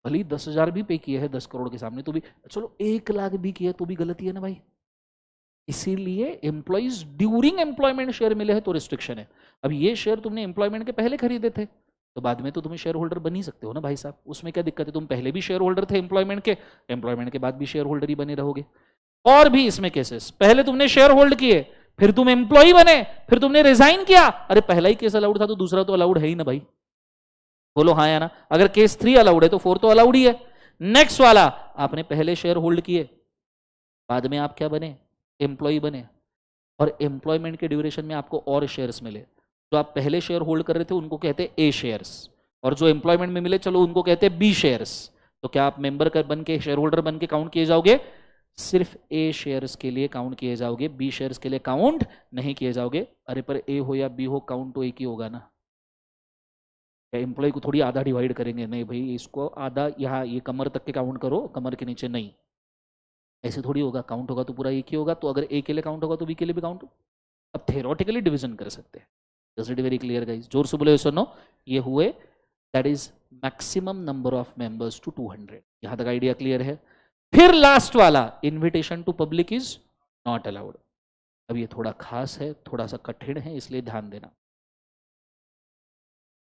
भले 10,000 भी पे किए हैं 10 करोड़ के सामने तो भी, चलो 1 लाख भी किया तो भी गलती है ना भाई। इसीलिए एम्प्लॉइज ड्यूरिंग एम्प्लॉयमेंट शेयर मिले हैं तो रिस्ट्रिक्शन है। अब ये शेयर तुमने एम्प्लॉयमेंट के पहले खरीदे थे, तो बाद में तो तुम शेयर होल्डर बन ही सकते हो ना भाई साहब, उसमें क्या दिक्कत है? तुम पहले भी शेयर होल्डर थे एम्प्लॉयमेंट के बाद भी शेयर होल्डर ही बने रहोगे। और भी इसमें केसेस, पहले तुमने शेयर होल्ड किए, फिर तुम एम्प्लॉय बने, फिर तुमने रिजाइन किया, अरे पहला ही केस अलाउड था तो दूसरा तो अलाउड है ही ना भाई। बोलो हाँ या ना? अगर केस 3 अलाउड है तो 4 तो अलाउड ही है। नेक्स्ट वाला, आपने पहले शेयर होल्ड किए, बाद में आप क्या बने? एम्प्लॉय बने, और एम्प्लॉयमेंट के ड्यूरेशन में आपको और शेयर्स मिले। जो आप पहले शेयर होल्ड कर रहे थे उनको कहते हैं ए शेयर्स, और जो एम्प्लॉयमेंट में मिले चलो उनको कहते हैं बी शेयर्स। तो क्या आप मेंबर बन के, शेयर होल्डर बन के काउंट किए जाओगे? सिर्फ ए शेयर्स के लिए काउंट किए जाओगे, बी शेयर्स के लिए काउंट नहीं किए जाओगे। अरे पर ए हो या बी हो, काउंट तो एक ही होगा ना। एम्प्लॉय को थोड़ी आधा डिवाइड करेंगे, नहीं भाई इसको आधा, यहाँ ये कमर तक के काउंट करो, कमर के नीचे नहीं, ऐसे थोड़ी होगा। काउंट होगा तो पूरा एक ही होगा, तो अगर ए के लिए काउंट होगा तो बी के लिए भी काउंट। अब थेरोटिकली डिवीजन कर सकते हैं, is it very clear guys? जोर से बोले सुनो, ये हुए, that is maximum number of members to 200। यहां तक आइडिया क्लियर है? फिर लास्ट वाला, invitation to public is not allowed. अब ये थोड़ा खास है, थोड़ा सा कठिन है, इसलिए ध्यान देना।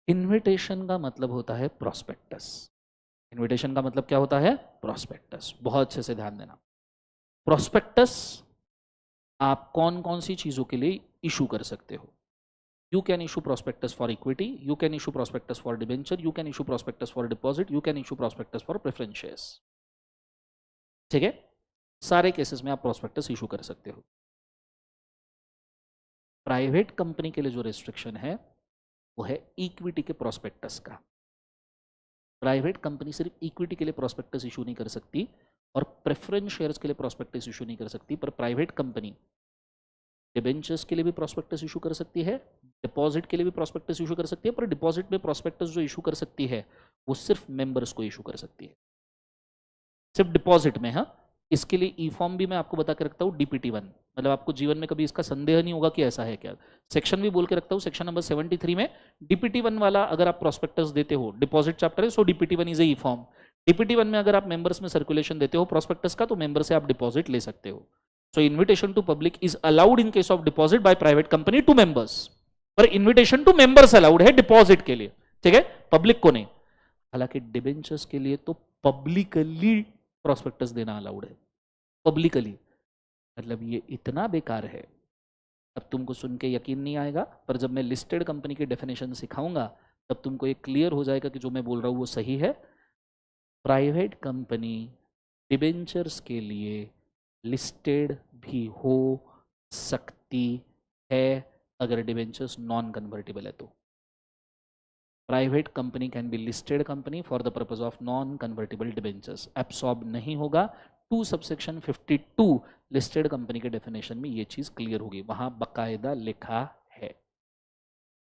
इनविटेशन का मतलब होता है प्रोस्पेक्टस। इनविटेशन का मतलब क्या होता है? प्रोस्पेक्टस। बहुत अच्छे से ध्यान देना। प्रोस्पेक्टस आप कौन कौन सी चीजों के लिए इशू कर सकते हो? You can issue prospectus for equity, you can issue prospectus for debenture, you can issue prospectus for deposit, you can issue prospectus for preference shares। ठीक है, सारे केसेस में आप प्रोस्पेक्टस इशू कर सकते हो। प्राइवेट कंपनी के लिए जो रेस्ट्रिक्शन है वो है इक्विटी के प्रोस्पेक्टस का। प्राइवेट कंपनी सिर्फ इक्विटी के लिए प्रोस्पेक्टस इशू नहीं कर सकती और प्रेफरेंस शेयर्स के लिए प्रोस्पेक्टस इशू नहीं कर सकती, पर प्राइवेट कंपनी डिबेंचर्स के लिए भी प्रोस्पेक्टस इशू कर सकती है, डिपॉजिट के लिए भी प्रोस्पेक्टस इशू कर सकती है, पर डिपॉजिट में प्रोस्पेक्टस जो इशू कर सकती है वो सिर्फ मेंबर्स को इशू कर सकती है, सिर्फ डिपॉजिट में। हाँ, इसके लिए ई फॉर्म भी मैं आपको बता के रखता हूँ, DPT1। मतलब आपको जीवन में कभी इसका संदेह नहीं होगा कि ऐसा है क्या। सेक्शन भी बोल के रखता हूँ, सेक्शन नंबर 73 में DPT1 वाला अगर आप प्रोस्पेक्टस देते हो, डिपॉजिट चैप्टर है, सो DPT1 is a E form. DPT1 में अगर आप मेंबर्स में सर्कुलेशन देते हो प्रोस्पेक्टस का, तो मेंबर से आप डिपॉजिट ले सकते हो। So invitation to public is allowed in case of deposit by private company to members, पर invitation to members allowed है डिपॉजिट के लिए, ठीक है, पब्लिक को नहीं। हालांकि डिबेंचर्स के लिए तो पब्लिकली प्रोस्पेक्टस देना अलाउड है, पब्लिकली। मतलब ये इतना बेकार है, अब तुमको सुन के यकीन नहीं आएगा, पर जब मैं लिस्टेड कंपनी की डेफिनेशन सिखाऊंगा तब तुमको ये क्लियर हो जाएगा कि जो मैं बोल रहा हूँ वो सही है। प्राइवेट कंपनी डिबेंचर्स के लिए लिस्टेड भी हो सकती है अगर डिबेंचर्स नॉन कन्वर्टेबल है तो। Private company can be listed company for the purpose of non convertible debentures. Absorb नहीं होगा। 2 सबसेक्शन 52 लिस्टेड कंपनी के डेफिनेशन में ये चीज क्लियर होगी, वहां बकायदा लिखा है।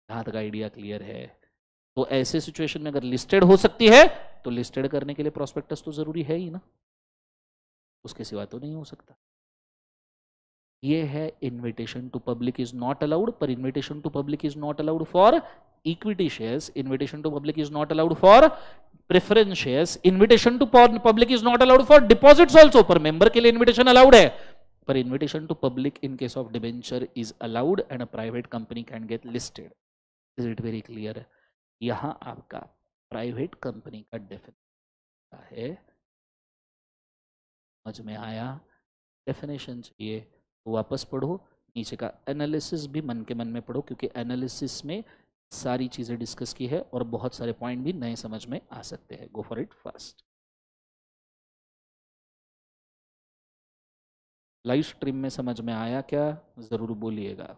यहां तक आइडिया क्लियर है? तो ऐसे सिचुएशन में अगर लिस्टेड हो सकती है तो लिस्टेड करने के लिए प्रोस्पेक्टस तो जरूरी है ही ना, उसके सिवा तो नहीं हो सकता। ये है invitation to public is not allowed, पर invitation to public is not allowed for equity shares, invitation to public is not allowed for preference shares, invitation to public is not allowed for deposits also, पर member के लिए invitation allowed है, पर invitation to public in case of debenture is allowed and a private company can get listed. Is it very clear? यहां आपका private company का definition है, समझ में आया? डेफिनेशन चाहिए तो वापस पढ़ो, नीचे का एनालिसिस भी मन के मन में पढ़ो, क्योंकि एनालिसिस में सारी चीज़ें डिस्कस की है और बहुत सारे पॉइंट भी नए समझ में आ सकते हैं। गो for it fast. Live stream में समझ में आया क्या? ज़रूर बोलिएगा।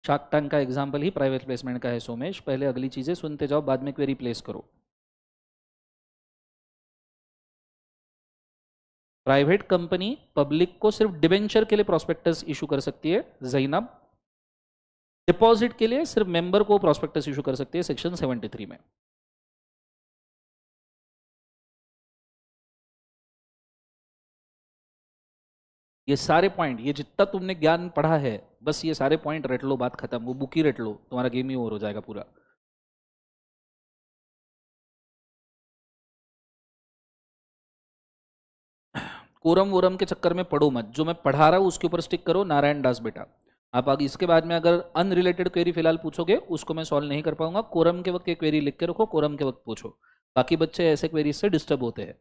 शार्क टैंक का एग्जाम्पल ही प्राइवेट प्लेसमेंट का है सोमेश, पहले अगली चीज़ें सुनते जाओ, बाद में क्वेरी प्लेस करो। प्राइवेट कंपनी पब्लिक को सिर्फ डिबेंचर के लिए प्रोस्पेक्टस इशू कर सकती है जैनब, डिपॉजिट के लिए सिर्फ मेंबर को प्रोस्पेक्टस इशू कर सकती है सेक्शन 73 में। ये सारे पॉइंट, ये जितना तुमने ज्ञान पढ़ा है, बस ये सारे पॉइंट रट लो, बात खत्म। वो बुक ही रट लो, तुम्हारा गेम ही ओवर हो जाएगा पूरा। कोरम वोरम के चक्कर में पढ़ो मत, जो मैं पढ़ा रहा हूँ उसके ऊपर स्टिक करो। नारायण दास बेटा, आप आगे इसके बाद में अगर अनरिलेटेड क्वेरी फिलहाल पूछोगे उसको मैं सॉल्व नहीं कर पाऊंगा। कोरम के वक्त ये क्वेरी लिख के रखो, कोरम के वक्त पूछो। बाकी बच्चे ऐसे क्वेरी से डिस्टर्ब होते हैं।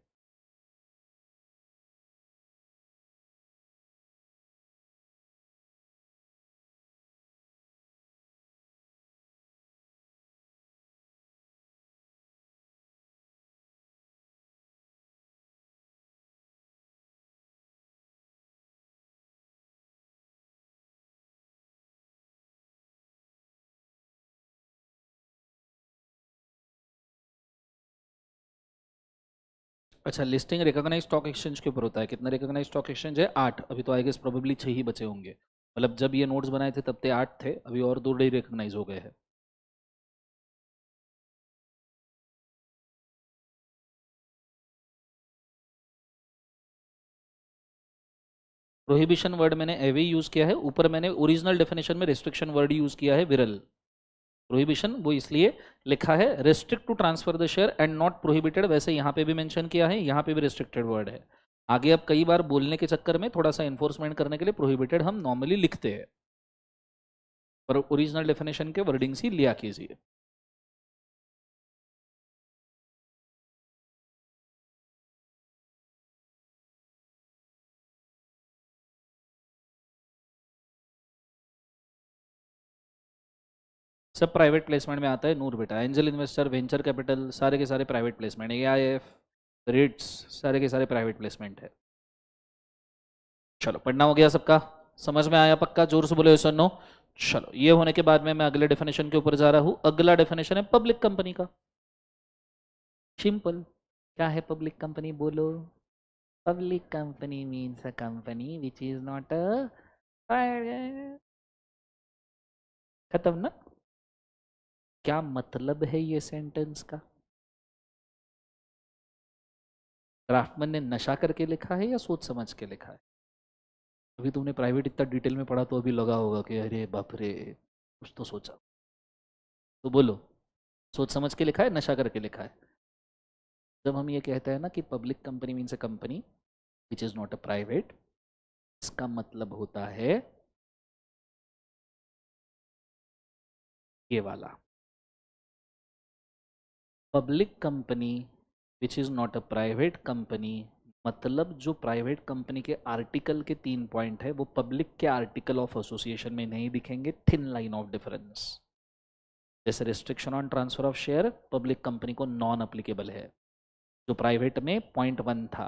अच्छा, लिस्टिंग रिकॉग्नाइज स्टॉक एक्सचेंज के ऊपर होता है। कितना रिकॉग्नाइज स्टॉक एक्सचेंज है? 8। अभी तो आई गेस प्रोबेबली 6 ही बचे होंगे। मतलब जब ये नोट्स बनाए थे तब ते 8 थे, अभी और 2 ही रिकॉग्नाइज हो गए हैं। प्रोहिबिशन वर्ड मैंने एवे यूज किया है, ऊपर मैंने ओरिजिनल डेफिनेशन में रिस्ट्रिक्शन वर्ड यूज किया है विरल। प्रोहिबिशन वो इसलिए लिखा है restrict to transfer the share and not prohibited, वैसे यहाँ पे भी मेंशन किया है, यहाँ पे भी रिस्ट्रिक्टेड वर्ड है। आगे अब कई बार बोलने के चक्कर में थोड़ा सा एनफोर्समेंट करने के लिए प्रोहिबिटेड हम नॉर्मली लिखते हैं, पर ओरिजिनल डेफिनेशन के वर्डिंग्स ही लिया कीजिए। सब प्राइवेट प्लेसमेंट में आता है नूर बेटा, एंजल इन्वेस्टर, वेंचर कैपिटल, सारे के सारे प्राइवेट प्लेसमेंट, एआईएफ, रिट्स, सारे के सारे प्राइवेट प्लेसमेंट है। चलो पढ़ना हो गया सबका, समझ में आया पक्का? जोर से बोले सर नो। चलो ये होने के बाद में मैं अगले डेफिनेशन के ऊपर जा रहा हूं। अगला डेफिनेशन है पब्लिक कंपनी का। सिंपल, क्या है पब्लिक कंपनी बोलो? Public company means a company which is not a private. खत्म ना? क्या मतलब है ये सेंटेंस का? ड्राफ्टमैन ने नशा करके लिखा है या सोच समझ के लिखा है? अभी तुमने प्राइवेट इतना डिटेल में पढ़ा तो अभी लगा होगा कि अरे बाप रे, कुछ तो सोचा। तो बोलो, सोच समझ के लिखा है, नशा करके लिखा है? जब हम ये कहते हैं ना कि public company means a company which is not a private, इसका मतलब होता है ये वाला, public company which is not a private company, मतलब जो प्राइवेट कंपनी के आर्टिकल के 3 पॉइंट है वो पब्लिक के आर्टिकल ऑफ एसोसिएशन में नहीं दिखेंगे, थिन लाइन ऑफ डिफरेंस। जैसे restriction on transfer of share public company को नॉन अप्लीकेबल है, जो प्राइवेट में 0.1 था।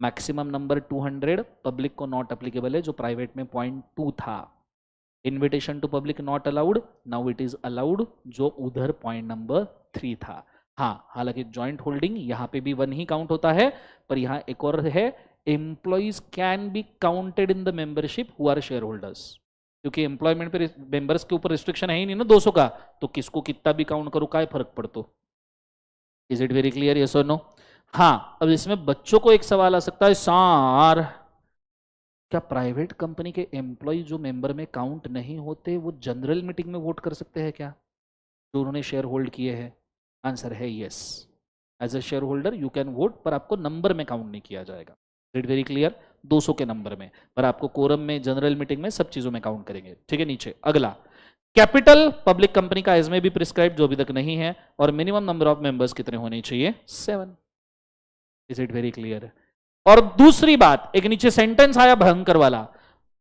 मैक्सिमम नंबर 200 पब्लिक को नॉट अप्लीकेबल है, जो प्राइवेट में 0.2 था। Invitation to public not allowed, now it is allowed, जो उधर पॉइंट नंबर 3 था। हाँ, हालांकि जॉइंट होल्डिंग यहाँ पे भी 1 ही काउंट होता है, पर यहाँ एक और है, employees can be counted in the membership who are shareholders. क्योंकि एम्प्लॉयमेंट पे मेंबर्स के ऊपर रिस्ट्रिक्शन है ही नहीं ना 200 का, तो किसको कितना भी काउंट करो क्या फर्क पड़तो? Is it very clear, yes और नो? हाँ, अब इसमें बच्चों को एक सवाल आ सकता है, सार क्या प्राइवेट कंपनी के एम्प्लॉय जो मेंबर में काउंट नहीं होते वो जनरल मीटिंग में वोट कर सकते हैं क्या, जो उन्होंने शेयर होल्ड किए हैं? आंसर है yes, as a shareholder you can vote, पर आपको नंबर में काउंट नहीं किया जाएगा। It very clear? 200 के नंबर में, पर आपको कोरम में, जनरल मीटिंग में, सब चीजों में काउंट करेंगे। ठीक है, नीचे अगला, कैपिटल पब्लिक कंपनी का इसमें भी प्रिस्क्राइब, जो अभी तक नहीं है, और मिनिमम नंबर ऑफ मेंबर्स कितने होने चाहिए? 7। Is it very clear? और दूसरी बात, एक नीचे सेंटेंस आया भयंकर वाला,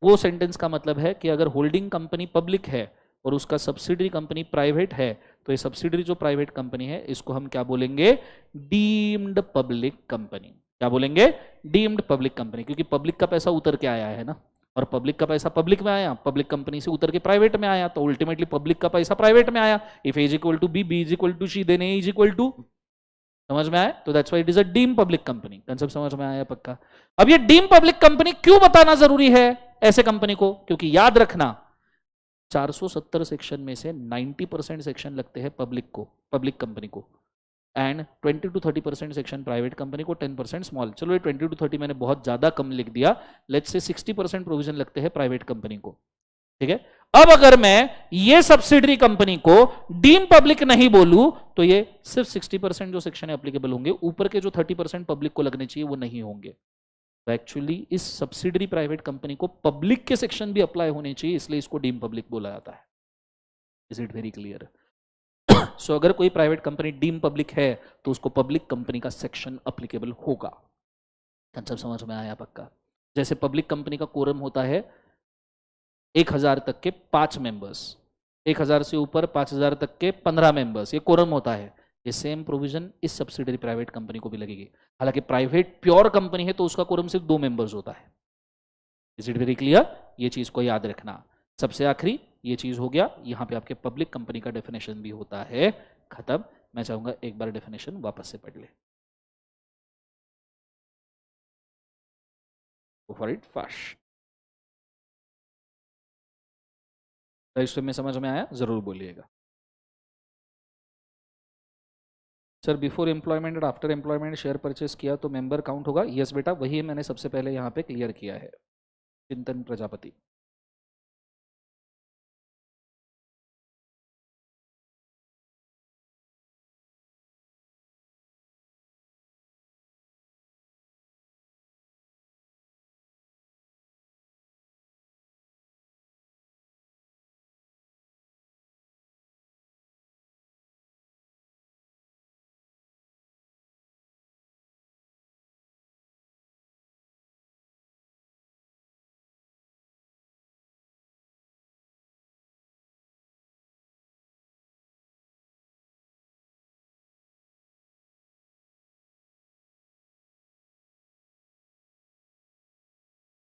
वो सेंटेंस का मतलब है कि अगर होल्डिंग कंपनी पब्लिक है और उसका सब्सिडरी कंपनी प्राइवेट है, तो ये सब्सिडरी जो प्राइवेट कंपनी है इसको हम क्या बोलेंगे? Deemed public company. क्या बोलेंगे? डीम्ड पब्लिक कंपनी, क्योंकि पब्लिक का पैसा उतर के आया है ना, और पब्लिक का पैसा पब्लिक में आया, पब्लिक कंपनी से उतर के प्राइवेट में आया, तो अल्टीमेटली पब्लिक का पैसा प्राइवेट में आया। If A is equal to B, B is equal to C, then A is equal to, समझ में आया? तो that's why it is a deem public company. Concept समझ में आया पक्का? अब ये डीम पब्लिक कंपनी क्यों बताना जरूरी है ऐसे कंपनी को? क्योंकि याद रखना, 470 सेक्शन में से 90% सेक्शन लगते हैं पब्लिक को, पब्लिक कंपनी को, and 20 to 30% section private company को, 10% स्मॉल। चलो ये 20 to 30 मैंने बहुत ज्यादा कम लिख दिया, लेट्स से 60% प्रोविजन लगते हैं प्राइवेट कंपनी को। ठीक है, अब अगर मैं ये सब्सिडरी कंपनी को डीम पब्लिक नहीं बोलूं तो ये सिर्फ 60% जो सेक्शन है एप्लीकेबल होंगे, ऊपर के जो 30% पब्लिक को लगने चाहिए वो नहीं होंगे। तो एक्चुअली इस सब्सिडरी प्राइवेट कंपनी को पब्लिक के सेक्शन भी अप्लाई होने चाहिए, इसलिए इसको डीम पब्लिक बोला जाता है। Is it very clear? So अगर कोई प्राइवेट कंपनी डीम पब्लिक है तो उसको पब्लिक कंपनी का सेक्शन अप्लीकेबल होगा। कंसेप्ट समझ में आया पक्का? जैसे पब्लिक कंपनी का कोरम होता है 1000 तक के 5 मेंबर्स, 1000 से ऊपर 5000 तक के 15 मेंबर्स, ये कोरम होता है। ये सेम प्रोविजन इस सब्सिडरी प्राइवेट कंपनी को भी लगेगी। हालांकि प्राइवेट प्योर कंपनी है तो उसका कोरम सिर्फ 2 मेंबर्स होता है। Is it very clear? ये चीज को याद रखना। सबसे आखिरी ये चीज हो गया, यहां पे आपके पब्लिक कंपनी का डेफिनेशन भी होता है। खत्म। मैं चाहूंगा एक बार डेफिनेशन वापस से पढ़ ले, गो फॉर इट फास्ट। रजिस्टर में समझ में आया? जरूर बोलिएगा। सर बिफोर एम्प्लॉयमेंट और आफ्टर एम्प्लॉयमेंट शेयर परचेस किया तो मेंबर काउंट होगा? यस बेटा, वही मैंने सबसे पहले यहाँ पे क्लियर किया है। चिंतन Prajapati.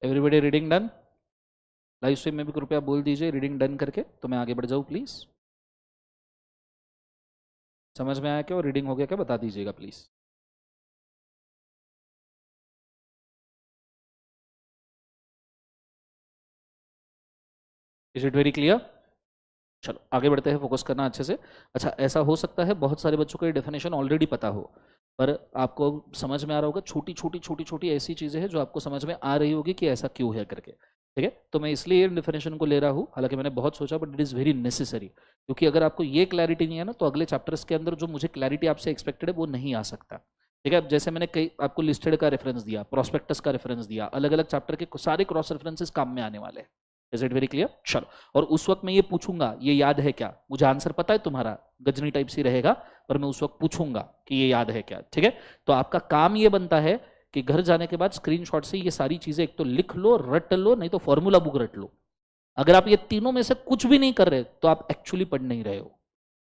Everybody reading done? Live stream में भी कृपया बोल दीजिए रीडिंग डन करके, तो मैं आगे बढ़ जाऊँ प्लीज। समझ में आया क्या और रीडिंग हो गया क्या, बता दीजिएगा please. Is it very clear? चलो आगे बढ़ते हैं, फोकस करना अच्छे से। अच्छा, ऐसा हो सकता है बहुत सारे बच्चों को ये डेफिनेशन ऑलरेडी पता हो, पर आपको समझ में आ रहा होगा छोटी छोटी छोटी छोटी ऐसी चीजें हैं जो आपको समझ में आ रही होगी कि ऐसा क्यों है करके। ठीक है, तो मैं इसलिए ये डेफिनेशन को ले रहा हूँ, हालांकि मैंने बहुत सोचा, but it is very necessary, क्योंकि अगर आपको ये क्लैरिटी नहीं है ना, तो अगले चैप्टर्स के अंदर जो मुझे क्लैरिटी आपसे एक्सपेक्टेड है वो नहीं आ सकता। ठीक है, जैसे मैंने कई आपको लिस्टेड का रेफरेंस दिया, प्रोस्पेक्टस का रेफरेंस दिया, अलग अलग चैप्टर के सारे क्रॉस रेफरेंसेस काम में आने वाले हैं। Is it very clear? चलो, और उस वक्त मैं ये पूछूंगा ये याद है क्या, मुझे आंसर पता है तुम्हारा, गजनी टाइप से रहेगा, पर मैं उस वक्त पूछूंगा कि ये याद है क्या। ठीक है, तो आपका काम ये बनता है कि घर जाने के बाद स्क्रीनशॉट से ये सारी चीजें एक तो लिख लो, रट लो, नहीं तो फॉर्मूला बुक रट लो। अगर आप ये तीनों में से कुछ भी नहीं कर रहे तो आप एक्चुअली पढ़ नहीं रहे हो।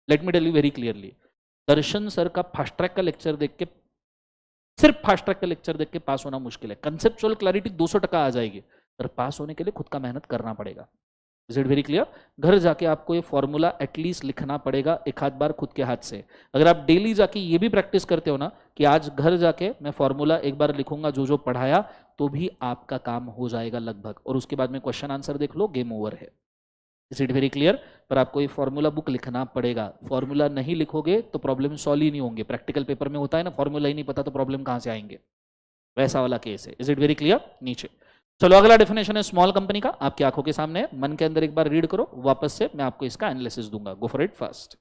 Let me tell you very clearly, Darshan sir का फास्ट ट्रैक का लेक्चर देख के, सिर्फ फास्ट ट्रैक का लेक्चर देख के पास होना मुश्किल है। कंसेप्चुअल क्लैरिटी 200% आ जाएगी, पर पास होने के लिए खुद का मेहनत करना पड़ेगा। इज इट वेरी क्लियर? घर जाके आपको ये फॉर्मूला एटलीस्ट लिखना पड़ेगा एक आध बार खुद के हाथ से। अगर आप डेली जाके ये भी प्रैक्टिस करते हो ना कि आज घर जाके मैं फॉर्मूला एक बार लिखूंगा जो जो पढ़ाया, तो भी आपका काम हो जाएगा लगभग, और उसके बाद में क्वेश्चन आंसर देख लो, गेम ओवर है। Is it very clear? पर आपको ये फॉर्मूला बुक लिखना पड़ेगा। फॉर्मूला नहीं लिखोगे तो प्रॉब्लम सॉल्व ही नहीं होंगे। प्रैक्टिकल पेपर में होता है ना, फॉर्मूला ही नहीं पता तो प्रॉब्लम कहां से आएंगे, वैसा वाला केस है। Is it very clear? नीचे चलो, अगला डेफिनेशन है स्मॉल कंपनी का, आपकी आंखों के सामने है, मन के अंदर एक बार रीड करो, वापस से मैं आपको इसका एनालिसिस दूंगा। गो फॉर इट फास्ट।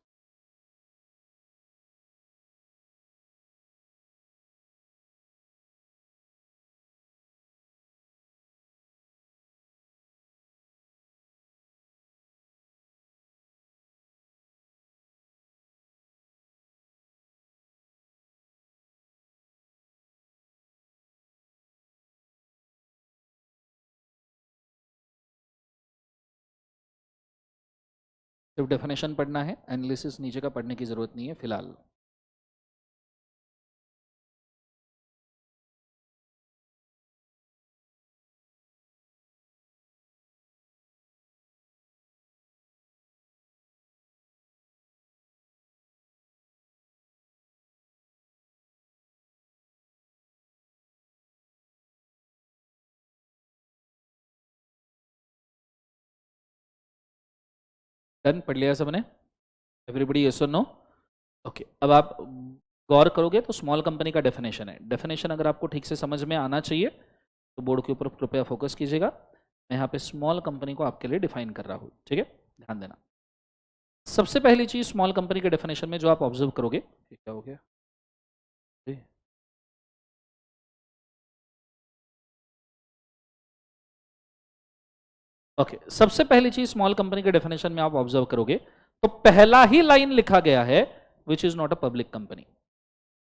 सिर्फ डेफिनेशन पढ़ना है, एनालिसिस नीचे का पढ़ने की जरूरत नहीं है फिलहाल। डन? पढ़ लिया सबने? एवरीबडी यस और नो? ओके, अब आप गौर करोगे तो स्मॉल कंपनी का डेफिनेशन है। डेफिनेशन अगर आपको ठीक से समझ में आना चाहिए तो बोर्ड के ऊपर कृपया फोकस कीजिएगा। मैं यहाँ पे स्मॉल कंपनी को आपके लिए डिफाइन कर रहा हूँ। ठीक है, ध्यान देना। सबसे पहली चीज स्मॉल कंपनी के डेफिनेशन में जो आप ऑब्जर्व करोगे, क्या हो गया, ओके, सबसे पहली चीज स्मॉल कंपनी के डेफिनेशन में आप ऑब्जर्व करोगे तो पहला ही लाइन लिखा गया है, विच is not a public company.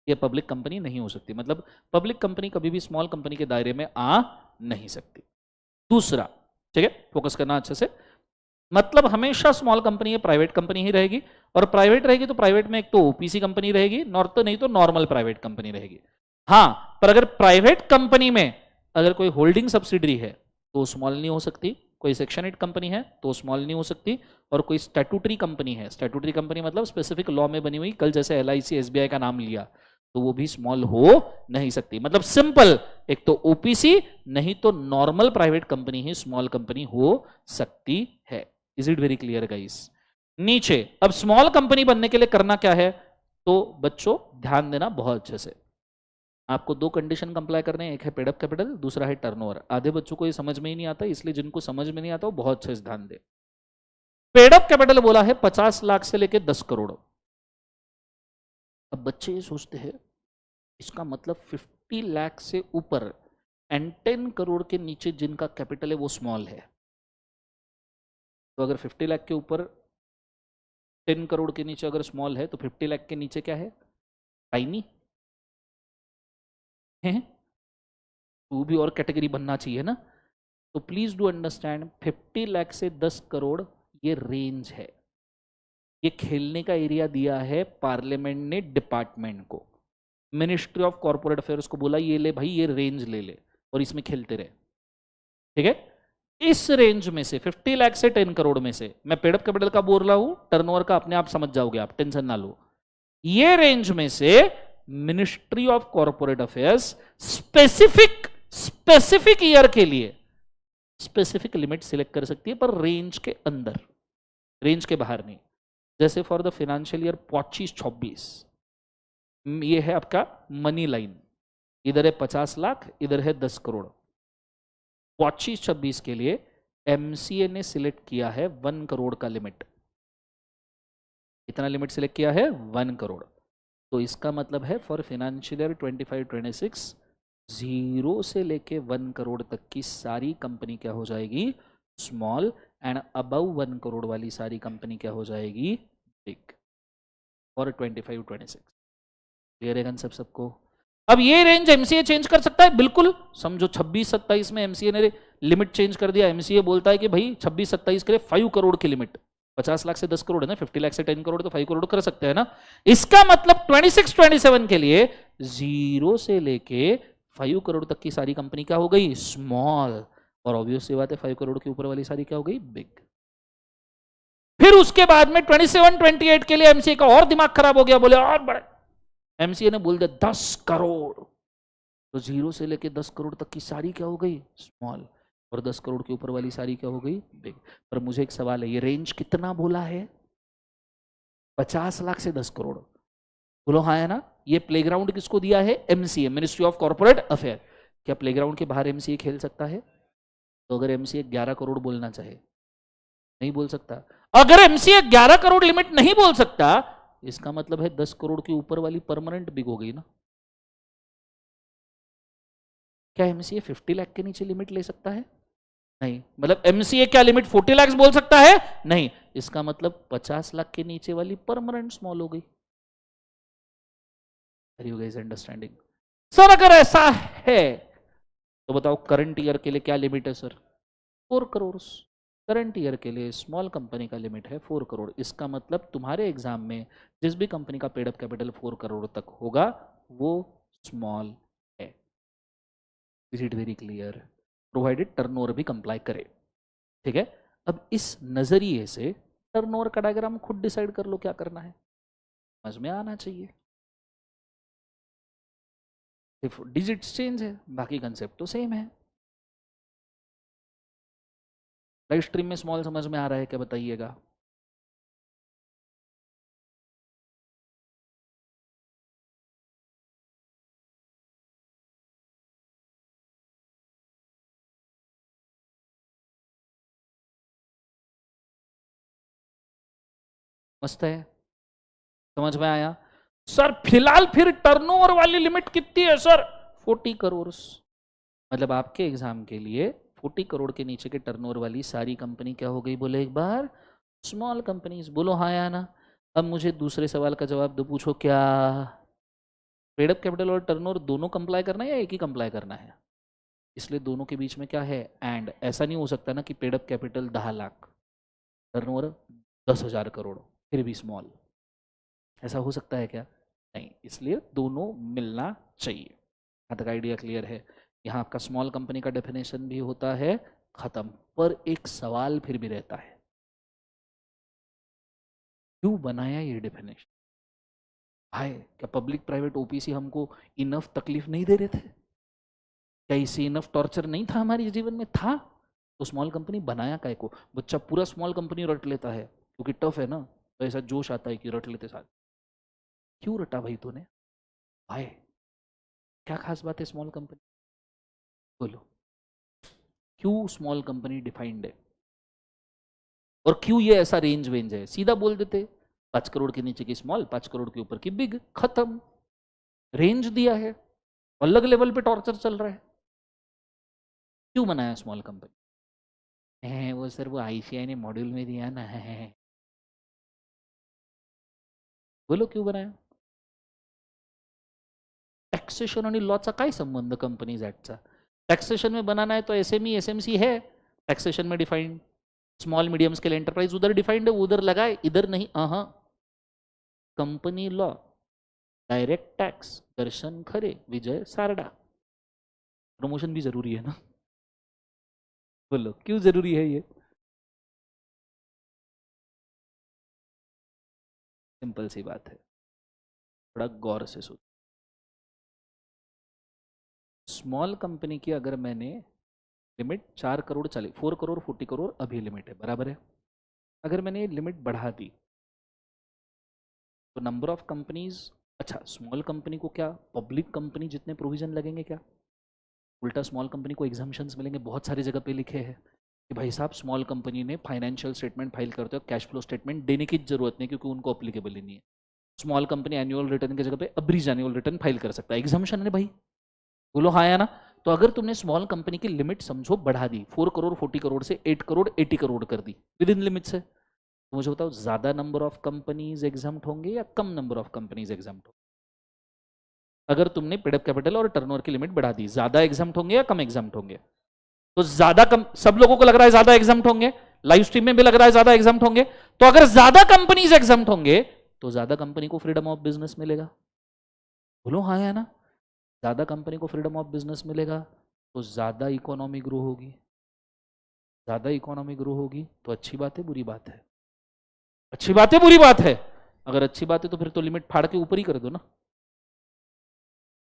ये पब्लिक कंपनी नहीं हो सकती, मतलब पब्लिक कंपनी कभी भी स्मॉल कंपनी के दायरे में आ नहीं सकती। दूसरा, ठीक है, फोकस करना अच्छे से, मतलब हमेशा स्मॉल कंपनी है प्राइवेट कंपनी ही रहेगी, और प्राइवेट रहेगी तो प्राइवेट में एक तो ओपीसी कंपनी रहेगी, नहीं तो नॉर्मल प्राइवेट कंपनी रहेगी। हाँ, पर अगर प्राइवेट कंपनी में अगर कोई होल्डिंग सब्सिडरी है तो स्मॉल नहीं हो सकती, कोई सेक्शन 8 कंपनी है तो स्मॉल नहीं हो सकती, और कोई स्टैट्यूटरी कंपनी है, स्टैट्यूटरी कंपनी मतलब स्पेसिफिक लॉ में बनी हुई, कल जैसे एलआईसी एसबीआई का नाम लिया, तो वो भी स्मॉल हो नहीं सकती। मतलब सिंपल, एक तो ओपीसी नहीं तो नॉर्मल प्राइवेट कंपनी ही स्मॉल कंपनी हो सकती है। Is it very clear guys? नीचे अब स्मॉल कंपनी बनने के लिए करना क्या है, तो बच्चों ध्यान देना बहुत अच्छे से। आपको दो कंडीशन कंप्लाई करने हैं, एक है पेड अप कैपिटल, दूसरा है टर्नओवर। आधे बच्चों को ये समझ में ही नहीं आता, इसलिए जिनको समझ में नहीं आता वो बहुत अच्छे से ध्यान दे। पेड अप कैपिटल बोला है 50 लाख से लेके 10 करोड़। अब बच्चे ये सोचते हैं इसका मतलब 50 लाख से ऊपर एंड 10 करोड़ के नीचे जिनका कैपिटल है वो स्मॉल है। तो अगर 50 लाख के ऊपर 10 करोड़ के नीचे अगर स्मॉल है तो 50 लाख के नीचे क्या है? टाइनी है। वो भी और कैटेगरी बनना चाहिए ना। तो प्लीज डू अंडरस्टैंड 50 लाख से 10 करोड़ ये रेंज है। ये खेलने का एरिया दिया है पार्लियामेंट ने डिपार्टमेंट को। मिनिस्ट्री ऑफ कॉर्पोरेट अफेयर्स को बोला ये ले भाई ये रेंज ले ले और इसमें खेलते रहे। ठीक है, इस रेंज में से 50 लाख से 10 करोड़ में से, मैं पेड अप कैपिटल का बोल रहा हूं, टर्नओवर का अपने आप समझ जाओगे आप, टेंशन ना लो। ये रेंज में से ministry of corporate affairs specific year के लिए स्पेसिफिक लिमिट सिलेक्ट कर सकती है, पर रेंज के अंदर, रेंज के बाहर नहीं। जैसे फॉर द फाइनेंशियल ईयर 25-26 ये है आपका मनी लाइन, इधर है 50 लाख, इधर है 10 करोड़। 25-26 के लिए एमसीए ने सिलेक्ट किया है 1 करोड़ का लिमिट। इतना लिमिट सिलेक्ट किया है 1 करोड़। तो इसका मतलब है फॉर फाइनेंशियल ईयर 25-26 0 से लेके 1 करोड़ तक की सारी कंपनी क्या हो जाएगी? स्मॉल। एंड अबव 1 करोड़ वाली सारी कंपनी क्या हो जाएगी? बिग। फॉर 25-26 क्लियर है कंसेप्ट सबको? अब ये रेंज एमसीए चेंज कर सकता है, बिल्कुल। समझो 26-27 में एमसीए ने लिमिट चेंज कर दिया। एमसीए बोलता है कि भाई 26-27 के लिए 5 करोड़ की लिमिट, 50 लाख से 10 करोड़ है ना, 50 लाख से 10 करोड़ तो 5 करोड़ कर सकते हैं ना। इसका मतलब 26-27 के लिए 0 से लेके 5 करोड़ तक की सारी कंपनी क्या हो गई? स्मॉल। और ऑब्वियस सी बात है 5 करोड़ के ऊपर वाली सारी क्या हो गई? बिग। फिर उसके बाद में 27-28 के लिए एमसीए का और दिमाग खराब हो गया, बोले और बड़े। एमसीए ने बोल दिया 10 करोड़, तो 0 से लेके 10 करोड़ तक की सारी क्या हो गई? स्मॉल। और 10 करोड़ के ऊपर वाली सारी क्या हो गई? बिग। पर मुझे एक सवाल है, ये रेंज कितना बोला है? 50 लाख से 10 करोड़। बोलो हाँ है ना। ये प्लेग्राउंड किसको दिया है? MCA, ministry of corporate affair. क्या प्लेग्राउंड के बाहर एमसीए खेल सकता है? तो अगर एमसीए 11 करोड़ बोलना चाहे, नहीं बोल सकता। अगर एमसीए 11 करोड़ लिमिट नहीं बोल सकता, इसका मतलब है 10 करोड़ के ऊपर वाली परमानेंट बिग हो गई ना। क्या एमसीए 50 लाख के नीचे लिमिट ले सकता है? नहीं। मतलब एमसीए क्या लिमिट 40 लाख बोल सकता है? नहीं। इसका मतलब 50 लाख के नीचे वाली परमानेंट स्मॉल हो गई। Are you guys understanding? Sir अगर ऐसा है तो बताओ करंट ईयर के लिए क्या लिमिट है सर? 4 करोड़। करंट ईयर के लिए स्मॉल कंपनी का लिमिट है 4 करोड़। इसका मतलब तुम्हारे एग्जाम में जिस भी कंपनी का पेड अप कैपिटल 4 करोड़ तक होगा वो स्मॉल है। Is it very clear? Provided turnover भी कंप्लाई करे। ठीक है, अब इस नजरिए से टर्नओवर का डायग्राम खुद डिसाइड कर लो क्या करना है, समझ में आना चाहिए। सिर्फ डिजिट्स चेंज है, बाकी कंसेप्ट तो सेम है। लाइव स्ट्रीम में स्मॉल समझ में आ रहा है क्या बताइएगा? मस्त है, समझ में आया? सर फिलहाल फिर टर्नओवर वाली लिमिट कितनी है सर? 40 करोड़। मतलब आपके एग्जाम के लिए 40 करोड़ के नीचे के टर्नओवर वाली सारी कंपनी क्या हो गई? बोले एक बार स्मॉल कंपनीज। बोलो हाँ या ना। अब मुझे दूसरे सवाल का जवाब दो, पूछो क्या पेड अप कैपिटल और टर्नओवर दोनों कंप्लाई करना है या एक ही कंप्लाई करना है? इसलिए दोनों के बीच में क्या है? एंड। ऐसा नहीं हो सकता ना कि paid up capital 10 lakh, turnover 10,000 crore, फिर भी स्मॉल। ऐसा हो सकता है क्या? नहीं। इसलिए दोनों मिलना चाहिए। यहाँ तक आइडिया क्लियर है? यहाँ आपका स्मॉल कंपनी का डेफिनेशन भी होता है खत्म। पर एक सवाल फिर भी रहता है, क्यों बनाया ये डेफिनेशन? भाई क्या पब्लिक प्राइवेट ओपीसी हमको इनफ तकलीफ नहीं दे रहे थे? क्या इससे इनफ टॉर्चर नहीं था हमारे जीवन में? था। तो स्मॉल कंपनी बनाया काय को? बच्चा पूरा स्मॉल कंपनी रट लेता है क्योंकि टफ है ना, तो ऐसा जोश आता है कि रट लेते साथ। क्यों रटा भाई तूने? भाई क्या खास बात है स्मॉल कंपनी? बोलो, क्यों स्मॉल कंपनी डिफाइंड है और क्यों ये ऐसा रेंज वेंज है? सीधा बोल देते 5 करोड़ के नीचे की स्मॉल, 5 करोड़ के ऊपर की बिग, खत्म। रेंज दिया है, अलग लेवल पे टॉर्चर चल रहा है। क्यों बनाया स्मॉल कंपनी? वो सर वो आईसीआई ने मॉड्यूल में दिया ना है। बोलो क्यों बनाया? टॅक्सेशन आणि लॉचा काय संबंध कंपनीज ऍक्टचा? टॅक्सेशन में बनाना है तो एसएमई एसएमसी है टैक्सेशन में defined, small medium scale enterprise उधर डिफाइंड है, उधर लगाए, इधर नहीं। कंपनी लॉ, डायरेक्ट टैक्स, दर्शन खरे, विजय सारडा। प्रमोशन भी जरूरी है ना? बोलो क्यों जरूरी है ये? सिंपल सी बात है, थोड़ा गौर से सोच। स्मॉल कंपनी की अगर मैंने लिमिट 4 करोड़ चले, 4 करोड़ 40 करोड़ अभी लिमिट है, बराबर है। अगर मैंने लिमिट बढ़ा दी तो नंबर ऑफ कंपनीज, अच्छा स्मॉल कंपनी को क्या पब्लिक कंपनी जितने प्रोविजन लगेंगे क्या? उल्टा स्मॉल कंपनी को एग्जाम्पशंस मिलेंगे, बहुत सारी जगह पे लिखे हैं कि भाई साहब स्मॉल कंपनी ने फाइनेंशियल स्टेटमेंट फाइल करते हो, कैश फ्लो स्टेटमेंट देने की जरूरत नहीं क्योंकि उनको अप्लीकेबल ही नहीं है। स्मॉल कंपनी एनुअल रिटर्न की जगह पे अब्रीज एनुअल रिटर्न फाइल कर सकता है, एग्जाम्पशन है भाई। बोलो हाँ या ना? तो अगर तुमने स्मॉल कंपनी की लिमिट समझो बढ़ा दी, 4 करोड़ 40 करोड़ से 8 करोड़ 80 करोड़ कर दी विद इन लिमिट्स है, तो मुझे बताओ ज्यादा नंबर ऑफ कंपनीज एग्जाम्प्ट होंगे या कम नंबर ऑफ कंपनीज एग्जाम्प्ट होंगे? अगर तुमने पेडअप कैपिटल और टर्नओवर की लिमिट बढ़ा दी, ज्यादा एग्जाम्प्ट होंगे या कम एग्जाम्प्ट होंगे? तो ज्यादा कम, सब लोगों को लग रहा है ज्यादा एग्जाम्प्ट होंगे, लाइव स्ट्रीम में भी लग रहा है ज्यादा एग्जाम्प्ट होंगे। तो अगर ज्यादा कंपनीज एग्जाम्प्ट होंगे तो ज्यादा कंपनी को फ्रीडम ऑफ बिजनेस मिलेगा। बोलो हाँ या ना? ज्यादा कंपनी को फ्रीडम ऑफ बिजनेस मिलेगा तो ज्यादा इकोनॉमी ग्रो होगी, ज्यादा इकोनॉमी ग्रो होगी तो अच्छी बात है बुरी बात है? अच्छी बात है बुरी बात है? अगर अच्छी बात है तो फिर तो लिमिट फाड़ के ऊपर ही कर दो ना।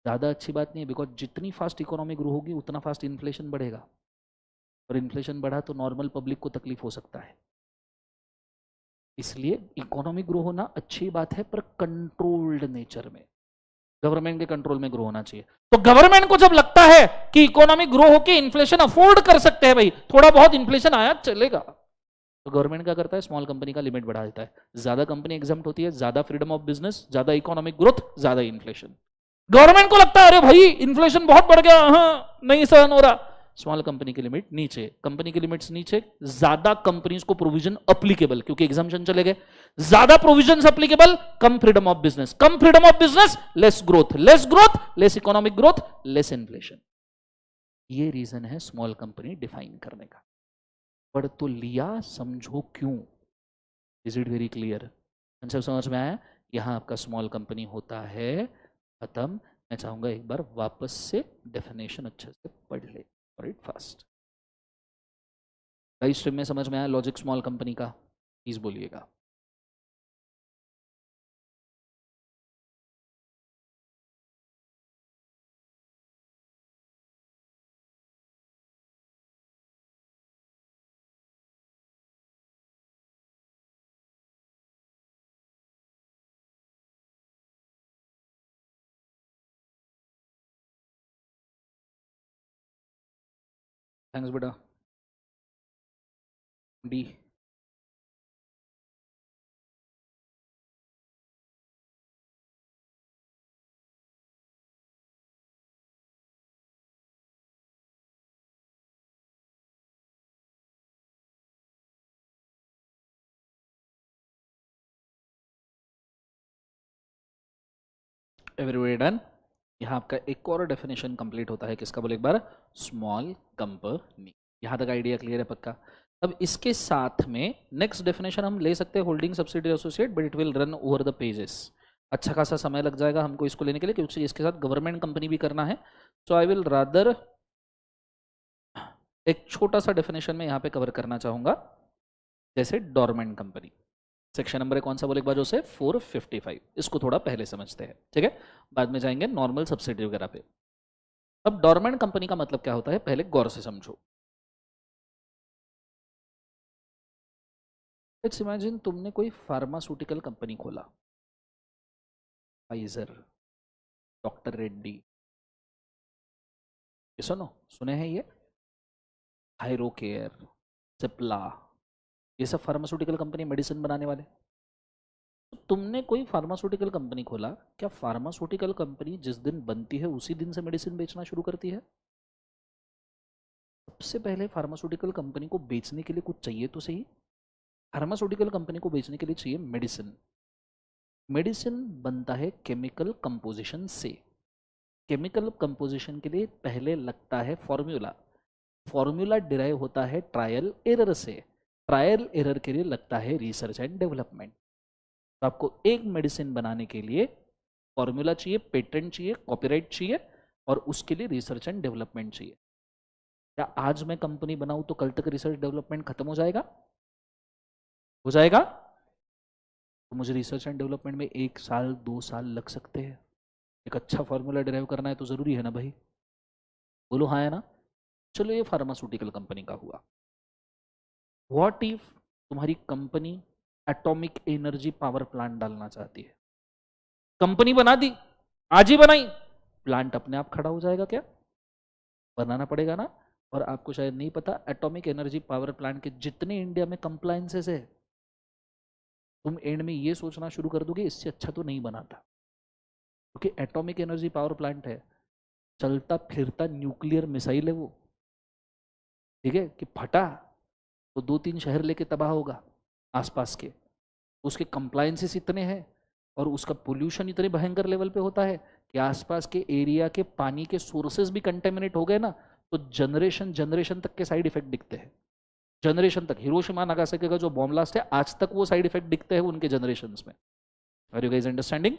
ज्यादा अच्छी बात नहीं है, बिकॉज जितनी फास्ट इकोनॉमी ग्रो होगी उतना फास्ट इन्फ्लेशन बढ़ेगा, और इन्फ्लेशन बढ़ा तो नॉर्मल पब्लिक को तकलीफ हो सकता है। इसलिए इकोनॉमी ग्रो होना अच्छी बात है पर कंट्रोल्ड नेचर में, गवर्नमेंट के कंट्रोल में ग्रो होना चाहिए। तो गवर्नमेंट को जब लगता है कि इकोनॉमी ग्रो होकर इन्फ्लेशन अफोर्ड कर सकते हैं, भाई थोड़ा बहुत इन्फ्लेशन आया चलेगा, तो गवर्नमेंट क्या करता है? स्मॉल कंपनी का लिमिट बढ़ा देता है। ज्यादा कंपनी एग्जाम्प्ट होती है, ज्यादा फ्रीडम ऑफ बिजनेस, ज्यादा इकोनॉमिक ग्रोथ, ज्यादा इन्फ्लेशन। गवर्नमेंट को लगता है अरे भाई इन्फ्लेशन बहुत बढ़ गया, हाँ नहीं सहन हो रहा, स्मॉल कंपनी की लिमिट नीचे, कंपनी की लिमिट्स नीचे, ज्यादा कंपनीज को प्रोविजन अप्लीकेबल क्योंकि एग्जाम्पशन चले गए, ज्यादा provision applicable, come freedom of business, come freedom of business less growth, less growth less economic growth less inflation. ये रीजन है स्मॉल कंपनी डिफाइन करने का। पढ़ तो लिया, समझो क्यों। Is it very clear? Concept समझ में आया? यहां आपका स्मॉल कंपनी होता है खत्म। मैं चाहूंगा एक बार वापस से डेफिनेशन अच्छे से पढ़ ले और इट फास्ट। लाइव स्ट्रीम में समझ में आया लॉजिक स्मॉल कंपनी का? प्लीज बोलिएगा। थैंक्स बेटा। डी। Everybody done? यहाँ आपका एक और डेफिनेशन कंप्लीट होता है किसका? बोले एक बार, स्मॉल कंपनी। यहाँ तक आइडिया क्लियर है पक्का? अब इसके साथ में नेक्स्ट डेफिनेशन हम ले सकते हैं holding subsidiary associate, but it will run over the pages. अच्छा खासा समय लग जाएगा हमको इसको लेने के लिए क्योंकि इसके साथ गवर्नमेंट कंपनी भी करना है। सो आई विल रादर एक छोटा सा डेफिनेशन में यहाँ पे कवर करना चाहूंगा, जैसे डोरमेंट कंपनी। सेक्शन नंबर कौन सा बोले एक बार? जो से 455। इसको थोड़ा पहले समझते हैं, ठीक है? बाद में जाएंगे नॉर्मल सब्सिडी वगैरह पे। अब डोरमेंट कंपनी का मतलब क्या होता है पहले गौर से समझो। लेट्स इमेजिन तुमने कोई फार्मास्यूटिकल कंपनी खोला, फाइजर, डॉक्टर रेड्डी, ये सुने हैं ये थायरोकेयर, सिप्ला, ये सब फार्मास्यूटिकल कंपनी, मेडिसिन बनाने वाले। तो तुमने कोई फार्मास्यूटिकल कंपनी खोला, क्या फार्मास्यूटिकल कंपनी जिस दिन बनती है उसी दिन से मेडिसिन बेचना शुरू करती है? सबसे पहले फार्मास्यूटिकल कंपनी को बेचने के लिए कुछ चाहिए तो सही। फार्मास्यूटिकल कंपनी को बेचने के लिए चाहिए मेडिसिन। मेडिसिन बनता है केमिकल कंपोजिशन से। केमिकल कंपोजिशन के लिए पहले लगता है फॉर्मूला। फॉर्मूला डिराइव होता है ट्रायल एरर से। ट्रायल एरर के लिए लगता है रिसर्च एंड डेवलपमेंट। तो आपको एक मेडिसिन बनाने के लिए फॉर्मूला चाहिए, पेटेंट चाहिए, कॉपीराइट चाहिए, और उसके लिए रिसर्च एंड डेवलपमेंट चाहिए। क्या आज मैं कंपनी बनाऊं तो कल तक रिसर्च डेवलपमेंट खत्म हो जाएगा? हो जाएगा? तो मुझे रिसर्च एंड डेवलपमेंट में 1 साल 2 साल लग सकते हैं। एक अच्छा फॉर्मूला डिराइव करना है तो जरूरी है ना भाई? बोलो हाँ है ना? चलो ये फार्मास्यूटिकल कंपनी का हुआ। व्हाट इफ तुम्हारी company atomic energy power plant डालना चाहती है? कंपनी बना दी, आज ही बनाई, प्लांट अपने आप खड़ा हो जाएगा क्या? बनाना पड़ेगा ना। और आपको शायद नहीं पता, एटॉमिक एनर्जी पावर प्लांट के जितने इंडिया में कंप्लायंसेस है, तुम एंड में ये सोचना शुरू कर दोगे इससे अच्छा तो नहीं बना था। क्योंकि एटॉमिक एनर्जी पावर प्लांट है, चलता फिरता न्यूक्लियर मिसाइल है वो, ठीक है, कि फटा तो 2-3 शहर लेके तबाह होगा आसपास के। उसके कंप्लायंसेस इतने हैं और उसका पोल्यूशन इतने भयंकर लेवल पे होता है कि आसपास के एरिया के पानी के सोर्सेज भी कंटेमिनेट हो गए ना, तो जनरेशन तक के साइड इफेक्ट दिखते हैं। जनरेशन तक। हिरोशिमा नागासाकी का जो बॉम्ब ब्लास्ट है, आज तक वो साइड इफेक्ट दिखते हैं उनके जनरेशंस में। Are you guys understanding?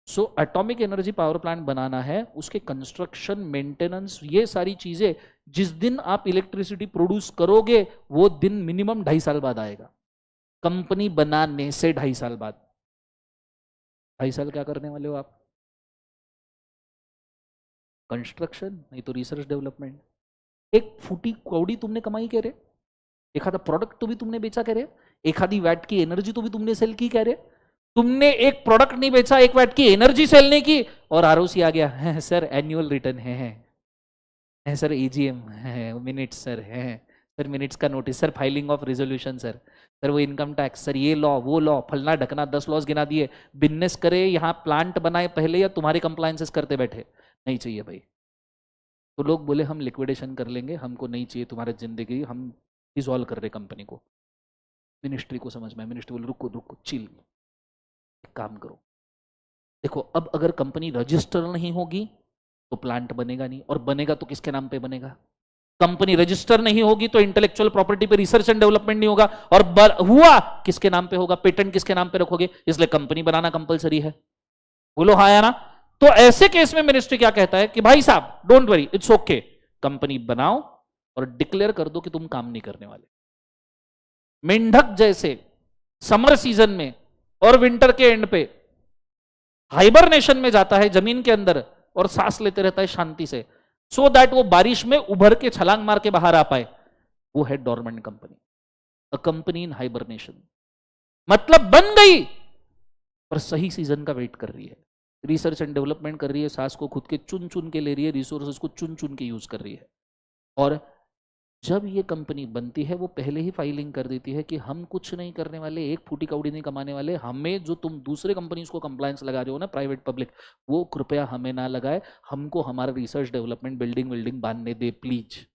So atomic energy power plant बनाना है, उसके कंस्ट्रक्शन, मेंटेनेंस, ये सारी चीजें जिस दिन आप इलेक्ट्रिसिटी प्रोड्यूस करोगे वो दिन मिनिमम 2.5 साल बाद आएगा। कंपनी बनाने से 2.5 साल बाद। 2.5 साल क्या करने वाले हो आप? कंस्ट्रक्शन, नहीं तो रिसर्च डेवलपमेंट। एक फूटी कौड़ी तुमने कमाई कह रहे, एखादा प्रोडक्ट तो भी तुमने बेचा कह रहे, एखादी वैट की एनर्जी तो भी तुमने सेल की कह रहे। तुमने एक प्रोडक्ट नहीं बेचा, 1 वैट की एनर्जी सेल नहीं की, और आरओसी आ गया है सर, एनुअल रिटर्न है सर, एजीएम है, मिनट्स सर है सर, मिनट्स का notice sir, filing of resolution sir वो इनकम टैक्स सर, ये लॉ वो लॉ, फलना ढकना 10 लॉज गिना दिए। बिजनेस करे यहाँ प्लांट बनाए पहले या तुम्हारे कंप्लायंसेस करते बैठे? नहीं चाहिए भाई। तो लोग बोले हम लिक्विडेशन कर लेंगे, हमको नहीं चाहिए तुम्हारी जिंदगी, हम डिसॉल्व कर रहे कंपनी को। मिनिस्ट्री को समझ में, मिनिस्ट्री बोले रुको रुको चिल, काम करो। देखो अब अगर कंपनी रजिस्टर नहीं होगी तो प्लांट बनेगा नहीं, और बनेगा तो किसके नाम पे बनेगा? कंपनी रजिस्टर नहीं होगी तो इंटेलेक्चुअल प्रॉपर्टी पे रिसर्च एंड डेवलपमेंट नहीं होगा, और हुआ किसके नाम पे होगा? पेटेंट किसके नाम पे रखोगे? इसलिए कंपनी बनाना कंपलसरी है। बोलो हाँ या ना? तो ऐसे केस में मिनिस्ट्री क्या कहता है कि भाई साहब don't worry, it's okay, company बनाओ और डिक्लेयर कर दो कि तुम काम नहीं करने वाले। मेंढक जैसे समर सीजन में और विंटर के एंड पे हाइबरनेशन में जाता है जमीन के अंदर और सांस लेते रहता है शांति से, सो दैट वो बारिश में उभर के छलांग मार के बाहर आ पाए, वो है dormant company. A company in hibernation, मतलब बन गई पर सही सीजन का वेट कर रही है, रिसर्च एंड डेवलपमेंट कर रही है, सांस को खुद के चुन चुन के ले रही है, रिसोर्सेज को चुन चुन के यूज कर रही है। और जब ये कंपनी बनती है वो पहले ही फाइलिंग कर देती है कि हम कुछ नहीं करने वाले, एक फूटी कौड़ी नहीं कमाने वाले, हमें जो तुम दूसरे कंपनीज को कंप्लायंस लगा रहे हो ना, प्राइवेट पब्लिक, वो कृपया हमें ना लगाए, हमको हमारा रिसर्च डेवलपमेंट बिल्डिंग बांधने दे प्लीज।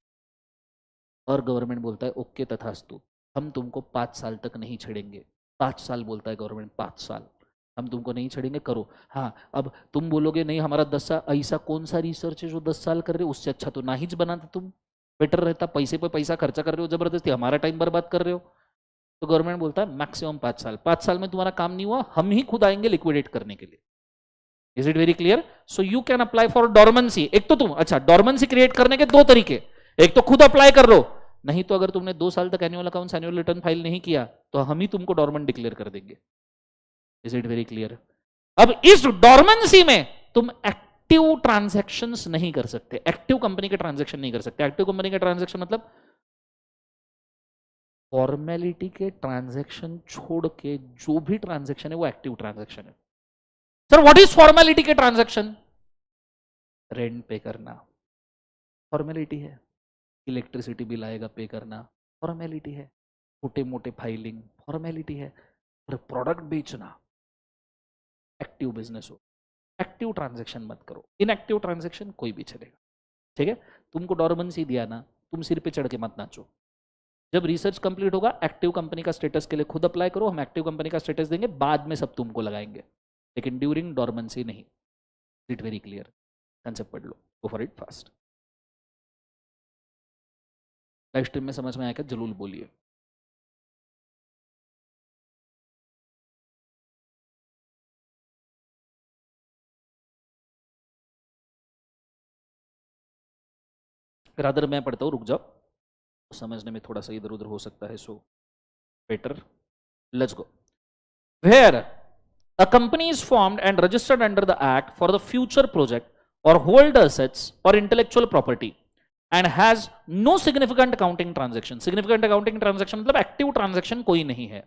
और गवर्नमेंट बोलता है ओके तथास्तु, हम तुमको 5 साल तक नहीं छेड़ेंगे। 5 साल बोलता है गवर्नमेंट, 5 साल हम तुमको नहीं छेड़ेंगे, करो। हाँ अब तुम बोलोगे नहीं हमारा 10 साल, ऐसा कौन सा रिसर्च है जो 10 साल कर रहे हो? उससे अच्छा तो ना ही बनाते तुम, बेटर रहता। पैसे पे पैसा खर्चा कर रहे हो जबरदस्ती, हमारा टाइम बर्बाद कर रहे हो। तो गवर्नमेंट बोलता है मैक्सिमम 5 साल। 5 साल में तुम्हारा काम नहीं हुआ, हम ही खुद आएंगे लिक्विडेट करने के लिए। Is it very clear? So you can apply for dormancy. एक तो तुम, अच्छा डॉर्मेंसी क्रिएट करने के 2 तरीके, एक तो खुद अप्लाई कर लो, नहीं तो अगर तुमने 2 साल तक annual accounts, annual return file नहीं किया तो हम ही तुमको डॉर्मेंट डिक्लेयर कर देंगे। Is it very clear? अब इस डॉर्मेंसी में तुम एक्टिव ट्रांजैक्शंस नहीं कर सकते, एक्टिव कंपनी के ट्रांजैक्शन नहीं कर सकते। एक्टिव कंपनी के ट्रांजैक्शन मतलब फॉर्मेलिटी के ट्रांजैक्शन छोड़ के जो भी ट्रांजैक्शन है वो एक्टिव ट्रांजैक्शन है। सर व्हाट इज फॉर्मेलिटी के ट्रांजैक्शन? रेंट पे करना, फॉर्मेलिटी है। इलेक्ट्रिसिटी बिल आएगा पे करना, फॉर्मेलिटी है। छोटे मोटे फाइलिंग, फॉर्मेलिटी है। पर प्रोडक्ट बेचना एक्टिव बिजनेस हो। एक्टिव ट्रांजैक्शन मत करो, इनएक्टिव ट्रांजैक्शन कोई भी चलेगा। ठीक है, तुमको डॉर्मेंसी दिया ना, तुम सिर पे चढ़ के मत नाचो। जब रिसर्च कंप्लीट होगा एक्टिव कंपनी का स्टेटस के लिए खुद अप्लाई करो, हम एक्टिव कंपनी का स्टेटस देंगे, बाद में सब तुमको लगाएंगे, लेकिन ड्यूरिंग डॉर्मेंसी नहीं। इट वेरी क्लियर, कंसेप्ट पढ़ लो, go for it fast. Live stream में समझ में आएगा जरूर बोलिए। रादर मैं पढ़ता हूँ, रुक जाओ, समझने में थोड़ा सा इधर उधर हो सकता है, so better let's go. Where a company is formed and registered under the act for the future project or hold assets or intellectual property and has no significant accounting transaction. Significant accounting transaction मतलब active transaction कोई नहीं है.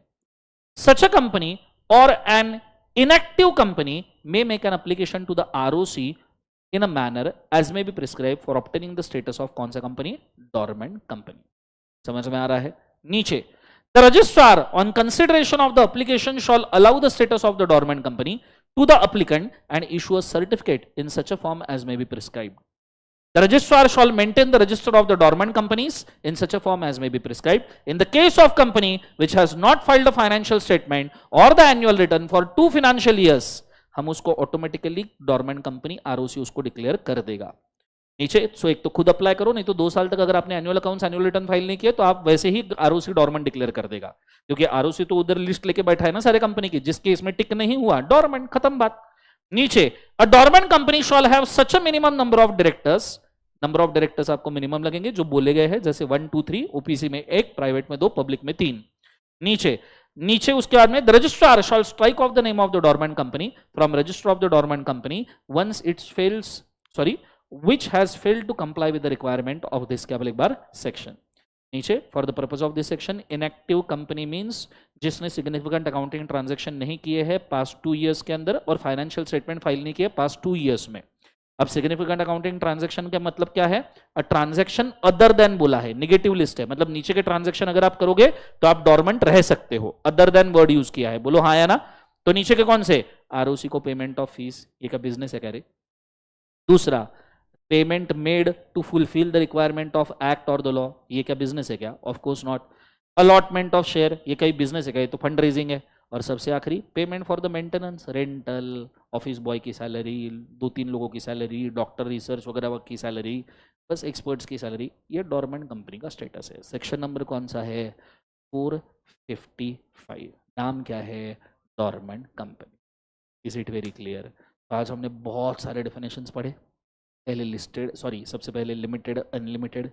Such a company or an inactive company may make an application to the ROC in a manner as may be prescribed for obtaining the status of कौन सा company? Dormant company. समझ में आ रहा है? नीचे the registrar on consideration of the application shall allow the status of the dormant company to the applicant and issue a certificate in such a form as may be prescribed. The registrar shall maintain the register of the dormant companies in such a form as may be prescribed. In the case of company which has not filed a financial statement or the annual return for 2 financial years, हम उसको automatically dormant company ROC उसको declare कर देगा। नीचे सो एक तो खुद apply करो, नहीं तो 2 साल तक अगर आपने annual accounts annual return file नहीं किया तो आप वैसे ही आरओसी डॉर्मेंट डिक्लेयर कर देगा, क्योंकि आरओसी तो उधर लिस्ट लेके बैठा है ना सारे कंपनी की, जिसके इसमें टिक नहीं हुआ डॉर्मेंट, खत्म बात। नीचे a dormant company shawl have such a minimum number of directors, number of directors आपको मिनिमम लगेंगे जो बोले गए हैं, जैसे 1 2 3, ओपीसी में 1, प्राइवेट में 2, पब्लिक में 3। नीचे उसके बाद में the registrar shall strike off the name of the dormant company from register of the dormant company once its fails which has failed to comply with the requirement of this क्या एक बार section। नीचे for the purpose of this section inactive company means जिसने significant accounting transaction नहीं किए हैं past 2 years के अंदर और financial statement फाइल नहीं किए past 2 years में। अब significant accounting transaction का मतलब क्या है? a transaction other than बोला है, negative list है, मतलब नीचे के transaction अगर आप करोगे तो आप dormant रह सकते हो, other than word use किया है, बोलो हाँ या ना। तो नीचे के कौन से? ROC को पेमेंट ऑफ फीस, ये का बिजनेस है क्या रे? दूसरा payment made to fulfil the requirement of act और द लॉ, ये क्या बिजनेस है क्या? Of course not. Allotment of share, ये कहीं बिजनेस है क्या? ये तो फंड रेजिंग है। और सबसे आखिरी payment for the maintenance, rental, office boy की सैलरी, 2-3 लोगों की सैलरी, डॉक्टर रिसर्च वगैरह की सैलरी, बस एक्सपर्ट्स की सैलरी, ये डॉर्मेंट कंपनी का स्टेटस है। सेक्शन नंबर कौन सा है? 455। नाम क्या है? Dormant company. Is it very clear? आज हमने बहुत सारे डेफिनेशंस पढ़े। पहले लिस्टेड, सॉरी सबसे पहले limited, unlimited,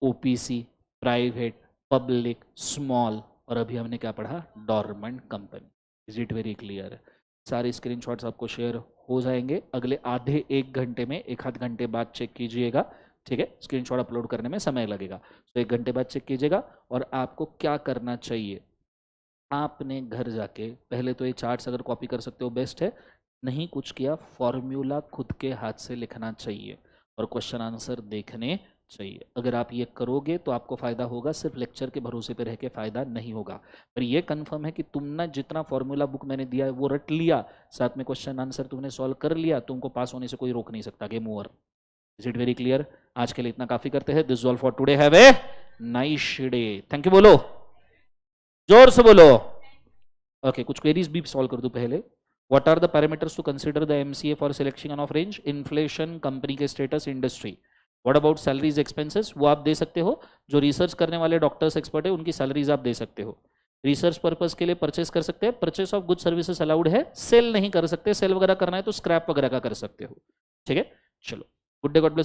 OPC, private, public, small, और अभी हमने क्या पढ़ा? Dormant company. Is it very clear? सारे स्क्रीनशॉट्स आपको शेयर हो जाएंगे अगले आधे 1 घंटे में, 1-8 घंटे बाद चेक कीजिएगा, ठीक है? स्क्रीनशॉट अपलोड करने में समय लगेगा, तो 1 घंटे बाद चेक कीजिएगा। और आपको क्या करना चाहिए? आपने घर जाके पहले तो ये चार्ट्स अगर कॉपी कर सकते हो बेस्ट है, नहीं कुछ किया फॉर्मूला खुद के हाथ से लिखना चाहिए और क्वेश्चन आंसर देखने चाहिए। अगर आप ये करोगे तो आपको फायदा होगा, सिर्फ लेक्चर के भरोसे पे रह के फायदा नहीं होगा। पर ये कंफर्म है कि तुमने जितना फॉर्मूला बुक मैंने दिया है वो रट लिया, साथ में क्वेश्चन आंसर तुमने सॉल्व कर लिया, तुमको पास होने से कोई रोक नहीं सकता। Game over. Is it very clear? आज के लिए इतना काफी करते हैं। This all for today. Have a nice day. Thank you बोलो, जोर से बोलो। ओके, कुछ क्वेरीज भी सॉल्व कर दो पहले। What are the parameters to consider the MCA for selection of range? Inflation, company के status, industry. What about salaries, expenses? वो आप दे सकते हो। जो रिसर्च करने वाले डॉक्टर्स एक्सपर्ट है उनकी सैलरीज आप दे सकते हो। रिसर्च पर्पस के लिए परचेस कर सकते हैं, purchase of good services allowed है, सेल नहीं कर सकते, सेल वगैरह करना है तो स्क्रैप वगैरह का कर सकते हो, ठीक है? चलो, गुड डे, गॉड ब्लेस।